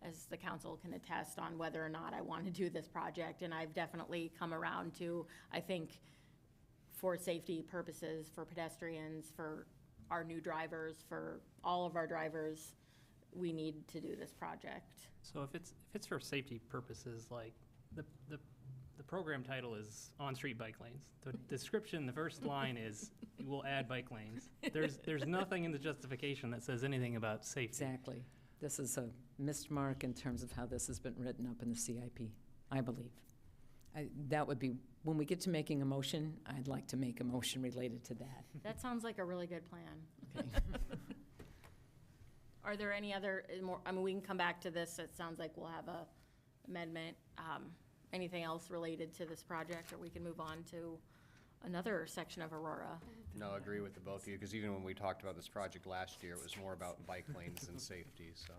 as the council can attest, on whether or not I want to do this project. And I've definitely come around to, I think, for safety purposes, for pedestrians, for our new drivers, for all of our drivers, we need to do this project. So if it's for safety purposes, like the program title is on-street bike lanes. The description, the first line is, we'll add bike lanes. There's nothing in the justification that says anything about safety. Exactly. This is a missed mark in terms of how this has been written up in the CIP, I believe. That would be, when we get to making a motion, I'd like to make a motion related to that. That sounds like a really good plan. Okay. Are there any other more, I mean, we can come back to this. It sounds like we'll have a amendment. Anything else related to this project, or we can move on to another section of Aurora? No, I agree with the both of you, because even when we talked about this project last year, it was more about bike lanes than safety, so.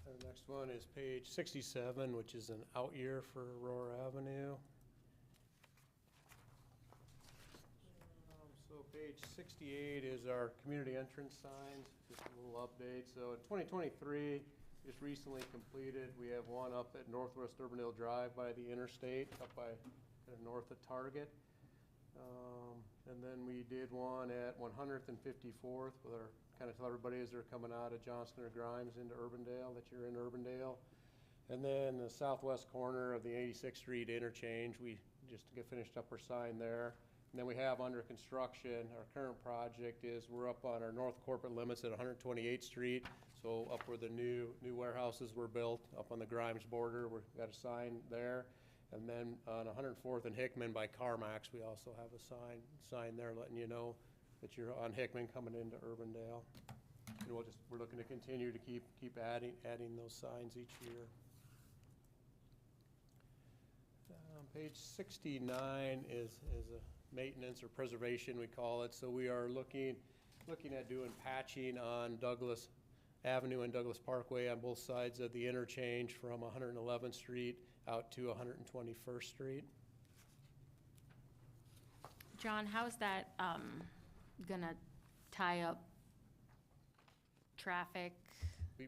The next one is page 67, which is an out year for Aurora Avenue. So page 68 is our community entrance signs, just a little update. So in 2023, just recently completed, we have one up at Northwest Urbandale Drive by the interstate, up by kind of north of Target. And then we did one at 100th and 54th with our, kind of tell everybody as they're coming out of Johnston or Grimes into Urbandale that you're in Urbandale. And then the southwest corner of the 86th Street interchange, we just finished up our sign there. And then we have under construction, our current project is we're up on our north corporate limits at 128th Street. So up where the new warehouses were built, up on the Grimes border, we've got a sign there. And then on 104th and Hickman by CarMax, we also have a sign there letting you know that you're on Hickman coming into Urbandale. And we're looking to continue to keep adding those signs each year. Page 69 is a maintenance or preservation, we call it. So we are looking at doing patching on Douglas Avenue and Douglas Parkway on both sides of the interchange from 111th Street out to 121st Street. John, how is that gonna tie up traffic?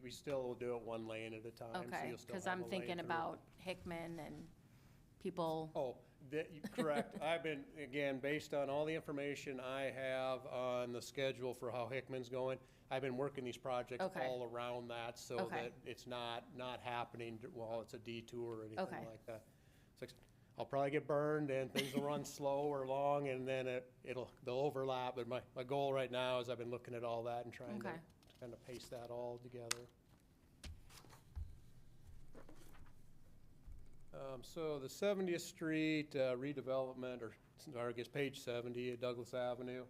We still will do it one lane at a time. So Okay, you'll still because have I'm a lane thinking through. about Hickman and people. Oh, Correct. I've been, again, based on all the information I have on the schedule for how Hickman's going, I've been working these projects Okay. all around that so Okay. that it's not happening while it's a detour or anything Okay. like that. So I'll probably get burned and things will run slow or long and then they'll overlap. But my goal right now is I've been looking at all that and trying to Okay. kind of pace that all together. So the 70th Street redevelopment, or I guess page 70 at Douglas Avenue.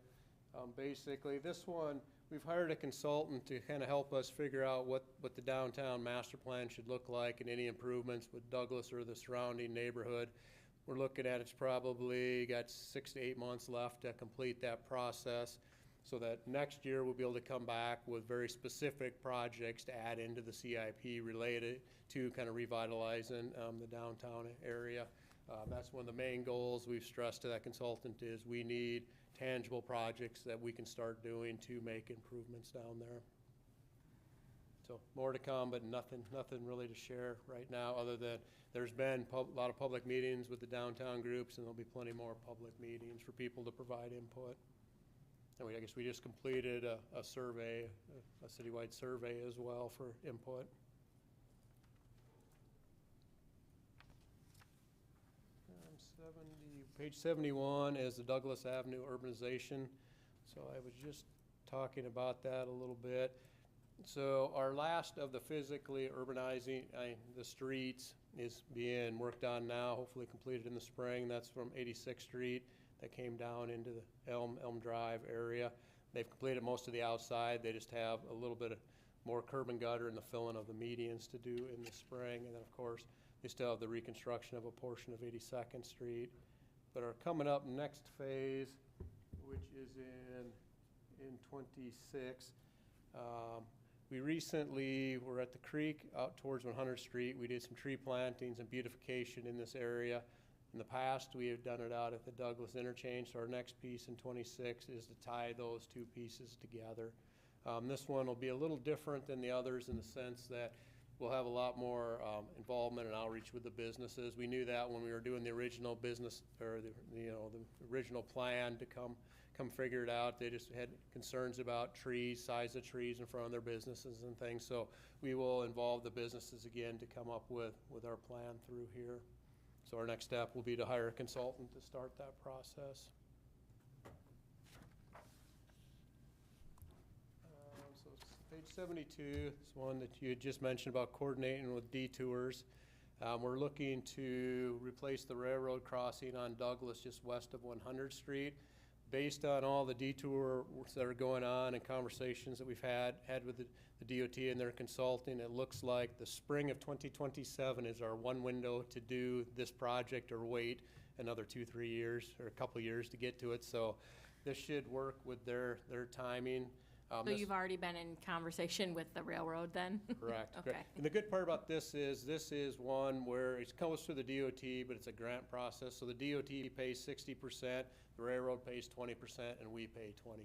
Basically, this one, we've hired a consultant to kind of help us figure out what the downtown master plan should look like and any improvements with Douglas or the surrounding neighborhood. We're looking at it's probably got 6 to 8 months left to complete that process so that next year we'll be able to come back with very specific projects to add into the CIP related to kind of revitalizing the downtown area. That's one of the main goals we've stressed to that consultant is we need tangible projects that we can start doing to make improvements down there. So more to come, but nothing really to share right now other than there's been a lot of public meetings with the downtown groups and there'll be plenty more public meetings for people to provide input. And I guess we just completed a survey, a citywide survey as well for input. Page 71 is the Douglas Avenue urbanization. So I was just talking about that a little bit. So our last of the physically urbanizing the streets is being worked on now, hopefully completed in the spring. That's from 86th Street that came down into the Elm Drive area. They've completed most of the outside. They just have a little bit more curb and gutter and the filling of the medians to do in the spring. And then, of course, they still have the reconstruction of a portion of 82nd Street. But our coming up next phase, which is in 26, we recently were at the creek out towards 100th Street. We did some tree plantings and beautification in this area. In the past, we have done it out at the Douglas interchange. So our next piece in 26 is to tie those two pieces together. This one will be a little different than the others in the sense that we'll have a lot more involvement and outreach with the businesses. We knew that when we were doing the original business or the original plan to come figure it out. They just had concerns about trees, size of trees in front of their businesses and things. So we will involve the businesses again to come up with our plan through here. So our next step will be to hire a consultant to start that process. So page 72 is one that you had just mentioned about coordinating with detours. We're looking to replace the railroad crossing on Douglas just west of 100th Street. Based on all the detours that are going on and conversations that we've had with the DOT and their consulting, it looks like the spring of 2027 is our one window to do this project or wait another 2-3 years or a couple years to get to it. So this should work with their timing. So you've already been in conversation with the railroad then? Correct. Okay. And the good part about this is one where it comes through the DOT, but it's a grant process. So the DOT pays 60%, the railroad pays 20%, and we pay 20%.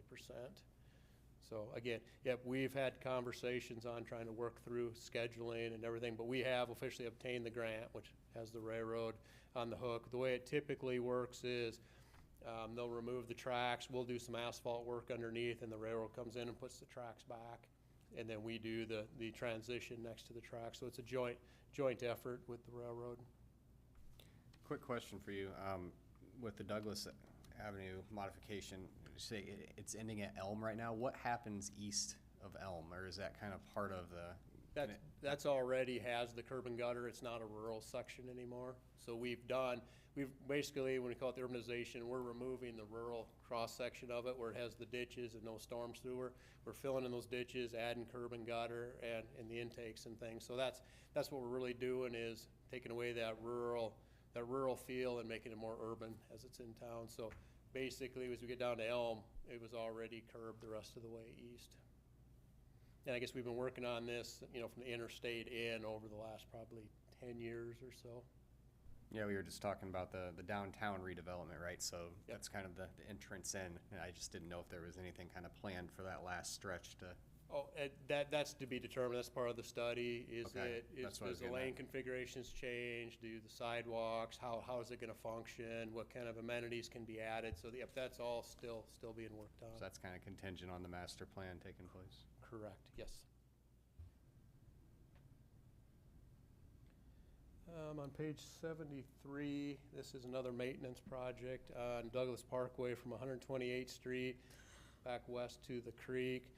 So again, yep, we've had conversations on trying to work through scheduling and everything, but we have officially obtained the grant, which has the railroad on the hook. The way it typically works is they'll remove the tracks, we'll do some asphalt work underneath, and the railroad comes in and puts the tracks back. And then we do the transition next to the track. So it's a joint effort with the railroad. Quick question for you. With the Douglas Avenue modification, you say it's ending at Elm right now. What happens east of Elm, or is that kind of part of the? That's already has the curb and gutter. It's not a rural section anymore. So we've basically, when we call it the urbanization, we're removing the rural cross section of it where it has the ditches and no storm sewer. We're filling in those ditches, adding curb and gutter and the intakes and things. So that's what we're really doing is taking away that rural feel and making it more urban as it's in town. So basically, as we get down to Elm, it was already curbed the rest of the way east. And I guess we've been working on this, from the interstate in over the last probably 10 years or so. Yeah, we were just talking about the downtown redevelopment, right? So that's kind of the entrance in, and I just didn't know if there was anything kind of planned for that last stretch to Oh, that's to be determined, that's part of the study, Okay, that's what I was does the getting at. lane configurations change, do the sidewalks, how is it gonna function, what kind of amenities can be added, so yep, that's all still being worked on. So that's kind of contingent on the master plan taking place. Correct, yes. On page 73, this is another maintenance project on Douglas Parkway from 128th Street back west to the creek.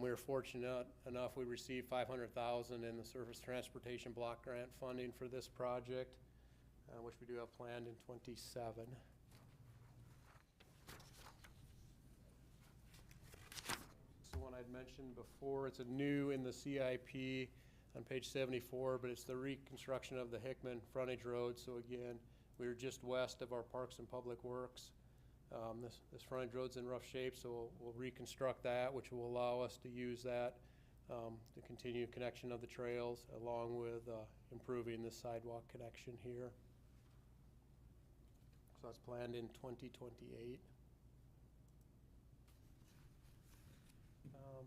We were fortunate enough, we received $500,000 in the Surface Transportation Block Grant funding for this project, which we do have planned in '27. It's the one I'd mentioned before. It's a new in the CIP on page 74, but it's the reconstruction of the Hickman frontage road. So again, we're just west of our Parks and Public Works. This frontage road's in rough shape, so we'll reconstruct that, which will allow us to use that to continue connection of the trails, along with improving the sidewalk connection here. So that's planned in 2028.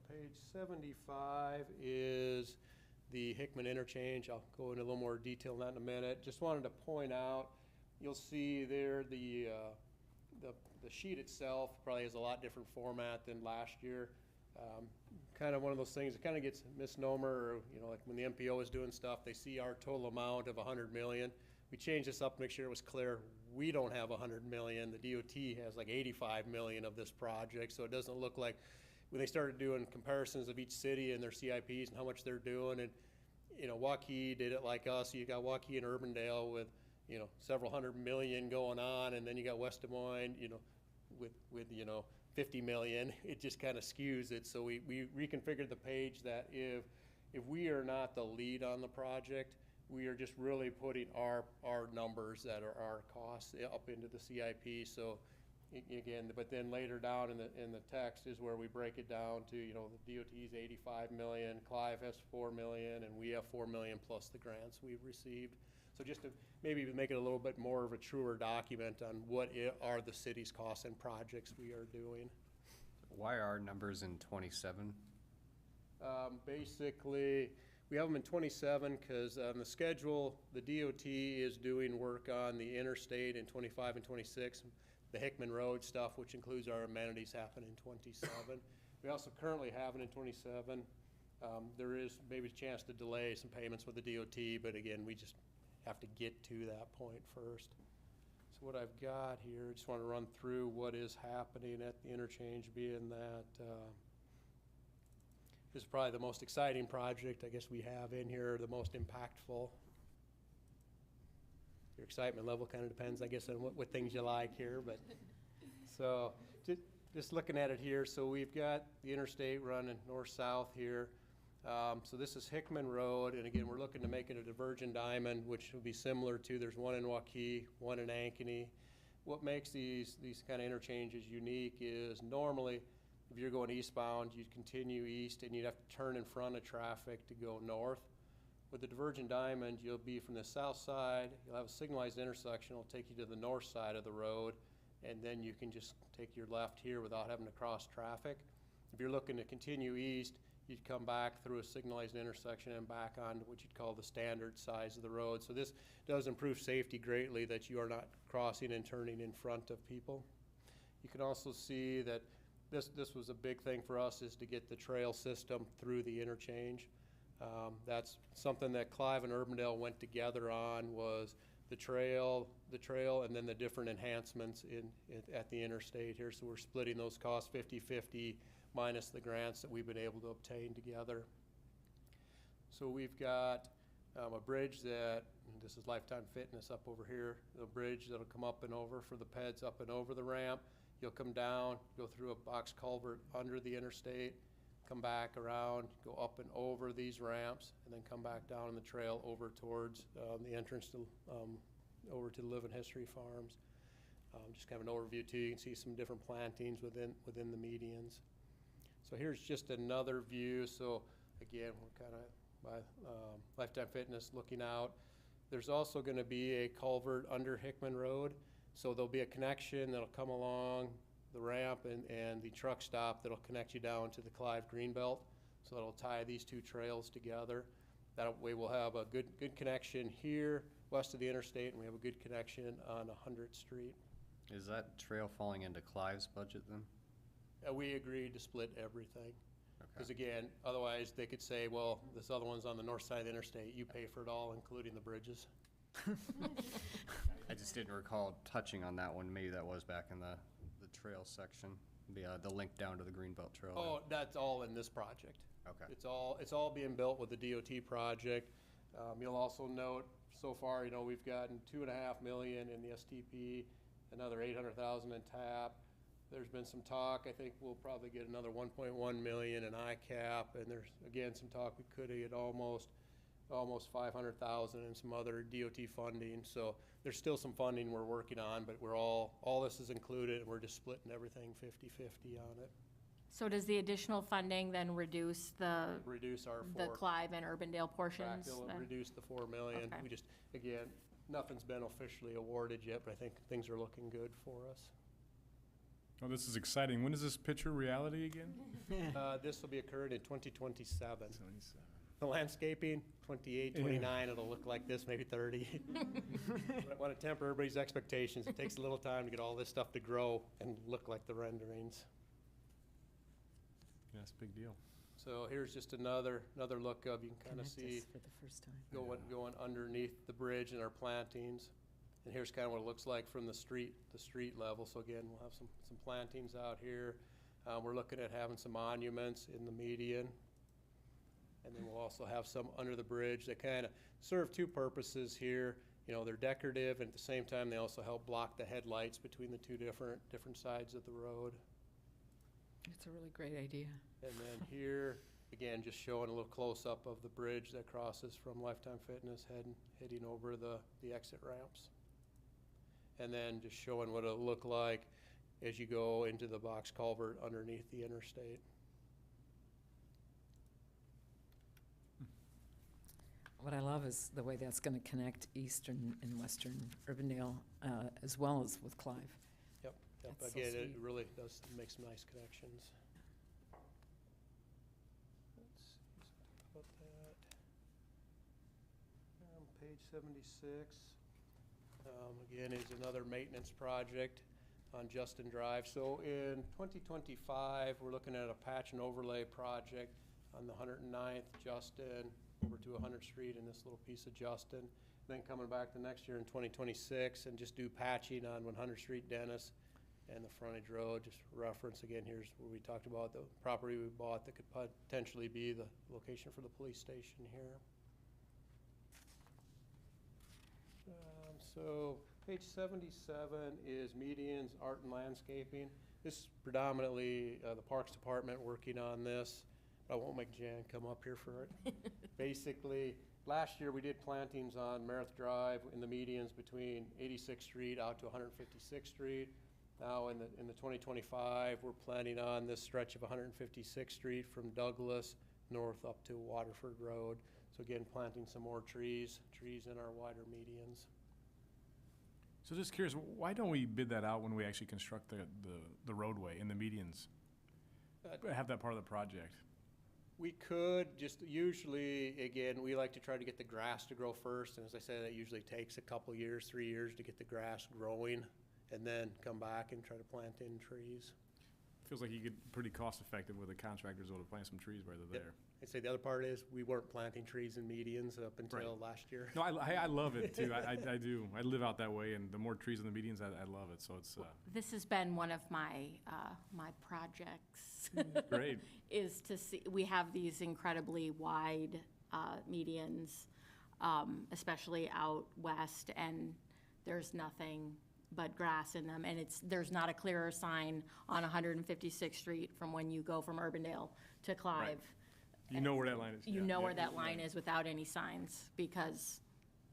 Page 75 is the Hickman interchange. I'll go into a little more detail on that in a minute. Just wanted to point out, you'll see there the sheet itself probably has a lot different format than last year. Kind of one of those things, it kind of gets misnomer, or, you know, like when the MPO is doing stuff, they see our total amount of 100 million. We changed this up to make sure it was clear. We don't have 100 million. The DOT has like 85 million of this project, so it doesn't look like when they started doing comparisons of each city and their CIPs and how much they're doing, and, you know, Waukee did it like us. You got Waukee and Urbandale with, you know, several hundred million going on, and then you got West Des Moines, you know, with you know, 50 million. It just kind of skews it. So we reconfigured the page that if we are not the lead on the project, we are just really putting our numbers that are our costs up into the CIP. So again, but then later down in the text is where we break it down to, you know, the DOT's 85 million, Clive has 4 million, and we have 4 million plus the grants we've received. So just to maybe make it a little bit more of a truer document on what are the city's costs and projects we are doing. Why are our numbers in 27? Basically, we have them in 27 because on the schedule, the DOT is doing work on the interstate in 25 and 26. The Hickman Road stuff, which includes our amenities, happen in 27. We also currently have it in 27. There is maybe a chance to delay some payments with the DOT, but again, we just have to get to that point first. So what I've got here, I just want to run through what is happening at the interchange, being that this is probably the most exciting project I guess we have in here, the most impactful. Your excitement level kind of depends, I guess, on what things you like here, but so just looking at it here, so we've got the interstate running north-south here. So this is Hickman Road, and again, we're looking to make it a divergent diamond, which will be similar to, there's one in Waukee, one in Ankeny. What makes these kind of interchanges unique is normally, if you're going eastbound, you'd continue east and you'd have to turn in front of traffic to go north. With the divergent diamond, you'll be from the south side, you'll have a signalized intersection, it'll take you to the north side of the road, and then you can just take your left here without having to cross traffic. If you're looking to continue east, you'd come back through a signalized intersection and back onto what you'd call the standard size of the road. So this does improve safety greatly, that you are not crossing and turning in front of people. You can also see that this was a big thing for us, is to get the trail system through the interchange. That's something that Clive and Urbandale went together on, was the trail, and then the different enhancements at the interstate here. So we're splitting those costs 50-50 minus the grants that we've been able to obtain together. So we've got a bridge that, this is Lifetime Fitness up over here, the bridge that'll come up and over for the peds up and over the ramp. You'll come down, go through a box culvert under the interstate, come back around, go up and over these ramps, and then come back down on the trail over towards the entrance to over to the Living History Farms. Just kind of an overview too. You can see some different plantings within the medians. So here's just another view. So again, we're kind of by Lifetime Fitness looking out. There's also going to be a culvert under Hickman Road. So there'll be a connection that'll come along the ramp and the truck stop that'll connect you down to the Clive Greenbelt. So that'll tie these two trails together. That way we'll have a good connection here west of the interstate, and we have a good connection on 100th Street. Is that trail falling into Clive's budget then? We agreed to split everything. Okay. Because again, otherwise they could say, well, this other one's on the north side of the interstate, you pay for it all, including the bridges. I just didn't recall touching on that one. Maybe that was back in the trail section, the link down to the Greenbelt Trail. Oh, that's all in this project. Okay. It's all being built with the DOT project. You'll also note, so far, we've gotten $2.5 million in the STP, another 800,000 in TAP. There's been some talk, I think we'll probably get another 1.1 million in ICAP, and there's, again, some talk we could get almost 500,000 in some other DOT funding. So there's still some funding we're working on, but all this is included, and we're just splitting everything 50-50 on it. So does the additional funding then reduce the Clive and Urbandale portions? Correct, it'll then? reduce the 4 million. Okay. We just, again, nothing's been officially awarded yet, but I think things are looking good for us. Oh, this is exciting. When is this picture reality again? This will be occurring in 2027. The landscaping, 28, 29, it'll look like this, maybe 30. I want to temper everybody's expectations. It takes a little time to get all this stuff to grow and look like the renderings. Yeah, it's a big deal. So here's just another look of, you can kind of see For the first time. going underneath the bridge and our plantings. And here's kind of what it looks like from the street level. So again, we'll have some plantings out here. We're looking at having some monuments in the median. And then we'll also have some under the bridge that kind of serve two purposes here. They're decorative, and at the same time, they also help block the headlights between the two different sides of the road. It's a really great idea. And then here, again, just showing a little close-up of the bridge that crosses from Lifetime Fitness heading over the exit ramps. And then just showing what it'll look like as you go into the box culvert underneath the interstate. What I love is the way that's going to connect eastern and western Urbandale, as well as with Clive. Yep. That's so Again, it sweet. really does make some nice connections. Let's see something about that. Page 76. Again, is another maintenance project on Justin Drive. So in 2025, we're looking at a patch and overlay project on the 109th Justin over to 100th Street in this little piece of Justin. Then coming back the next year in 2026 and just do patching on 100th Street Dennis and the frontage road. Just reference again, here's where we talked about the property we bought that could potentially be the location for the police station here. So page 77 is medians, art and landscaping. This is predominantly the Parks Department working on this. I won't make Jan come up here for it. Basically, last year we did plantings on Meredith Drive in the medians between 86th Street out to 156th Street. Now in the 2025, we're planting on this stretch of 156th Street from Douglas north up to Waterford Road. So again, planting some more trees in our wider medians. So just curious, why don't we bid that out when we actually construct the roadway in the medians? Have that part of the project. We could, just usually, again, we like to try to get the grass to grow first, and as I said, that usually takes a couple years, 3 years to get the grass growing, and then come back and try to plant in trees. Feels like you get pretty cost effective with the contractors able to plant some trees where they're there. I'd say the other part is, we weren't planting trees in medians up until last year. No, I love it too. I do. I live out that way, and the more trees in the medians, I love it. So it's This has been one of my projects. great. Is to see, we have these incredibly wide medians, especially out west, and there's nothing but grass in them, and there's not a clearer sign on 156th Street from when you go from Urbandale to Clive. Right. You know where that line is. You know where that line is without any signs, because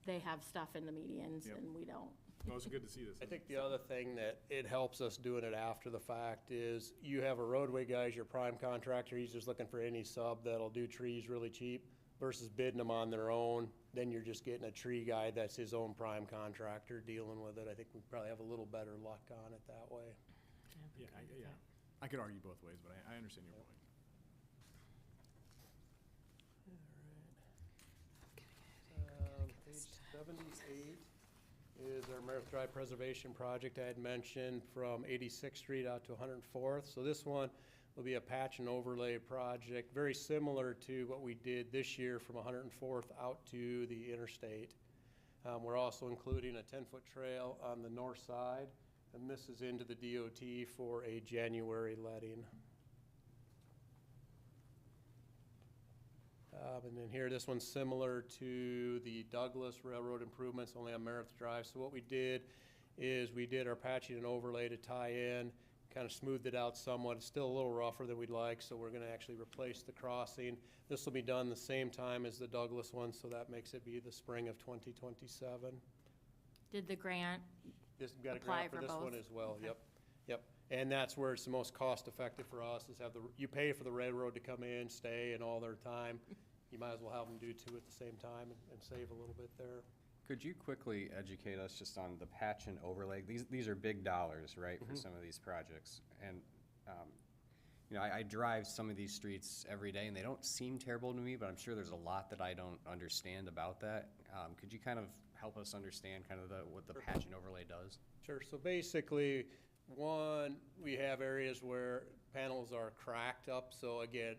they have stuff in the medians and we don't. No, it's good to see this. I think the other thing that it helps us doing it after the fact is, you have a roadway guy as your prime contractor, he's just looking for any sub that'll do trees really cheap, versus bidding them on their own. Then you're just getting a tree guy that's his own prime contractor dealing with it. I think we probably have a little better luck on it that way. Yeah. I could argue both ways, but I understand your point. 78 is our Meredith Drive Preservation Project I had mentioned from 86th Street out to 104th. So this one will be a patch and overlay project, very similar to what we did this year from 104th out to the interstate. We're also including a 10-foot trail on the north side, and this is into the DOT for a January letting. And then here, this one's similar to the Douglas Railroad improvements, only on Meredith Drive. So what we did is we did our patching and overlay to tie in, kind of smoothed it out somewhat. It's still a little rougher than we'd like, so we're gonna actually replace the crossing. This will be done the same time as the Douglas one, so that makes it be the spring of 2027. Did the grant This, got a apply grant for for this both? one as well, Okay. yep, yep. And that's where it's the most cost effective for us, is have the, you pay for the railroad to come in, stay, and all their time. You might as well have them do two at the same time and save a little bit there. Could you quickly educate us just on the patch and overlay? These are big dollars, right, for Mhm. some of these projects. And, you know, I drive some of these streets every day, and they don't seem terrible to me, but I'm sure there's a lot that I don't understand about that. Could you kind of help us understand kind of what the patch and overlay does? Sure, so basically, one, we have areas where panels are cracked up, so again,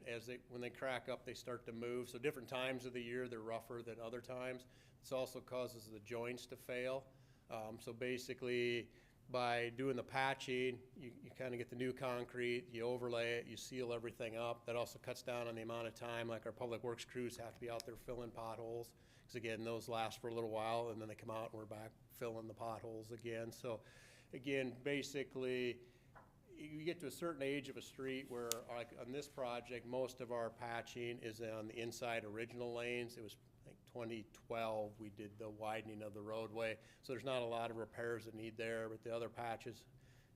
when they crack up, they start to move. So different times of the year, they're rougher than other times. This also causes the joints to fail. So basically, by doing the patching, you kind of get the new concrete, you overlay it, you seal everything up. That also cuts down on the amount of time, like our public works crews have to be out there filling potholes. Because again, those last for a little while, and then they come out and we're back filling the potholes again. So again, basically, you get to a certain age of a street where, like on this project, most of our patching is on the inside original lanes. It was, I think, 2012, we did the widening of the roadway. So there's not a lot of repairs that need there, but the other patches,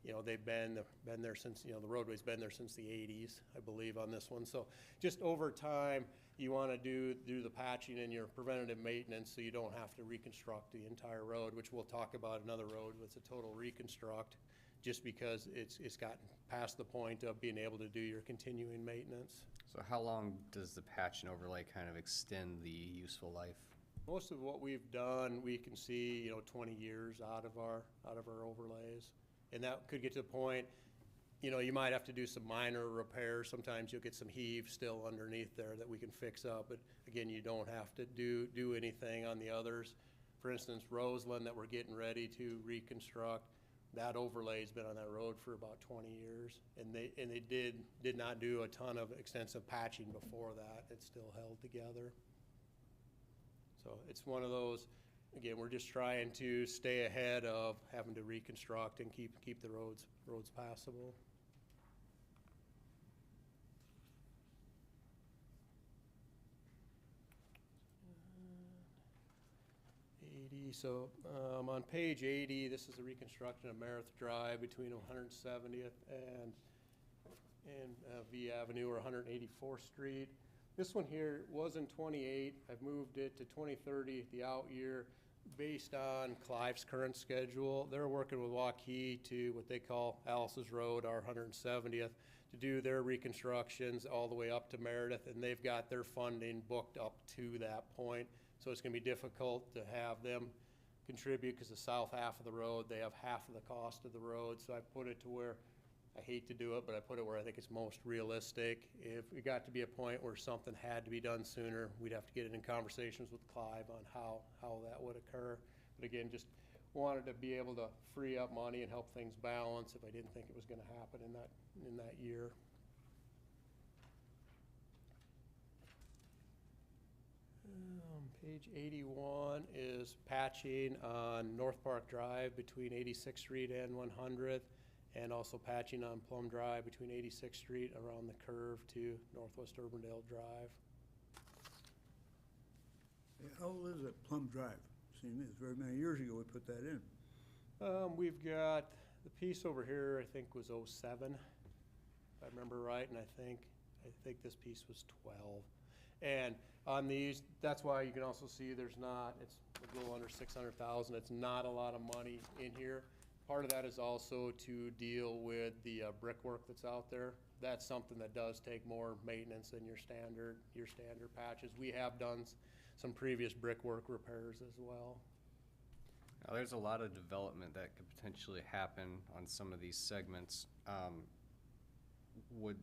you know, they've been there since, you know, the roadway's been there since the 80s, I believe, on this one. So just over time, you want to do the patching and your preventative maintenance so you don't have to reconstruct the entire road, which we'll talk about another road with a total reconstruct, just because it's gotten past the point of being able to do your continuing maintenance. So how long does the patch and overlay kind of extend the useful life? Most of what we've done, we can see, you know, 20 years out of our overlays. And that could get to the point, you know, you might have to do some minor repairs. Sometimes you'll get some heave still underneath there that we can fix up. But again, you don't have to do anything on the others. For instance, Roseland that we're getting ready to reconstruct, that overlay's been on that road for about 20 years. And they did not do a ton of extensive patching before that. It's still held together. So it's one of those, again, we're just trying to stay ahead of having to reconstruct and keep the roads passable. So on page 80, this is the reconstruction of Meredith Drive between 170th and V Avenue or 184th Street. This one here was in 28. I've moved it to 2030, the out year, based on Clive's current schedule. They're working with Waukee to what they call Alice's Road, our 170th, to do their reconstructions all the way up to Meredith, and they've got their funding booked up to that point. So it's going to be difficult to have them contribute because the south half of the road, they have half of the cost of the road. So I put it to where, I hate to do it, but I put it where I think it's most realistic. If we got to be a point where something had to be done sooner, we'd have to get it in conversations with Clive on how that would occur. But again, just wanted to be able to free up money and help things balance if I didn't think it was going to happen in that year. Page 81 is patching on North Park Drive between 86th Street and 100th, and also patching on Plum Drive between 86th Street around the curve to Northwest Urbandale Drive. How old is that Plum Drive? Seems to me it's very many years ago we put that in. We've got the piece over here, I think was 07, if I remember right, and I think this piece was 12. And on these, that's why you can also see it's a little under 600,000. It's not a lot of money in here. Part of that is also to deal with the brickwork that's out there. That's something that does take more maintenance than your standard patches. We have done some previous brickwork repairs as well. Now, there's a lot of development that could potentially happen on some of these segments. Would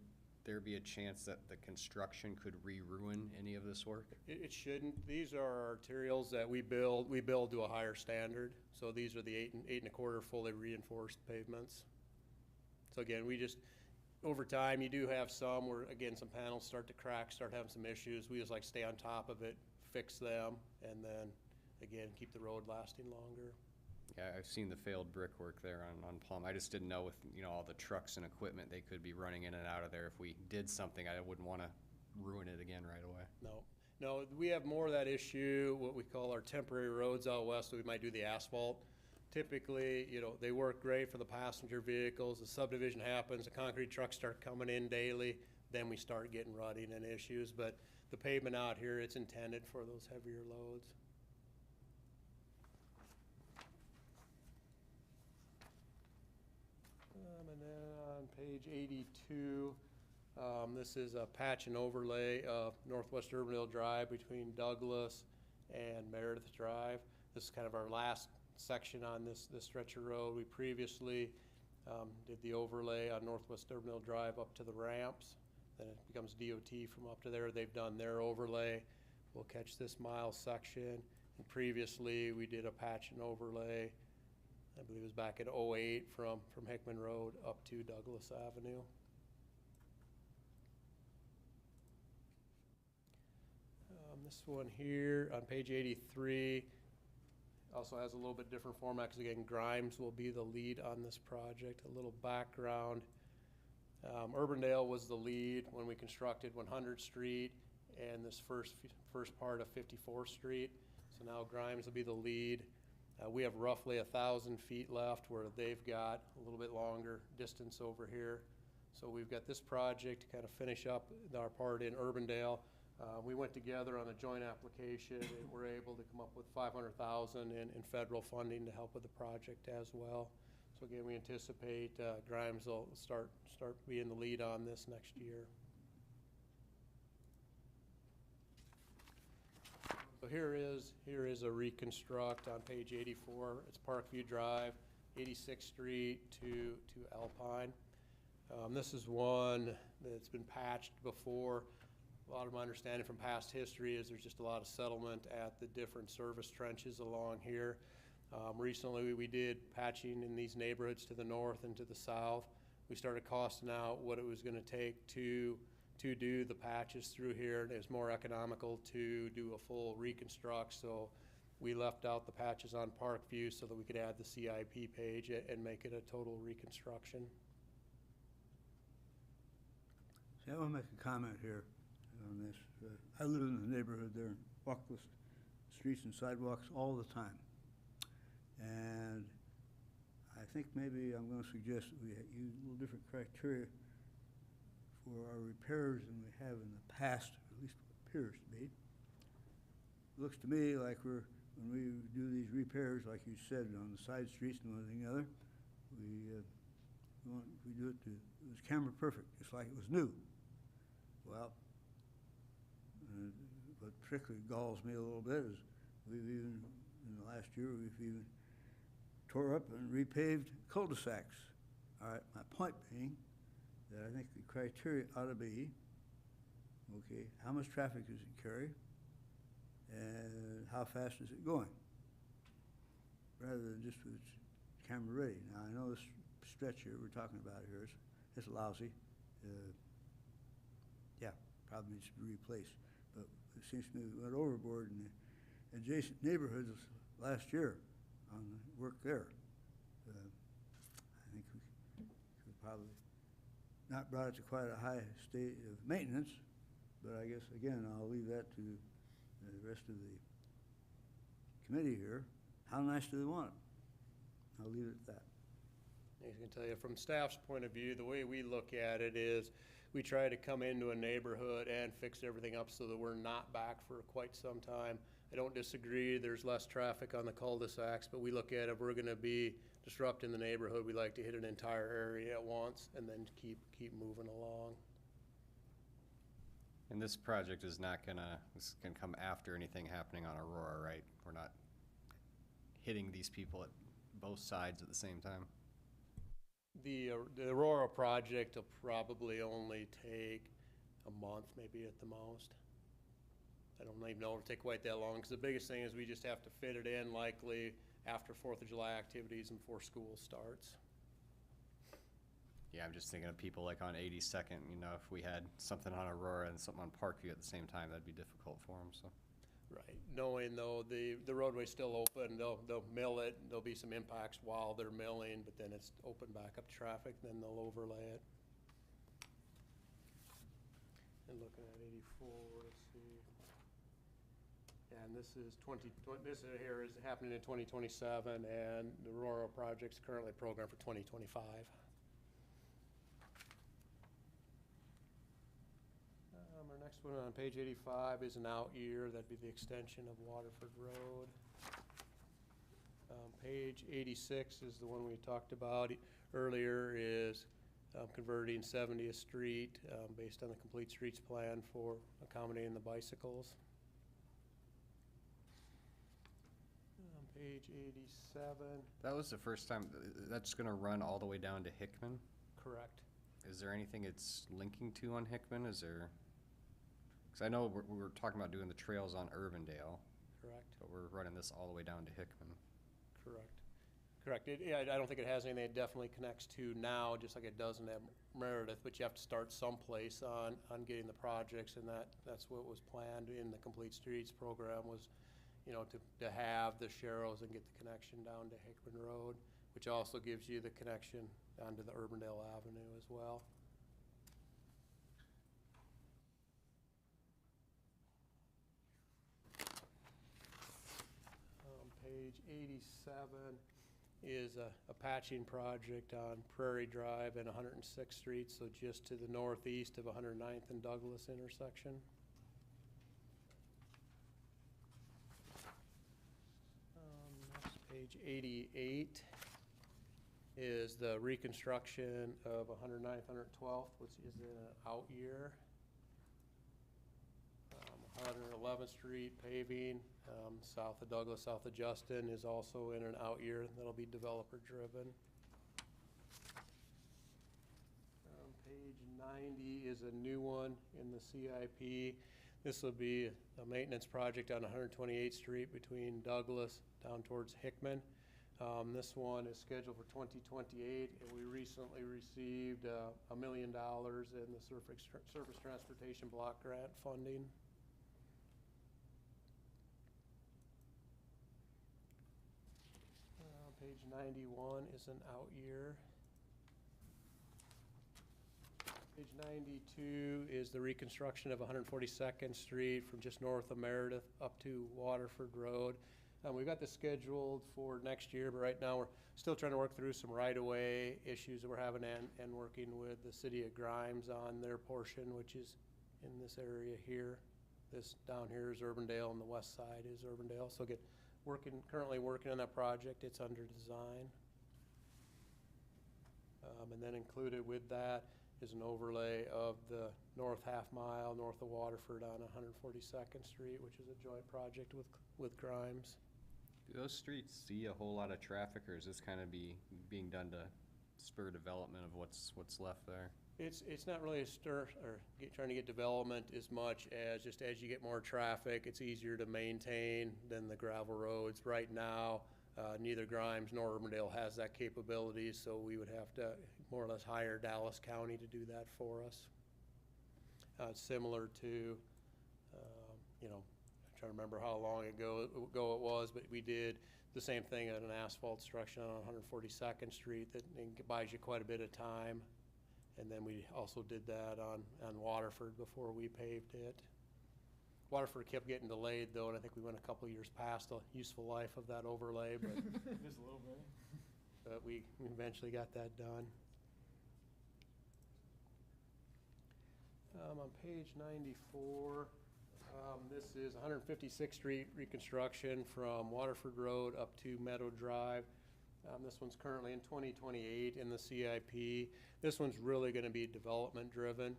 there be a chance that the construction could re-ruin any of this work? It shouldn't. These are arterials that we build to a higher standard. So these are the 8 and 1/4 fully reinforced pavements. So again, over time, you do have some where, again, some panels start to crack, start having some issues. We just like stay on top of it, fix them, and then, again, keep the road lasting longer. Yeah, I've seen the failed brickwork there on Plum. I just didn't know with, all the trucks and equipment they could be running in and out of there. If we did something, I wouldn't want to ruin it again right away. No, we have more of that issue, what we call our temporary roads out west, so we might do the asphalt. Typically, they work great for the passenger vehicles. The subdivision happens, the concrete trucks start coming in daily, then we start getting rutting and issues. But the pavement out here, it's intended for those heavier loads. And then on page 82, this is a patch and overlay of Northwest Urbandale Drive between Douglas and Meredith Drive. This is kind of our last section on this stretch of road. We previously did the overlay on Northwest Urbandale Drive up to the ramps. Then it becomes DOT from up to there. They've done their overlay. We'll catch this mile section. And previously, we did a patch and overlay, I believe it was back in '08 from Hickman Road up to Douglas Avenue. This one here on page 83 also has a little bit different format because, again, Grimes will be the lead on this project. A little background. Urbandale was the lead when we constructed 100th Street and this first part of 54th Street. So now Grimes will be the lead. We have roughly 1,000 feet left where they've got a little bit longer distance over here. So we've got this project to kind of finish up our part in Urbandale. We went together on a joint application and were able to come up with $500,000 in federal funding to help with the project as well. So again, we anticipate Grimes will start being the lead on this next year. So here is a reconstruct on page 84. It's Parkview Drive, 86th Street to Alpine. This is one that's been patched before. A lot of my understanding from past history is there's just a lot of settlement at the different service trenches along here. Recently, we did patching in these neighborhoods to the north and to the south. We started costing out what it was going to take to do the patches through here, and it was more economical to do a full reconstruct. So we left out the patches on Parkview so that we could add the CIP page and make it a total reconstruction. See, I want to make a comment here on this. I live in the neighborhood there, walk the streets and sidewalks all the time. And I think maybe I'm going to suggest that we use a little different criteria for our repairs than we have in the past, or at least what appears to be. It looks to me like when we do these repairs, like you said, on the side streets and one thing or the other, we do it it was camera perfect, just like it was new. Well, what particularly galls me a little bit is we've even, in the last year, we've even tore up and repaved cul-de-sacs. All right, my point being that I think the criteria ought to be, okay, how much traffic does it carry and how fast is it going? Rather than just with its camera ready. Now, I know this stretch here we're talking about here is lousy. Yeah, probably needs to be replaced. But it seems to me we went overboard in the adjacent neighborhoods last year on the work there. I think we could probably not brought it to quite a high state of maintenance, but I guess, again, I'll leave that to the rest of the committee here. How nice do they want it? I'll leave it at that. I can tell you from staff's point of view, the way we look at it is we try to come into a neighborhood and fix everything up so that we're not back for quite some time. I don't disagree, there's less traffic on the cul-de-sacs, but we look at it, if we're gonna be disrupting the neighborhood, we like to hit an entire area at once and then keep moving along. And this project is not this can come after anything happening on Aurora, right? We're not hitting these people at both sides at the same time? The Aurora project will probably only take a month, maybe at the most. I don't even know it'll take quite that long, because the biggest thing is we just have to fit it in likely after 4th of July activities and before school starts. Yeah, I'm just thinking of people like on 82nd, you know, if we had something on Aurora and something on Parkview at the same time, that'd be difficult for them, so. Right, knowing though the roadway's still open, they'll mill it, there'll be some impacts while they're milling, but then it's open back up to traffic, then they'll overlay it. And looking at 84, let's see. And this is this here is happening in 2027, and the Aurora project's currently programmed for 2025. Our next one on page 85 is an out year. That'd be the extension of Waterford Road. Page 86 is the one we talked about earlier, is converting 70th Street based on the Complete Streets plan for accommodating the bicycles. Page 87. That was the first time, that's gonna run all the way down to Hickman? Correct. Is there anything it's linking to on Hickman? Is there? Because I know we were talking about doing the trails on Urbandale. Correct. But we're running this all the way down to Hickman. Correct. Correct. Yeah, I don't think it has anything it definitely connects to now, just like it does in Meredith, but you have to start someplace on getting the projects, and that's what was planned in the Complete Streets program was, you know, to have the Sharrows and get the connection down to Hickman Road, which also gives you the connection onto the Urbandale Avenue as well. Page 87 is a patching project on Prairie Drive and 106th Street, so just to the northeast of 109th and Douglas intersection. Next, page 88 is the reconstruction of 109th, 112th, which is in an out year. 111th Street paving, south of Douglas, south of Justin, is also in an out year. That'll be developer driven. Page 90 is a new one in the CIP. This will be a maintenance project on 128th Street between Douglas down towards Hickman. This one is scheduled for 2028, and we recently received $1 million in the Surface Transportation Block Grant funding. Page 91 is an out year. Page 92 is the reconstruction of 142nd Street from just north of Meredith up to Waterford Road. We've got this scheduled for next year, but right now we're still trying to work through some right-of-way issues that we're having and working with the city of Grimes on their portion, which is in this area here. This down here is Urbandale, and the west side is Urbandale. So currently working on that project. It's under design. And then included with that is an overlay of the north half mile north of Waterford on 142nd Street, which is a joint project with Grimes. Do those streets see a whole lot of traffic, or is this kind of being done to spur development of what's left there? It's not really trying to get development as much as just as you get more traffic, it's easier to maintain than the gravel roads. Right now, neither Grimes nor Urbandale has that capability, so we would have to more or less hire Dallas County to do that for us. Similar to, you know, I'm trying to remember how long ago it was, but we did the same thing at an asphalt structure on 142nd Street that buys you quite a bit of time. And then we also did that on Waterford before we paved it. Waterford kept getting delayed though, and I think we went a couple of years past the useful life of that overlay, but Just a little bit. but we eventually got that done. On page 94, this is 156th Street reconstruction from Waterford Road up to Meadow Drive. This one's currently in 2028 in the CIP. This one's really going to be development driven.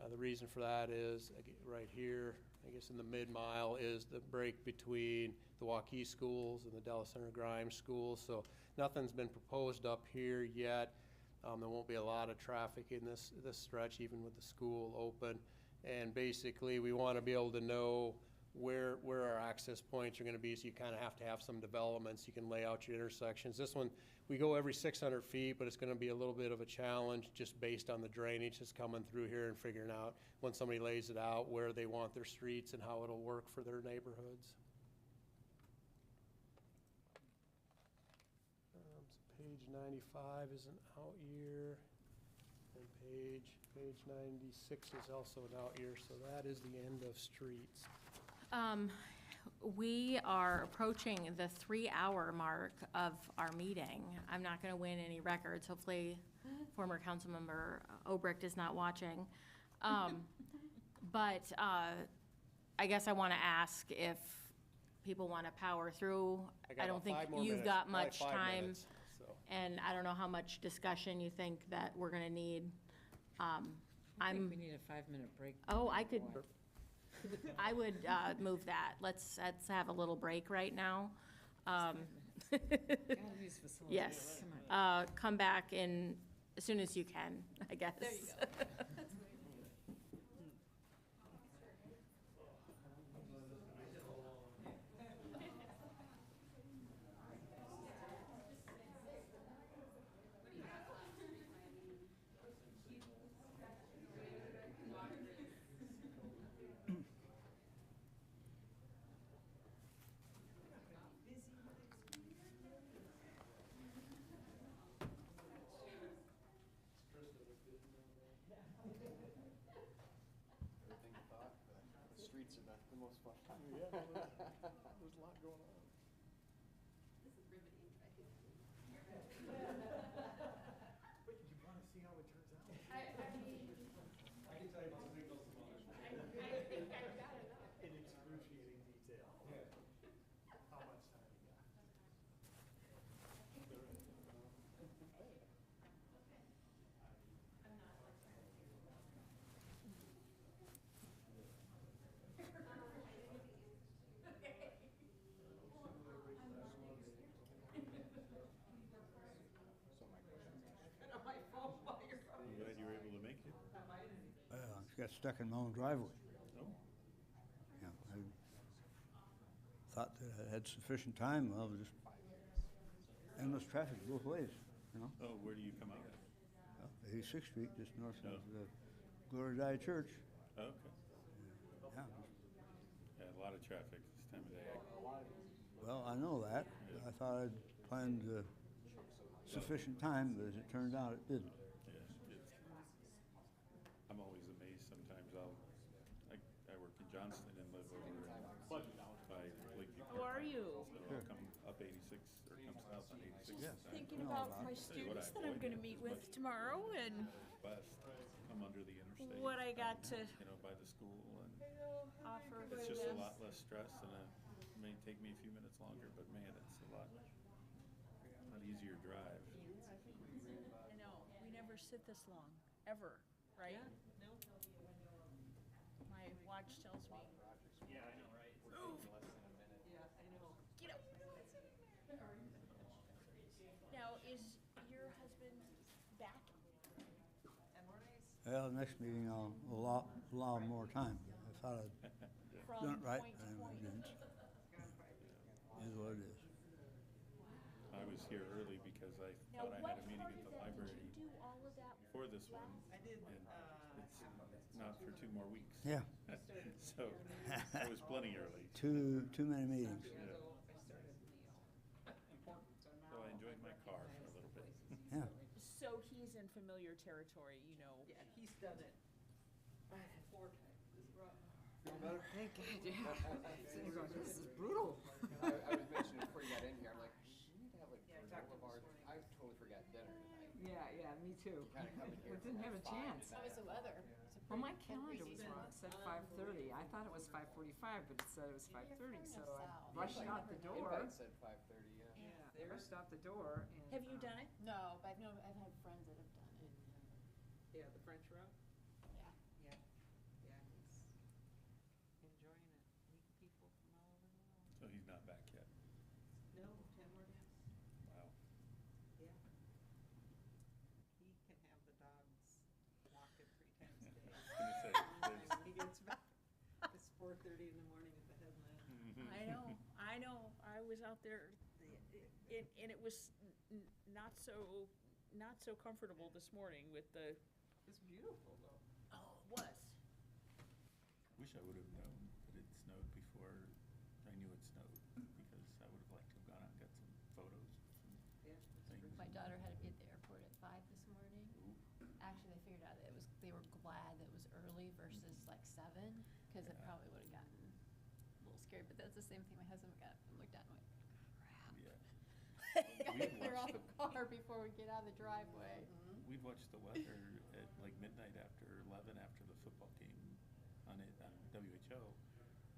The reason for that is, right here, I guess in the mid-mile, is the break between the Waukee schools and the Dallas Center Grimes schools. So nothing's been proposed up here yet. There won't be a lot of traffic in this stretch, even with the school open. And basically, we want to be able to know where our access points are going to be, so you kind of have to have some developments. You can lay out your intersections. This one, we go every 600 feet, but it's going to be a little bit of a challenge just based on the drainage that's coming through here and figuring out when somebody lays it out where they want their streets and how it'll work for their neighborhoods. So page 95 is an out year, and page 96 is also an out year, so that is the end of streets. We are approaching the 3-hour mark of our meeting. I'm not going to win any records. Hopefully, former Councilmember Obrecht is not watching. But I guess I want to ask if people want to power through. I don't think you've got much time. And I don't know how much discussion you think that we're going to need. I think we need a 5-minute break. Oh, I would move that. Let's have a little break right now. Yes. Come back in as soon as you can, I guess. There you go. There's a lot going on. This is riveting. Wait, you want to see how it turns out? I can tell you about signals I think I've got enough. In excruciating detail. How much time you got? Glad you were able to make it. Well, I got stuck in my own driveway. Oh. Yeah, I thought that I had sufficient time. Well, just endless traffic both ways, you know? Oh, where do you come out of? Well, 86th Street, just north Oh. of the Glory to Die Church. Okay. Yeah. Yeah, a lot of traffic this time of day. Well, I know that. I thought I'd planned sufficient time, but as it turned out, it didn't. I'm always amazed sometimes. I work in Johnston and live over by Lakeview. How are you? So I'll come up 86 or come south on 86. Yeah. Thinking No, about about my it. Tell you what, students I that I'm avoid going to it meet as with much tomorrow and west, come under the interstate. what I got to by the school, and offer. it's just a lot less stress, and it may take me a few minutes longer, but man, it's a lot easier drive. I know, we never sit this long, ever, right? No. My watch tells me. Yeah, I know, right? Move. Yeah, I know. Get up. Now, is your husband back? Well, next meeting I'll allow more time. I thought I'd done it right, but anyway, I didn't. It is what it is. I was here early because I thought I had a meeting at the library Do all of that. before this one, and it's not for 2 more weeks. Yeah. So I was plenty early. Too many meetings. Yeah. So I enjoyed my car for a little bit. Yeah. So he's in familiar territory, you know. Yeah, he's done it 4 times. Feel better? Thank God, yeah. This is brutal. I was mentioning before you got in here, I'm like, we need to have like granola bars. I totally forgot dinner tonight. Yeah, me too. Kinda coming here. We didn't have a chance. How was the weather? Well, my calendar was wrong. It said 5:30. I thought it was 5:45, but it said it was 5:30, so I rushed out the door. Invite said 5:30, yeah. Yeah, I rushed out the door and. Have you done it? No, but I've had friends that have done it. Yeah, the French route? Yeah. not back yet. No, 10 more days. Wow. Yeah. He can have the dogs walked him 3 times a day. gonna say, there's- When he gets back, it's 4:30 in the morning at the headland. I know. I was out there, and it was not so comfortable this morning with the. It's beautiful though. Oh, it was. Wish I would have known that it snowed before I knew it snowed, because I would have liked to have gone out and got some photos. Yeah. Things. My daughter had to be at the airport at 5 this morning. Actually, they figured out that they were glad that it was early versus like 7, because it Yeah. probably would have gotten a little scary. But that's the same thing my husband got up and looked down and went, crap. Yeah. Gotta We'd clear off watch the car before we get out of the driveway. We'd watch the weather at like midnight after 11 after the football game on WHO,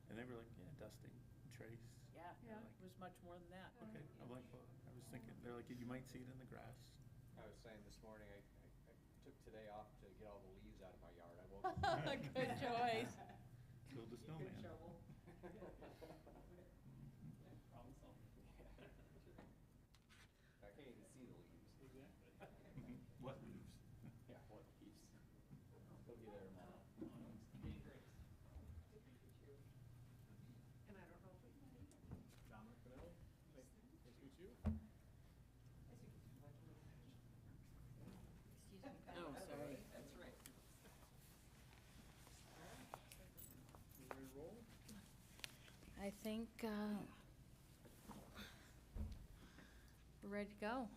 and they were like, yeah, dusting, trace. Yeah, Yeah. it was much more than that. Okay, I'm like, well, I was thinking, they're like, you might see it in the grass. I was saying this morning, I took today off to get all the leaves out of my yard. I woke up. Good choice. Build a snowman. I can't even see the leaves. What leaves? Yeah, what leaves? Go get there tomorrow. And I don't know if we met either. Dominic Pinelli, nice to meet you. Excuse me. Oh, sorry. That's right. You ready to roll? I think we're ready to go.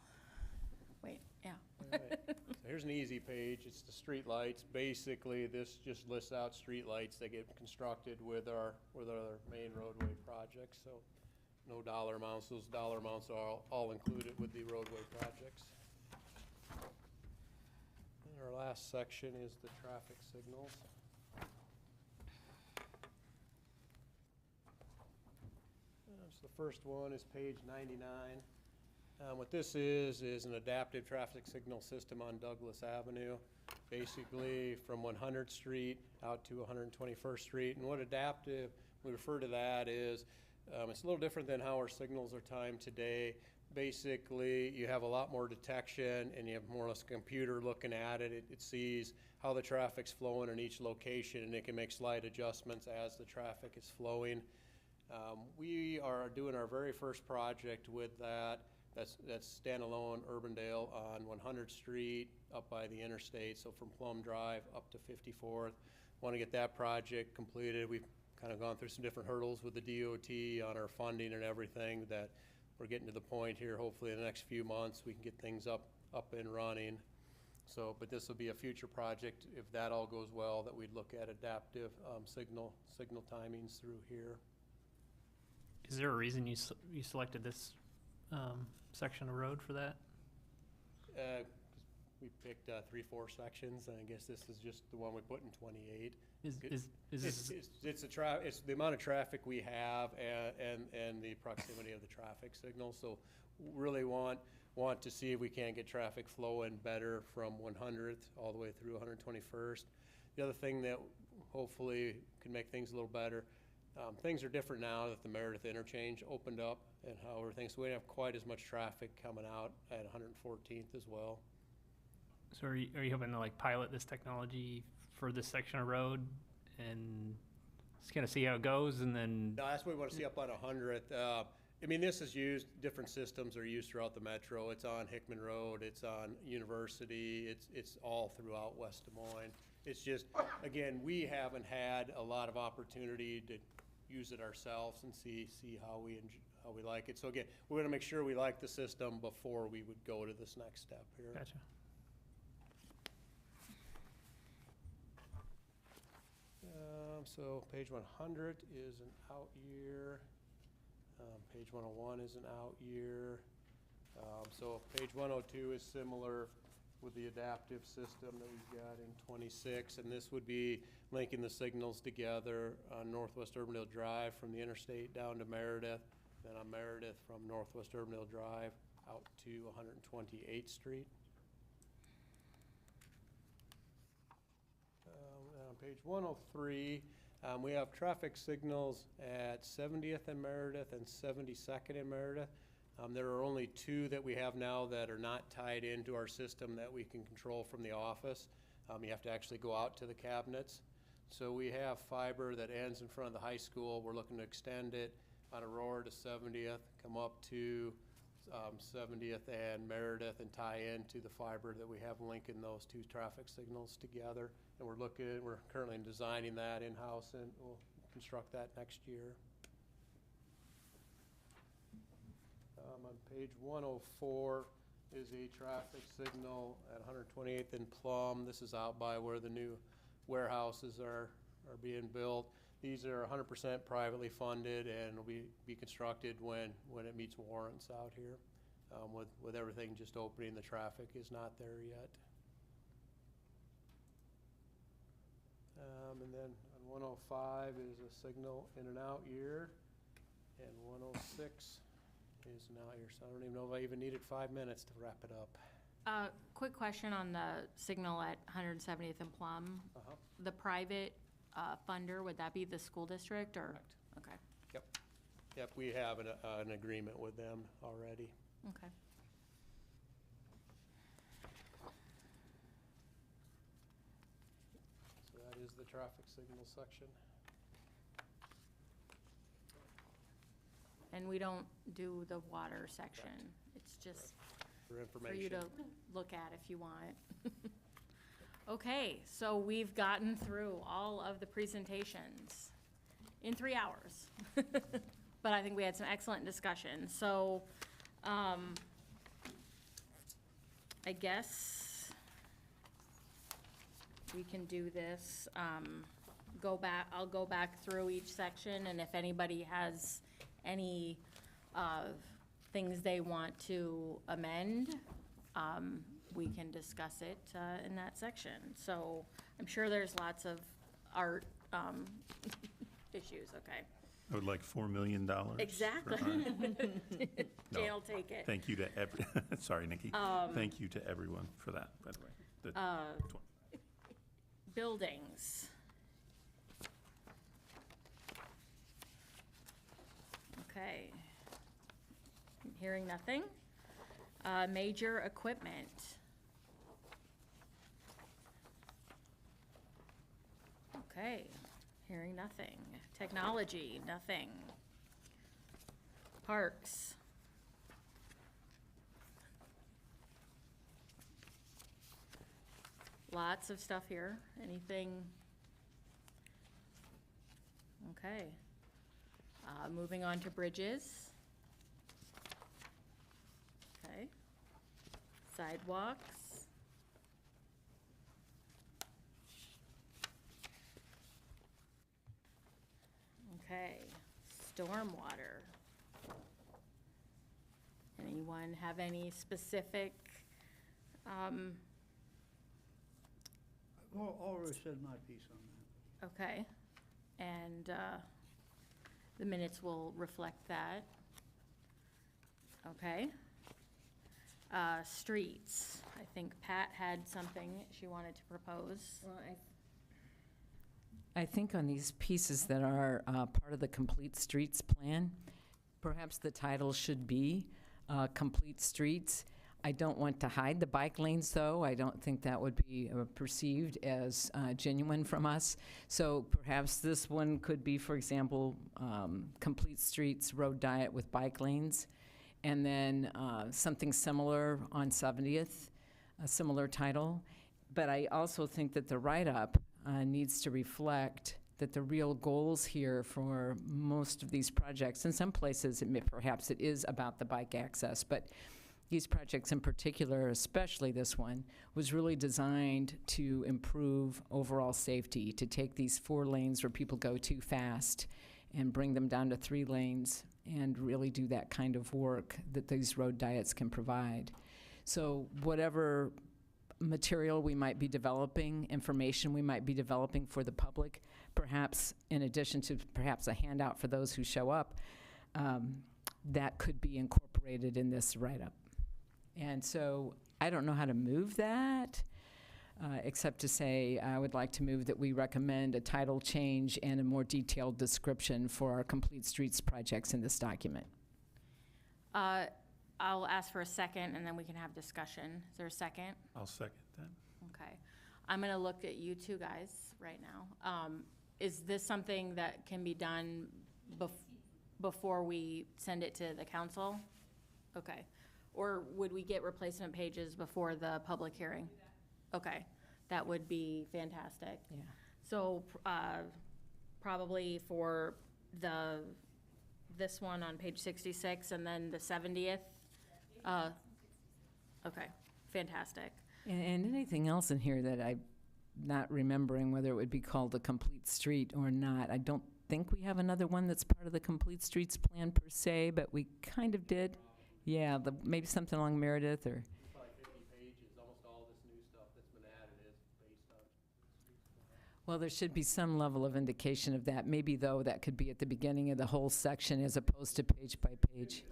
Wait, yeah. Alright, so here's an easy page, it's the street lights. Basically, this just lists out street lights that get constructed with our main roadway projects, so no dollar amounts, those dollar amounts are all included with the roadway projects. And our last section is the traffic signals. So the first one is page 99. What this is an adaptive traffic signal system on Douglas Avenue, basically from 100th Street out to 121st Street. And what adaptive, we refer to that is, it's a little different than how our signals are timed today. Basically, you have a lot more detection and you have more or less a computer looking at it. It sees how the traffic's flowing in each location, and it can make slight adjustments as the traffic is flowing. We are doing our very first project with that. That's standalone Urbandale on 100th Street up by the interstate, so from Plum Drive up to 54th. Want to get that project completed. We've kind of gone through some different hurdles with the DOT on our funding and everything, that we're getting to the point here, hopefully in the next few months, we can get things up and running. So, but this will be a future project, if that all goes well, that we'd look at adaptive signal timings through here. Is there a reason you selected this section of road for that? We picked 3-4 sections, and I guess this is just the one we put in 28. Is this It's the amount of traffic we have and the proximity of the traffic signal. So really want to see if we can get traffic flowing better from 100th all the way through 121st. The other thing that hopefully can make things a little better, things are different now that the Meredith interchange opened up and how everything, so we don't have quite as much traffic coming out at 114th as well. So are you hoping to like pilot this technology for this section of road and just kind of see how it goes, and then? No, that's what we want to see up on 100th. I mean, this is used, different systems are used throughout the metro. It's on Hickman Road, it's on University, it's all throughout West Des Moines. It's just, again, we haven't had a lot of opportunity to use it ourselves and see how we like it. So again, we're going to make sure we like the system before we would go to this next step here. Gotcha. So page 100 is an out year. Page 101 is an out year. So page 102 is similar with the adaptive system that we've got in 26, and this would be linking the signals together on Northwest Urbandale Drive from the interstate down to Meredith, then on Meredith from Northwest Urbandale Drive out to 128th Street. On page 103, We have traffic signals at 70th and Meredith and 72nd and Meredith. There are only 2 that we have now that are not tied into our system that we can control from the office. You have to actually go out to the cabinets. So we have fiber that ends in front of the high school. We're looking to extend it on Aurora to 70th, come up to 70th and Meredith and tie into the fiber that we have linking those 2 traffic signals together. And we're currently designing that in-house, and we'll construct that next year. On page 104 is a traffic signal at 128th and Plum. This is out by where the new warehouses are being built. These are 100% privately funded and will be constructed when it meets warrants out here. With everything just opening, the traffic is not there yet. And then on 105 is a signal in and out year, and 106 is an out year. So I don't even know if I even needed 5 minutes to wrap it up. Quick question on the signal at 170th and Plum. The private funder, would that be the school district or? Correct. Okay. Yep, we have an agreement with them already. Okay. So that is the traffic signal section. And we don't do the water section. It's just For for you information. to look at if you want. Okay, so we've gotten through all of the presentations in 3 hours. But I think we had some excellent discussion. So, I guess we can do this. I'll go back through each section, and if anybody has any things they want to amend, we can discuss it in that section. So I'm sure there's lots of art issues, okay? I would like $4 million. Exactly. for art. Jane No. will take it. Thank you to sorry, Nikki. Thank you to everyone for that, by the way. Buildings. Okay. Hearing nothing. Major equipment. Okay, hearing nothing. Technology, nothing. Parks. Lots of stuff here. Anything? Okay. Moving on to bridges. Okay. Sidewalks. Okay. Stormwater. Anyone have any specific, Already said my piece on that. okay, and the minutes will reflect that. Okay. Streets, I think Pat had something she wanted to propose. Well, I think on these pieces that are part of the Complete Streets plan, perhaps the title should be Complete Streets. I don't want to hide the bike lanes, though. I don't think that would be perceived as genuine from us. So perhaps this one could be, for example, Complete Streets Road Diet with bike lanes. And then something similar on 70th, a similar title. But I also think that the write-up needs to reflect that the real goals here for most of these projects, in some places perhaps it is about the bike access, but these projects in particular, especially this one, was really designed to improve overall safety, to take these 4 lanes where people go too fast and bring them down to 3 lanes and really do that kind of work that these road diets can provide. So whatever material we might be developing, information we might be developing for the public, perhaps in addition to perhaps a handout for those who show up, that could be incorporated in this write-up. And so I don't know how to move that. except to say I would like to move that we recommend a title change and a more detailed description for our Complete Streets projects in this document. I'll ask for a second, and then we can have discussion. Is there a second? I'll second that. Okay. I'm going to look at you two guys right now. Is this something that can be done before we send it to the council? Okay. Or would we get replacement pages before the public hearing? Okay. That would be fantastic. Yeah. So probably for this one on page 66 and then the 70th? Okay, fantastic. And anything else in here that I'm not remembering whether it would be called a complete street or not. I don't think we have another one that's part of the Complete Streets plan per se, but we kind of did. Yeah, maybe something along Meredith or. Probably 50 pages, almost all this new stuff that's been added is based on streets plan. Well, there should be some level of indication of that. Maybe, though, that could be at the beginning of the whole section as opposed to page by page.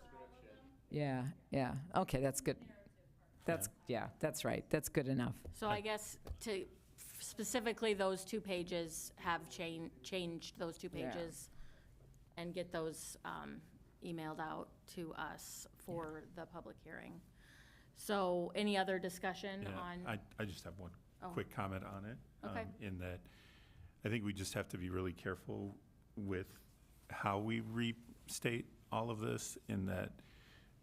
Yeah, yeah. Okay, that's good. That's right. That's good enough. So I guess to specifically those 2 pages have changed those 2 pages and get those emailed out to us for the public hearing. So any other discussion on? I just have one Oh. quick comment on it. Okay. In that, I think we just have to be really careful with how we restate all of this, in that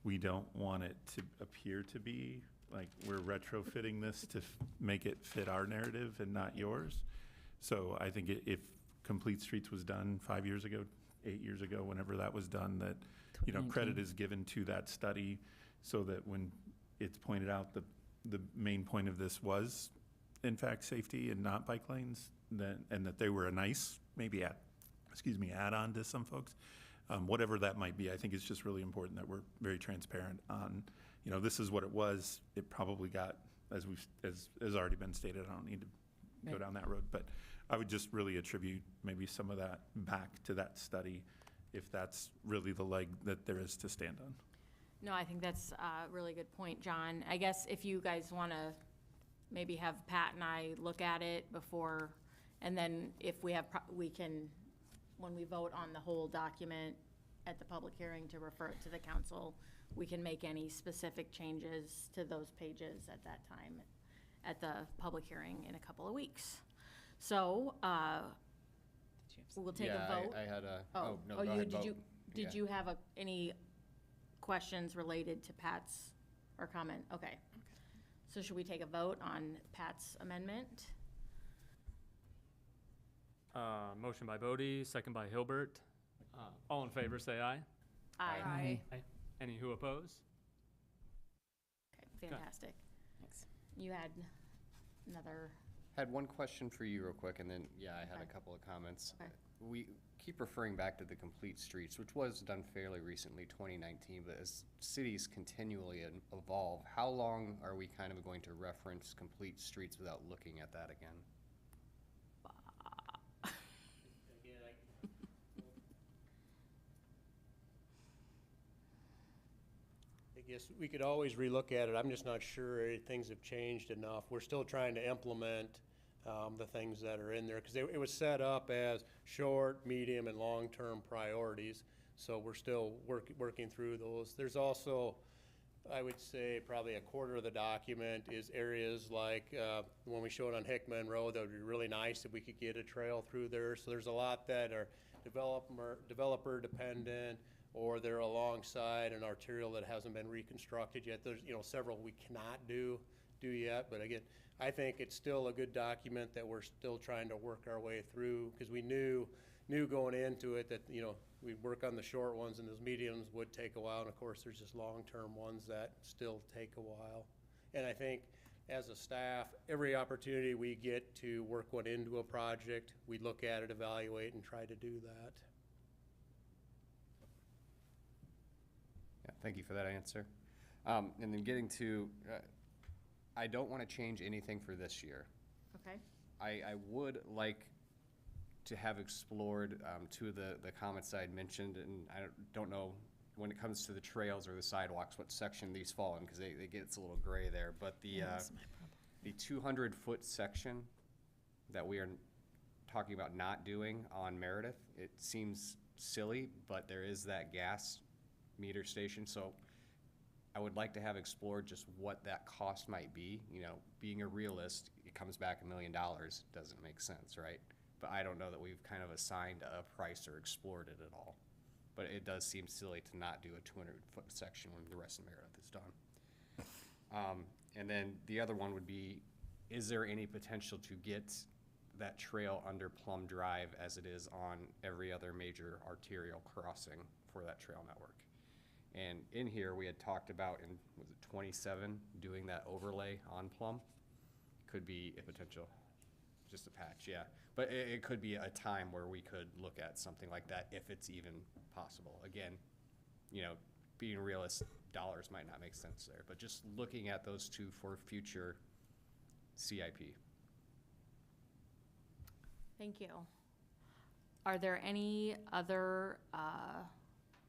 we don't want it to appear to be like we're retrofitting this to make it fit our narrative and not yours. So I think if Complete Streets was done 5 years ago, 8 years ago, whenever that was done, that, you know, credit is given to that study, so that when it's pointed out the main point of this was, in fact, safety and not bike lanes, and that they were a nice, maybe add-on to some folks. Whatever that might be, I think it's just really important that we're very transparent on, you know, this is what it was. It probably got, as already been stated, I don't need to go down that road, but I would just really attribute maybe some of that back to that study, if that's really the leg that there is to stand on. No, I think that's a really good point, John. I guess if you guys want to maybe have Pat and I look at it before, and then if we have, we can, when we vote on the whole document at the public hearing to refer it to the council, we can make any specific changes to those pages at that time at the public hearing in a couple of weeks. So we'll take a vote. I had a, Oh, no, oh, go you, ahead, did you, vote. did Yeah. you have any questions related to Pat's or comment? Okay. So should we take a vote on Pat's amendment? Motion by Bodie, second by Hilbert. All in favor, say aye. Aye. Any who oppose? Okay, fantastic. Thanks. You had another, Had one question for you real quick, and then, I had Okay. a couple of comments. Okay. We keep referring back to the Complete Streets, which was done fairly recently, 2019, but as cities continually evolve, how long are we kind of going to reference Complete Streets without looking at that again? I guess we could always relook at it. I'm just not sure things have changed enough. We're still trying to implement the things that are in there, because it was set up as short, medium, and long-term priorities. So we're still working through those. There's also, I would say, probably a quarter of the document is areas like when we show it on Hickman Road, that would be really nice if we could get a trail through there. So there's a lot that are developer dependent, or they're alongside an arterial that hasn't been reconstructed yet. There's, several we cannot do yet, but again, I think it's still a good document that we're still trying to work our way through, because we knew going into it that, we'd work on the short ones, and those mediums would take a while, and of course, there's just long-term ones that still take a while. And I think, as a staff, every opportunity we get to work one into a project, we look at it, evaluate, and try to do that. Yeah, thank you for that answer. And then getting to, I don't want to change anything for this year. okay? I would like to have explored two of the comments I had mentioned, and I don't know when it comes to the trails or the sidewalks, what section these fall in, because it gets a little gray there. But the the 200-foot section that we are talking about not doing on Meredith, it seems silly, but there is that gas meter station, so I would like to have explored just what that cost might be. You know, being a realist, it comes back $1 million, doesn't make sense, right? But I don't know that we've kind of assigned a price or explored it at all. But it does seem silly to not do a 200-foot section when the rest of Meredith is done. And then the other one would be, is there any potential to get that trail under Plum Drive as it is on every other major arterial crossing for that trail network? And in here, we had talked about in, was it 27, doing that overlay on Plum? Could be a potential, just a patch, yeah. But it could be a time where we could look at something like that if it's even possible. Again, you know, being realist, dollars might not make sense there, but just looking at those two for future CIP. Thank you. Are there any other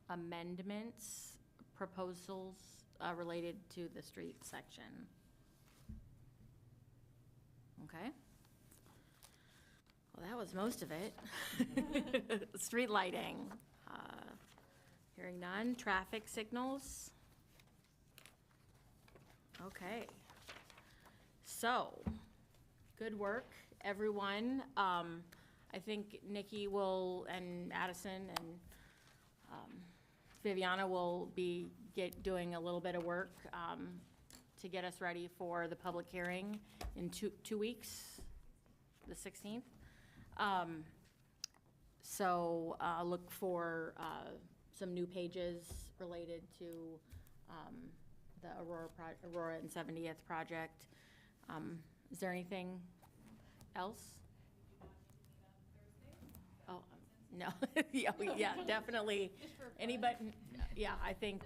amendments, proposals related to the street section? Okay. Well, that was most of it. Street lighting. Hearing none. Traffic signals. Okay. So, good work, everyone. I think Nikki will, and Addison and Viviana will be doing a little bit of work to get us ready for the public hearing in two weeks, the 16th. So look for some new pages related to the Aurora and 70th project. Is there anything else? Oh, no. Yeah, definitely. Anybody? Yeah, I think,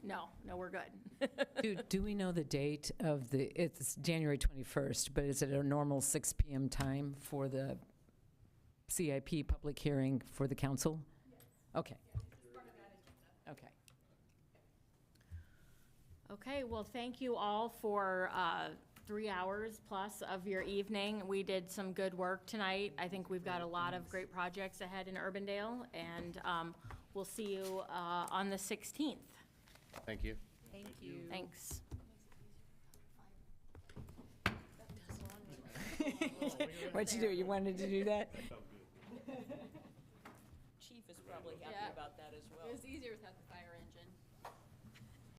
no, we're good. Do we know the date of it's January 21st, but is it a normal 6 p.m. time for the CIP public hearing for the council? Yes. Okay. Okay. Okay, well, thank you all for 3 hours plus of your evening. We did some good work tonight. I think we've got a lot of great projects ahead in Urbandale, and we'll see you on the 16th. Thank you. Thank you. Thanks. What'd you do? You wanted to do that? Chief is probably happy about that as